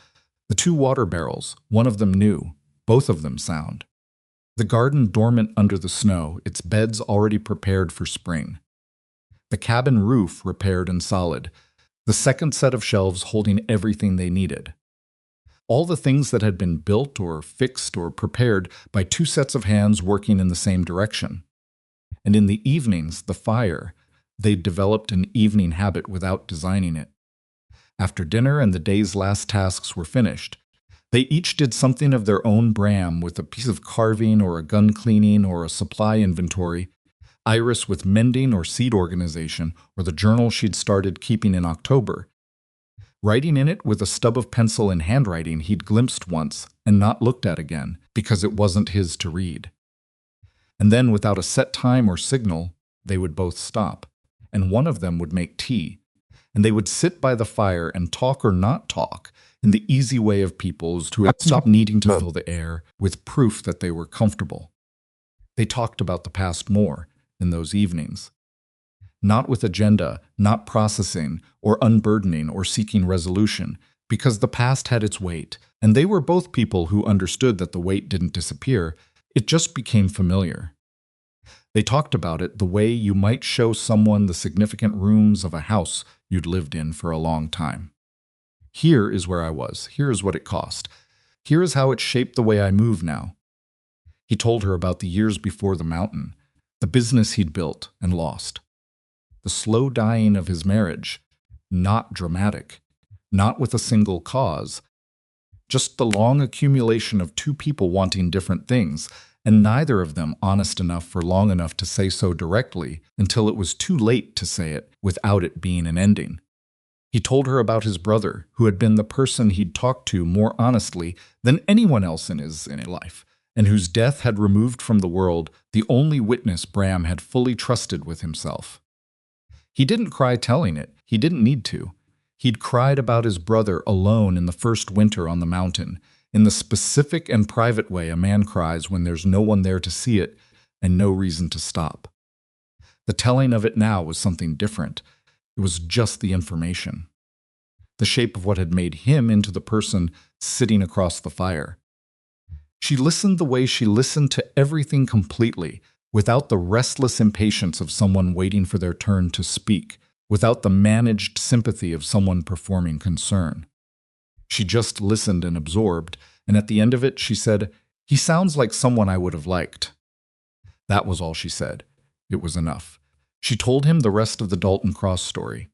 Speaker 1: the two water barrels, one of them new, both of them sound, the garden dormant under the snow, its beds already prepared for spring, the cabin roof repaired and solid, the second set of shelves holding everything they needed. All the things that had been built or fixed or prepared by two sets of hands working in the same direction. And in the evenings, the fire, they'd developed an evening habit without designing it. After dinner and the day's last tasks were finished, they each did something of their own Bram with a piece of carving or a gun cleaning or a supply inventory, Iris with mending or seed organization or the journal she'd started keeping in October, writing in it with a stub of pencil in handwriting he'd glimpsed once and not looked at again because it wasn't his to read. And then, without a set time or signal, they would both stop, and one of them would make tea, and they would sit by the fire and talk or not talk in the easy way of peoples who had stopped needing to fill the air with proof that they were comfortable. They talked about the past more in those evenings. Not with agenda, not processing or unburdening or seeking resolution, because the past had its weight, and they were both people who understood that the weight didn't disappear, it just became familiar. They talked about it the way you might show someone the significant rooms of a house you'd lived in for a long time. Here is where I was. Here is what it cost. Here is how it shaped the way I move now. He told her about the years before the mountain, the business he'd built and lost, the slow dying of his marriage, not dramatic, not with a single cause, just the long accumulation of two people wanting different things, and neither of them honest enough for long enough to say so directly until it was too late to say it without it being an ending. He told her about his brother, who had been the person he'd talked to more honestly than anyone else in his life, and whose death had removed from the world the only witness Bram had fully trusted with himself. He didn't cry telling it. He didn't need to. He'd cried about his brother alone in the first winter on the mountain, in the specific and private way a man cries when there's no one there to see it and no reason to stop. The telling of it now was something different. It was just the information. The shape of what had made him into the person sitting across the fire. She listened the way she listened to everything completely, without the restless impatience of someone waiting for their turn to speak, without the managed sympathy of someone performing concern. She just listened and absorbed, and at the end of it she said, "He sounds like someone I would have liked." That was all she said. It was enough. She told him the rest of the Dalton Cross story.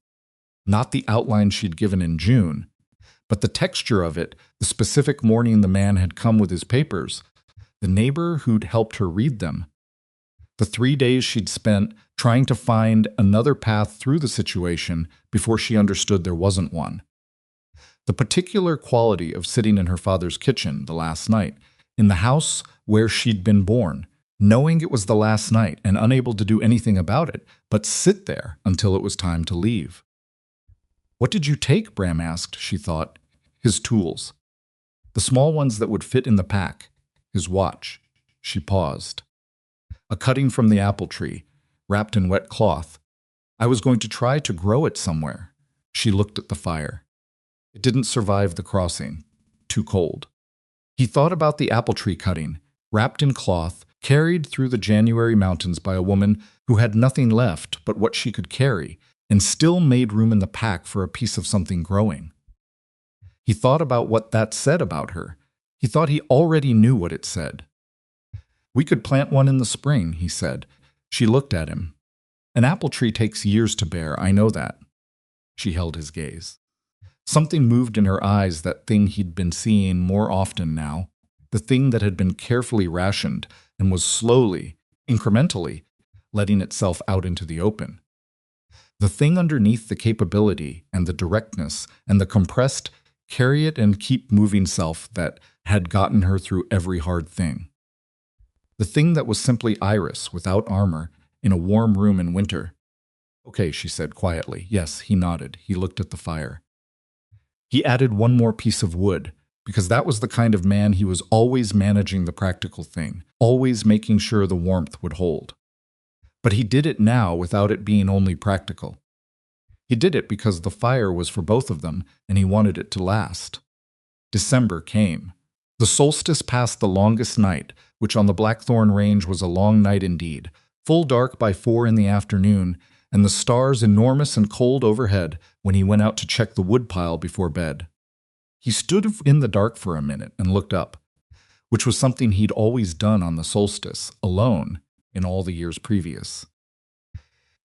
Speaker 1: Not the outline she'd given in June, but the texture of it, the specific morning the man had come with his papers, the neighbor who'd helped her read them, the 3 days she'd spent trying to find another path through the situation before she understood there wasn't one. The particular quality of sitting in her father's kitchen the last night, in the house where she'd been born, knowing it was the last night and unable to do anything about it, but sit there until it was time to leave. What did you take? Bram asked, she thought. His tools. The small ones that would fit in the pack. His watch. She paused. A cutting from the apple tree, wrapped in wet cloth. I was going to try to grow it somewhere. She looked at the fire. It didn't survive the crossing. Too cold. He thought about the apple tree cutting, wrapped in cloth, carried through the January mountains by a woman who had nothing left but what she could carry, and still made room in the pack for a piece of something growing. He thought about what that said about her. He thought he already knew what it said. We could plant one in the spring, he said. She looked at him. An apple tree takes years to bear, I know that. She held his gaze. Something moved in her eyes, that thing he'd been seeing more often now, the thing that had been carefully rationed and was slowly, incrementally, letting itself out into the open. The thing underneath the capability and the directness and the compressed carry it and keep moving self that had gotten her through every hard thing. The thing that was simply Iris, without armor, in a warm room in winter. Okay, she said quietly. Yes, he nodded. He looked at the fire. He added one more piece of wood, because that was the kind of man he was always managing the practical thing, always making sure the warmth would hold. But he did it now without it being only practical. He did it because the fire was for both of them, and he wanted it to last. December came. The solstice passed the longest night, which on the Blackthorn Range was a long night indeed, full dark by 4 in the afternoon, and the stars enormous and cold overhead when he went out to check the woodpile before bed. He stood in the dark for a minute and looked up, which was something he'd always done on the solstice, alone, in all the years previous.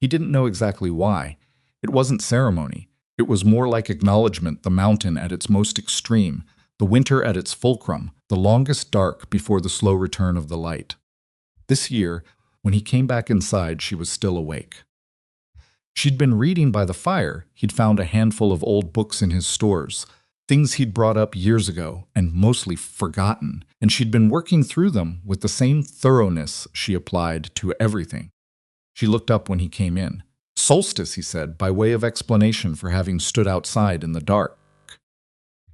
Speaker 1: He didn't know exactly why. It wasn't ceremony. It was more like acknowledgement, the mountain at its most extreme, the winter at its fulcrum, the longest dark before the slow return of the light. This year, when he came back inside, she was still awake. She'd been reading by the fire. He'd found a handful of old books in his stores, things he'd brought up years ago and mostly forgotten, and she'd been working through them with the same thoroughness she applied to everything. She looked up when he came in. Solstice, he said, by way of explanation for having stood outside in the dark.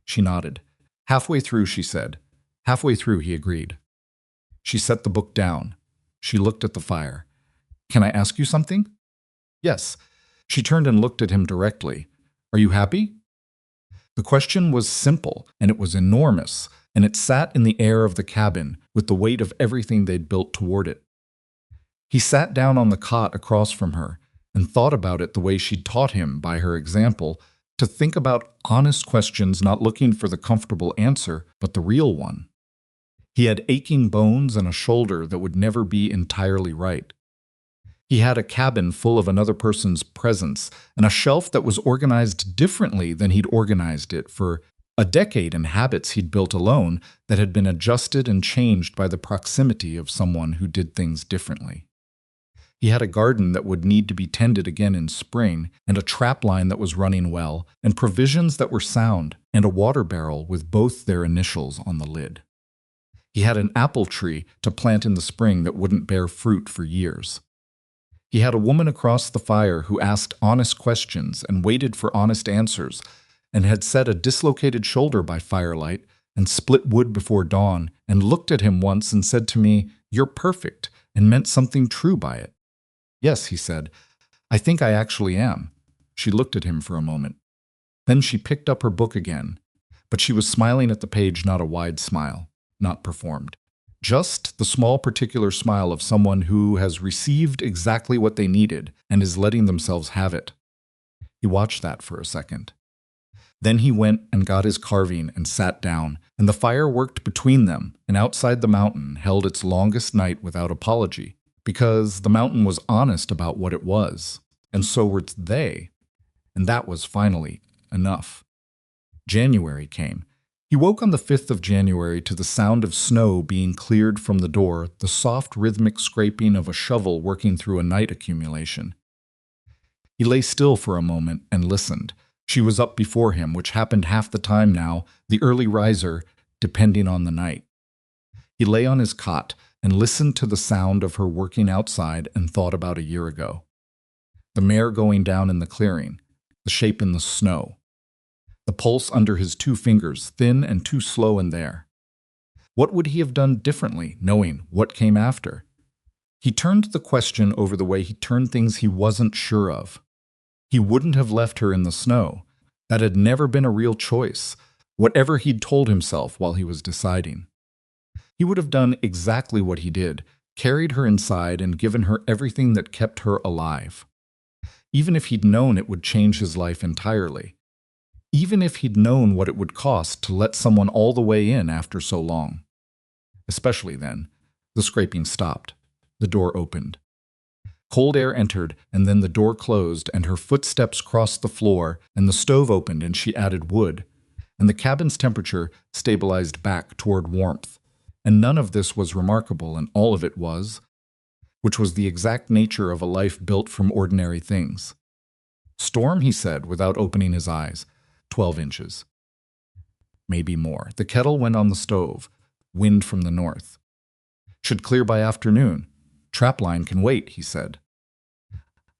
Speaker 1: She nodded. Halfway through, she said. Halfway through, he agreed. She set the book down. She looked at the fire. Can I ask you something? Yes. She turned and looked at him directly. Are you happy? The question was simple, and it was enormous, and it sat in the air of the cabin with the weight of everything they'd built toward it. He sat down on the cot across from her and thought about it the way she'd taught him by her example, to think about honest questions, not looking for the comfortable answer, but the real one. He had aching bones and a shoulder that would never be entirely right. He had a cabin full of another person's presence and a shelf that was organized differently than he'd organized it for a decade, and habits he'd built alone that had been adjusted and changed by the proximity of someone who did things differently. He had a garden that would need to be tended again in spring, and a trap line that was running well, and provisions that were sound, and a water barrel with both their initials on the lid. He had an apple tree to plant in the spring that wouldn't bear fruit for years. He had a woman across the fire who asked honest questions and waited for honest answers, and had set a dislocated shoulder by firelight and split wood before dawn, and looked at him once and said to me, "You're perfect," and meant something true by it. Yes, he said, I think I actually am. She looked at him for a moment. Then she picked up her book again, but she was smiling at the page, not a wide smile, not performed. Just the small particular smile of someone who has received exactly what they needed and is letting themselves have it. He watched that for a second. Then he went and got his carving and sat down, and the fire worked between them, and outside the mountain held its longest night without apology, because the mountain was honest about what it was, and so were they, and that was finally enough. January came. He woke on the 5th of January to the sound of snow being cleared from the door, the soft rhythmic scraping of a shovel working through a night accumulation. He lay still for a moment and listened. She was up before him, which happened half the time now, the early riser, depending on the night. He lay on his cot and listened to the sound of her working outside and thought about a year ago. The mare going down in the clearing, the shape in the snow, the pulse under his 2 fingers, thin and too slow in there. What would he have done differently, knowing what came after? He turned the question over the way he turned things he wasn't sure of. He wouldn't have left her in the snow. That had never been a real choice, whatever he'd told himself while he was deciding. He would have done exactly what he did, carried her inside and given her everything that kept her alive. Even if he'd known it would change his life entirely. Even if he'd known what it would cost to let someone all the way in after so long. Especially then. The scraping stopped. The door opened. Cold air entered, and then the door closed, and her footsteps crossed the floor, and the stove opened, and she added wood, and the cabin's temperature stabilized back toward warmth. And none of this was remarkable, and all of it was, which was the exact nature of a life built from ordinary things. Storm, he said, without opening his eyes. 12 inches. maybe more. The kettle went on the stove. Wind from the north. Should clear by afternoon. Trapline can wait, he said.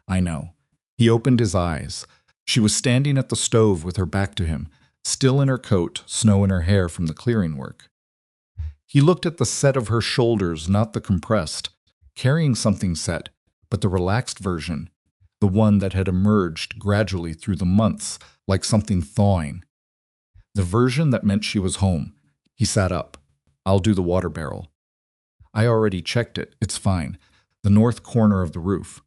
Speaker 1: I know. He opened his eyes. She was standing at the stove with her back to him, still in her coat, snow in her hair from the clearing work. He looked at the set of her shoulders, not the compressed, carrying something set, but the relaxed version, the one that had emerged gradually through the months, like something thawing. The version that meant she was home. He sat up. I'll do the water barrel. I already checked it. It's fine. The north corner of the roof.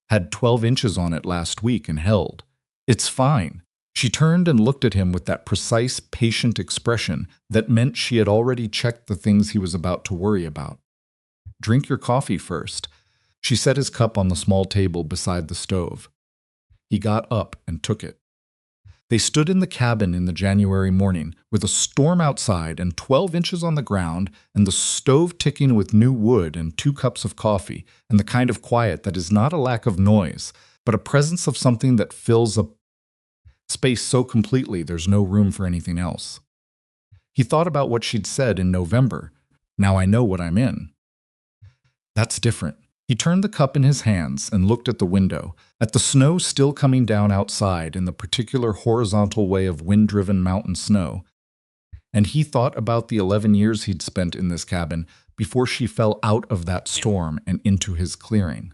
Speaker 1: Had 12 inches on it last week and held. It's fine. She turned and looked at him with that precise, patient expression that meant she had already checked the things he was about to worry about. Drink your coffee first. She set his cup on the small table beside the stove. He got up and took it. They stood in the cabin in the January morning, with a storm outside and 12 inches on the ground, and the stove ticking with new wood and 2 cups of coffee, and the kind of quiet that is not a lack of noise, but a presence of something that fills a space so completely there's no room for anything else. He thought about what she'd said in November. Now I know what I'm in. That's different. He turned the cup in his hands and looked at the window, at the snow still coming down outside in the particular horizontal way of wind-driven mountain snow. And he thought about the 11 years he'd spent in this cabin before she fell out of that storm and into his clearing.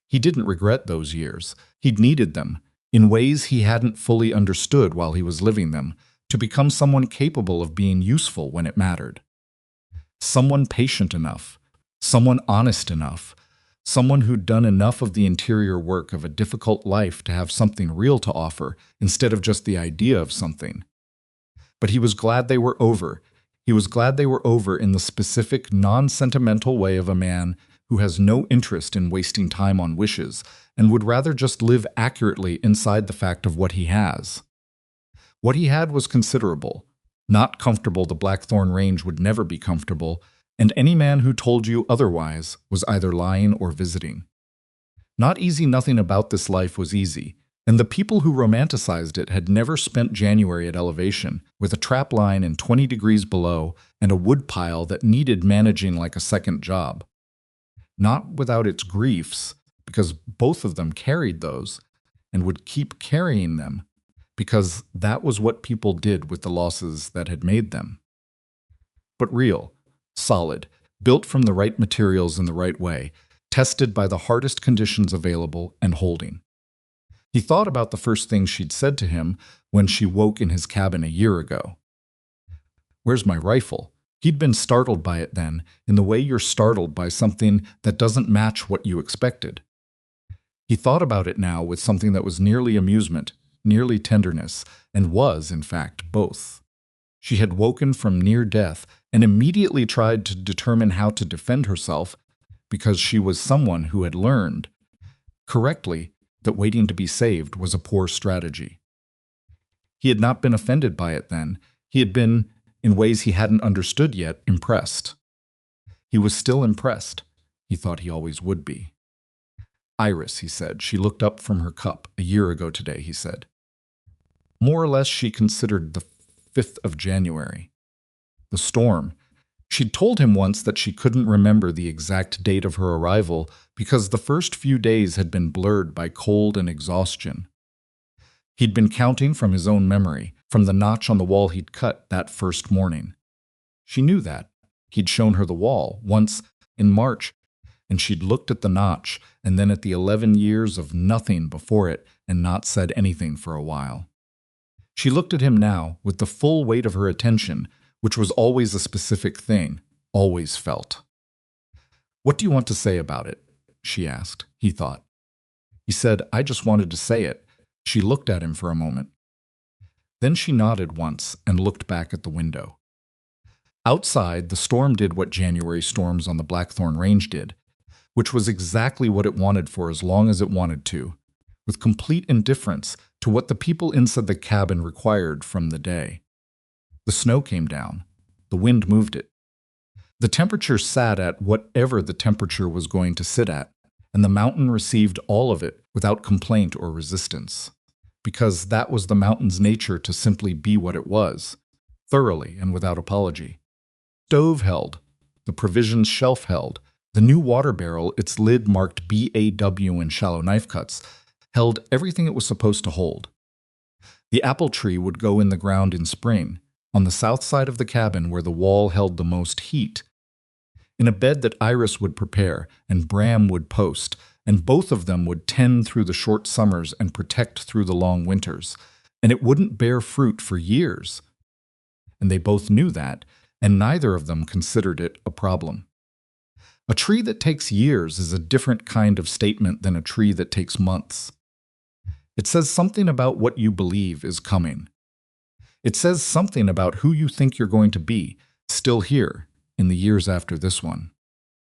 Speaker 1: He didn't regret those years. He'd needed them, in ways he hadn't fully understood while he was living them, to become someone capable of being useful when it mattered. Someone patient enough. Someone honest enough, someone who'd done enough of the interior work of a difficult life to have something real to offer instead of just the idea of something. But he was glad they were over. He was glad they were over in the specific, non-sentimental way of a man who has no interest in wasting time on wishes and would rather just live accurately inside the fact of what he has. What he had was considerable. Not comfortable. The Blackthorn Range would never be comfortable, and any man who told you otherwise was either lying or visiting. Not easy. Nothing about this life was easy, and the people who romanticized it had never spent January at elevation, with a trap line in 20 degrees below and a wood pile that needed managing like a second job. Not without its griefs, because both of them carried those, and would keep carrying them, because that was what people did with the losses that had made them. But real. Solid, built from the right materials in the right way, tested by the hardest conditions available, and holding. He thought about the first thing she'd said to him when she woke in his cabin a year ago. Where's my rifle? He'd been startled by it then, in the way you're startled by something that doesn't match what you expected. He thought about it now with something that was nearly amusement, nearly tenderness, and was, in fact, both. She had woken from near death and immediately tried to determine how to defend herself because she was someone who had learned, correctly, that waiting to be saved was a poor strategy. He had not been offended by it then. He had been, in ways he hadn't understood yet, impressed. He was still impressed. He thought he always would be. Iris, he said. She looked up from her cup. A year ago today, he said. More or less she considered the 5th of January. The storm. She'd told him once that she couldn't remember the exact date of her arrival because the first few days had been blurred by cold and exhaustion. He'd been counting from his own memory, from the notch on the wall he'd cut that first morning. She knew that. He'd shown her the wall, once, in March, and she'd looked at the notch and then at the 11 years of nothing before it and not said anything for a while. She looked at him now with the full weight of her attention, which was always a specific thing, always felt. What do you want to say about it? She asked. He thought. He said, I just wanted to say it. She looked at him for a moment. Then she nodded once and looked back at the window. Outside, the storm did what January storms on the Blackthorn Range did, which was exactly what it wanted for as long as it wanted to, with complete indifference to what the people inside the cabin required from the day. The snow came down. The wind moved it. The temperature sat at whatever the temperature was going to sit at, and the mountain received all of it without complaint or resistance. because that was the mountain's nature to simply be what it was, thoroughly and without apology. Stove held, the provisions shelf held, the new water barrel, its lid marked BAW in shallow knife cuts, held everything it was supposed to hold. The apple tree would go in the ground in spring, on the south side of the cabin where the wall held the most heat, in a bed that Iris would prepare and Bram would post, and both of them would tend through the short summers and protect through the long winters, and it wouldn't bear fruit for years. And they both knew that, and neither of them considered it a problem. A tree that takes years is a different kind of statement than a tree that takes months. It says something about what you believe is coming. It says something about who you think you're going to be, still here, in the years after this one.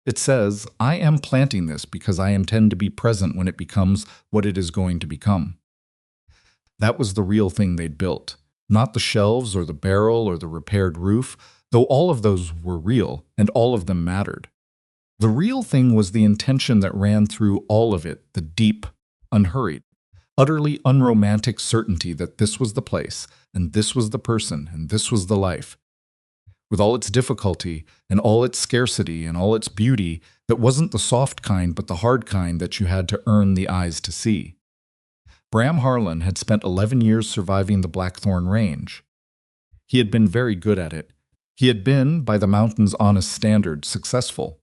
Speaker 1: It says, I am planting this because I intend to be present when it becomes what it is going to become. That was the real thing they'd built, not the shelves or the barrel or the repaired roof, though all of those were real and all of them mattered. The real thing was the intention that ran through all of it, the deep, unhurried, utterly unromantic certainty that this was the place, and this was the person, and this was the life. With all its difficulty, and all its scarcity, and all its beauty, that wasn't the soft kind but the hard kind that you had to earn the eyes to see. Bram Harlan had spent 11 years surviving the Blackthorn Range. He had been very good at it. He had been, by the mountain's honest standard, successful.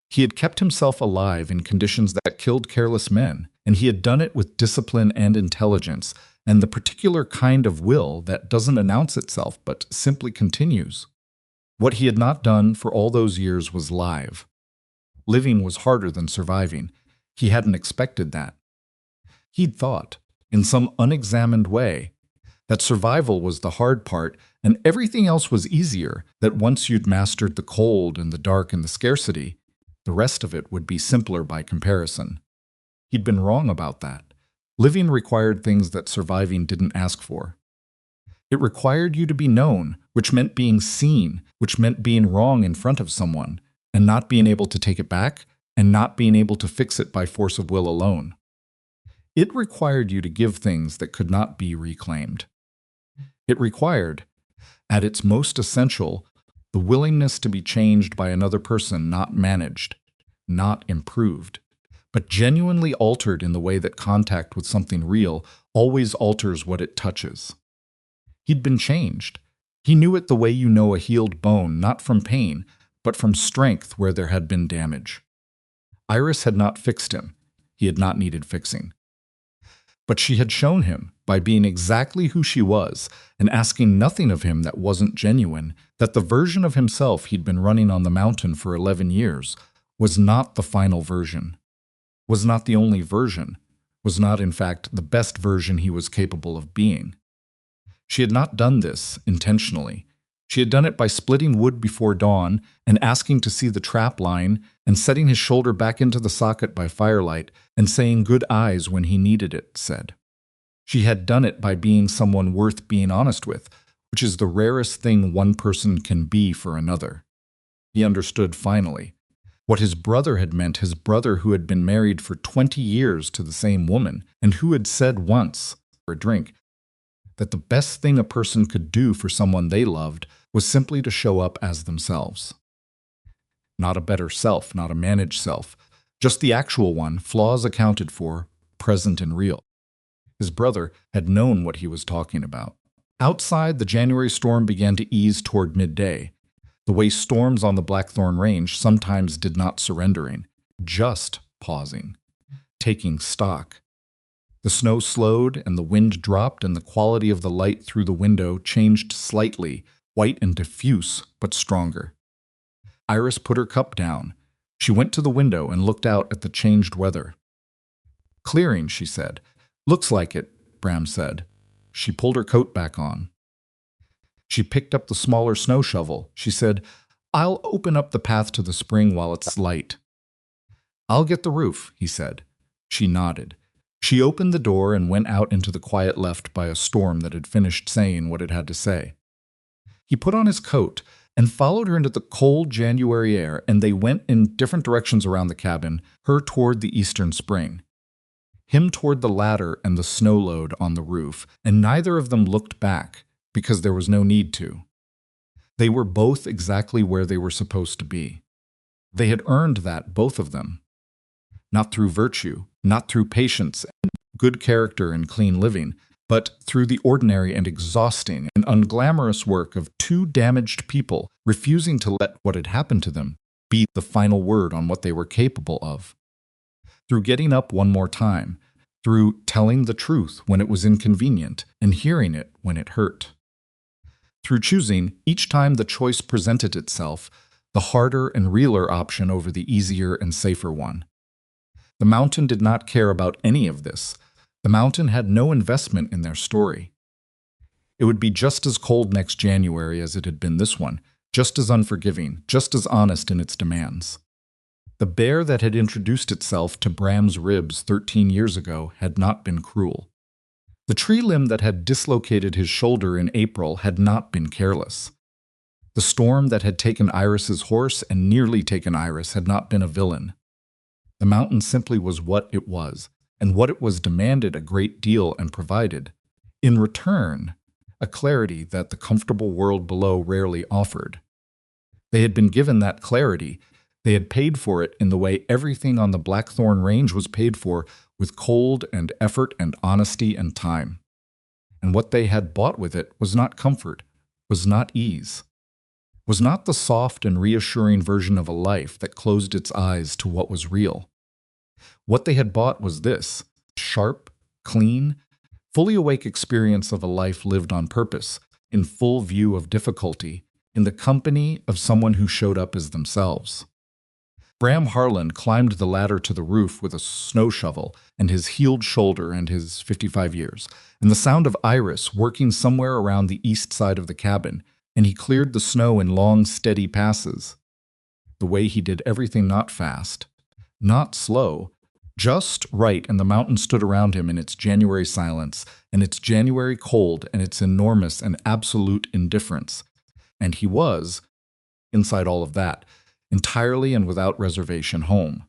Speaker 1: He had kept himself alive in conditions that killed careless men, and he had done it with discipline and intelligence, and the particular kind of will that doesn't announce itself but simply continues. What he had not done for all those years was live. Living was harder than surviving. He hadn't expected that. He'd thought, in some unexamined way, that survival was the hard part and everything else was easier, that once you'd mastered the cold and the dark and the scarcity, the rest of it would be simpler by comparison. He'd been wrong about that. Living required things that surviving didn't ask for. It required you to be known, which meant being seen, which meant being wrong in front of someone, and not being able to take it back, and not being able to fix it by force of will alone. It required you to give things that could not be reclaimed. It required, at its most essential, the willingness to be changed by another person, not managed, not improved, but genuinely altered in the way that contact with something real always alters what it touches. He'd been changed. He knew it the way you know a healed bone, not from pain, but from strength where there had been damage. Iris had not fixed him. He had not needed fixing. But she had shown him, by being exactly who she was and asking nothing of him that wasn't genuine, that the version of himself he'd been running on the mountain for 11 years was not the final version, was not the only version, was not, in fact, the best version he was capable of being. She had not done this intentionally. She had done it by splitting wood before dawn and asking to see the trap line and setting his shoulder back into the socket by firelight and saying good eyes when he needed it, said. She had done it by being someone worth being honest with, which is the rarest thing one person can be for another. He understood finally what his brother had meant, his brother who had been married for 20 years to the same woman and who had said once, for a drink, that the best thing a person could do for someone they loved was simply to show up as themselves. Not a better self, not a managed self, just the actual one, flaws accounted for, present and real. His brother had known what he was talking about. Outside, the January storm began to ease toward midday, the way storms on the Blackthorn Range sometimes did not surrendering, just pausing, taking stock. The snow slowed and the wind dropped and the quality of the light through the window changed slightly, white and diffuse, but stronger. Iris put her cup down. She went to the window and looked out at the changed weather. Clearing, she said. Looks like it, Bram said. She pulled her coat back on. She picked up the smaller snow shovel. She said, I'll open up the path to the spring while it's light. I'll get the roof, he said. She nodded. She opened the door and went out into the quiet left by a storm that had finished saying what it had to say. He put on his coat and followed her into the cold January air, and they went in different directions around the cabin, her toward the eastern spring. him toward the ladder and the snow load on the roof, and neither of them looked back because there was no need to. They were both exactly where they were supposed to be. They had earned that, both of them. Not through virtue, not through patience and good character and clean living, but through the ordinary and exhausting and unglamorous work of two damaged people refusing to let what had happened to them be the final word on what they were capable of. Through getting up one more time, through telling the truth when it was inconvenient and hearing it when it hurt. Through choosing, each time the choice presented itself, the harder and realer option over the easier and safer one. The mountain did not care about any of this. The mountain had no investment in their story. It would be just as cold next January as it had been this one, just as unforgiving, just as honest in its demands. The bear that had introduced itself to Bram's ribs 13 years ago had not been cruel. The tree limb that had dislocated his shoulder in April had not been careless. The storm that had taken Iris's horse and nearly taken Iris had not been a villain. The mountain simply was what it was, and what it was demanded a great deal and provided. In return, a clarity that the comfortable world below rarely offered. They had been given that clarity. They had paid for it in the way everything on the Blackthorn Range was paid for, with cold and effort and honesty and time. And what they had bought with it was not comfort, was not ease, was not the soft and reassuring version of a life that closed its eyes to what was real. What they had bought was this: sharp, clean, fully awake experience of a life lived on purpose, in full view of difficulty, in the company of someone who showed up as themselves. Bram Harlan climbed the ladder to the roof with a snow shovel and his healed shoulder and his 55 years, and the sound of Iris working somewhere around the east side of the cabin, and he cleared the snow in long, steady passes. The way he did everything, not fast, not slow, just right, and the mountain stood around him in its January silence, and its January cold, and its enormous and absolute indifference. And he was, inside all of that, entirely and without reservation home.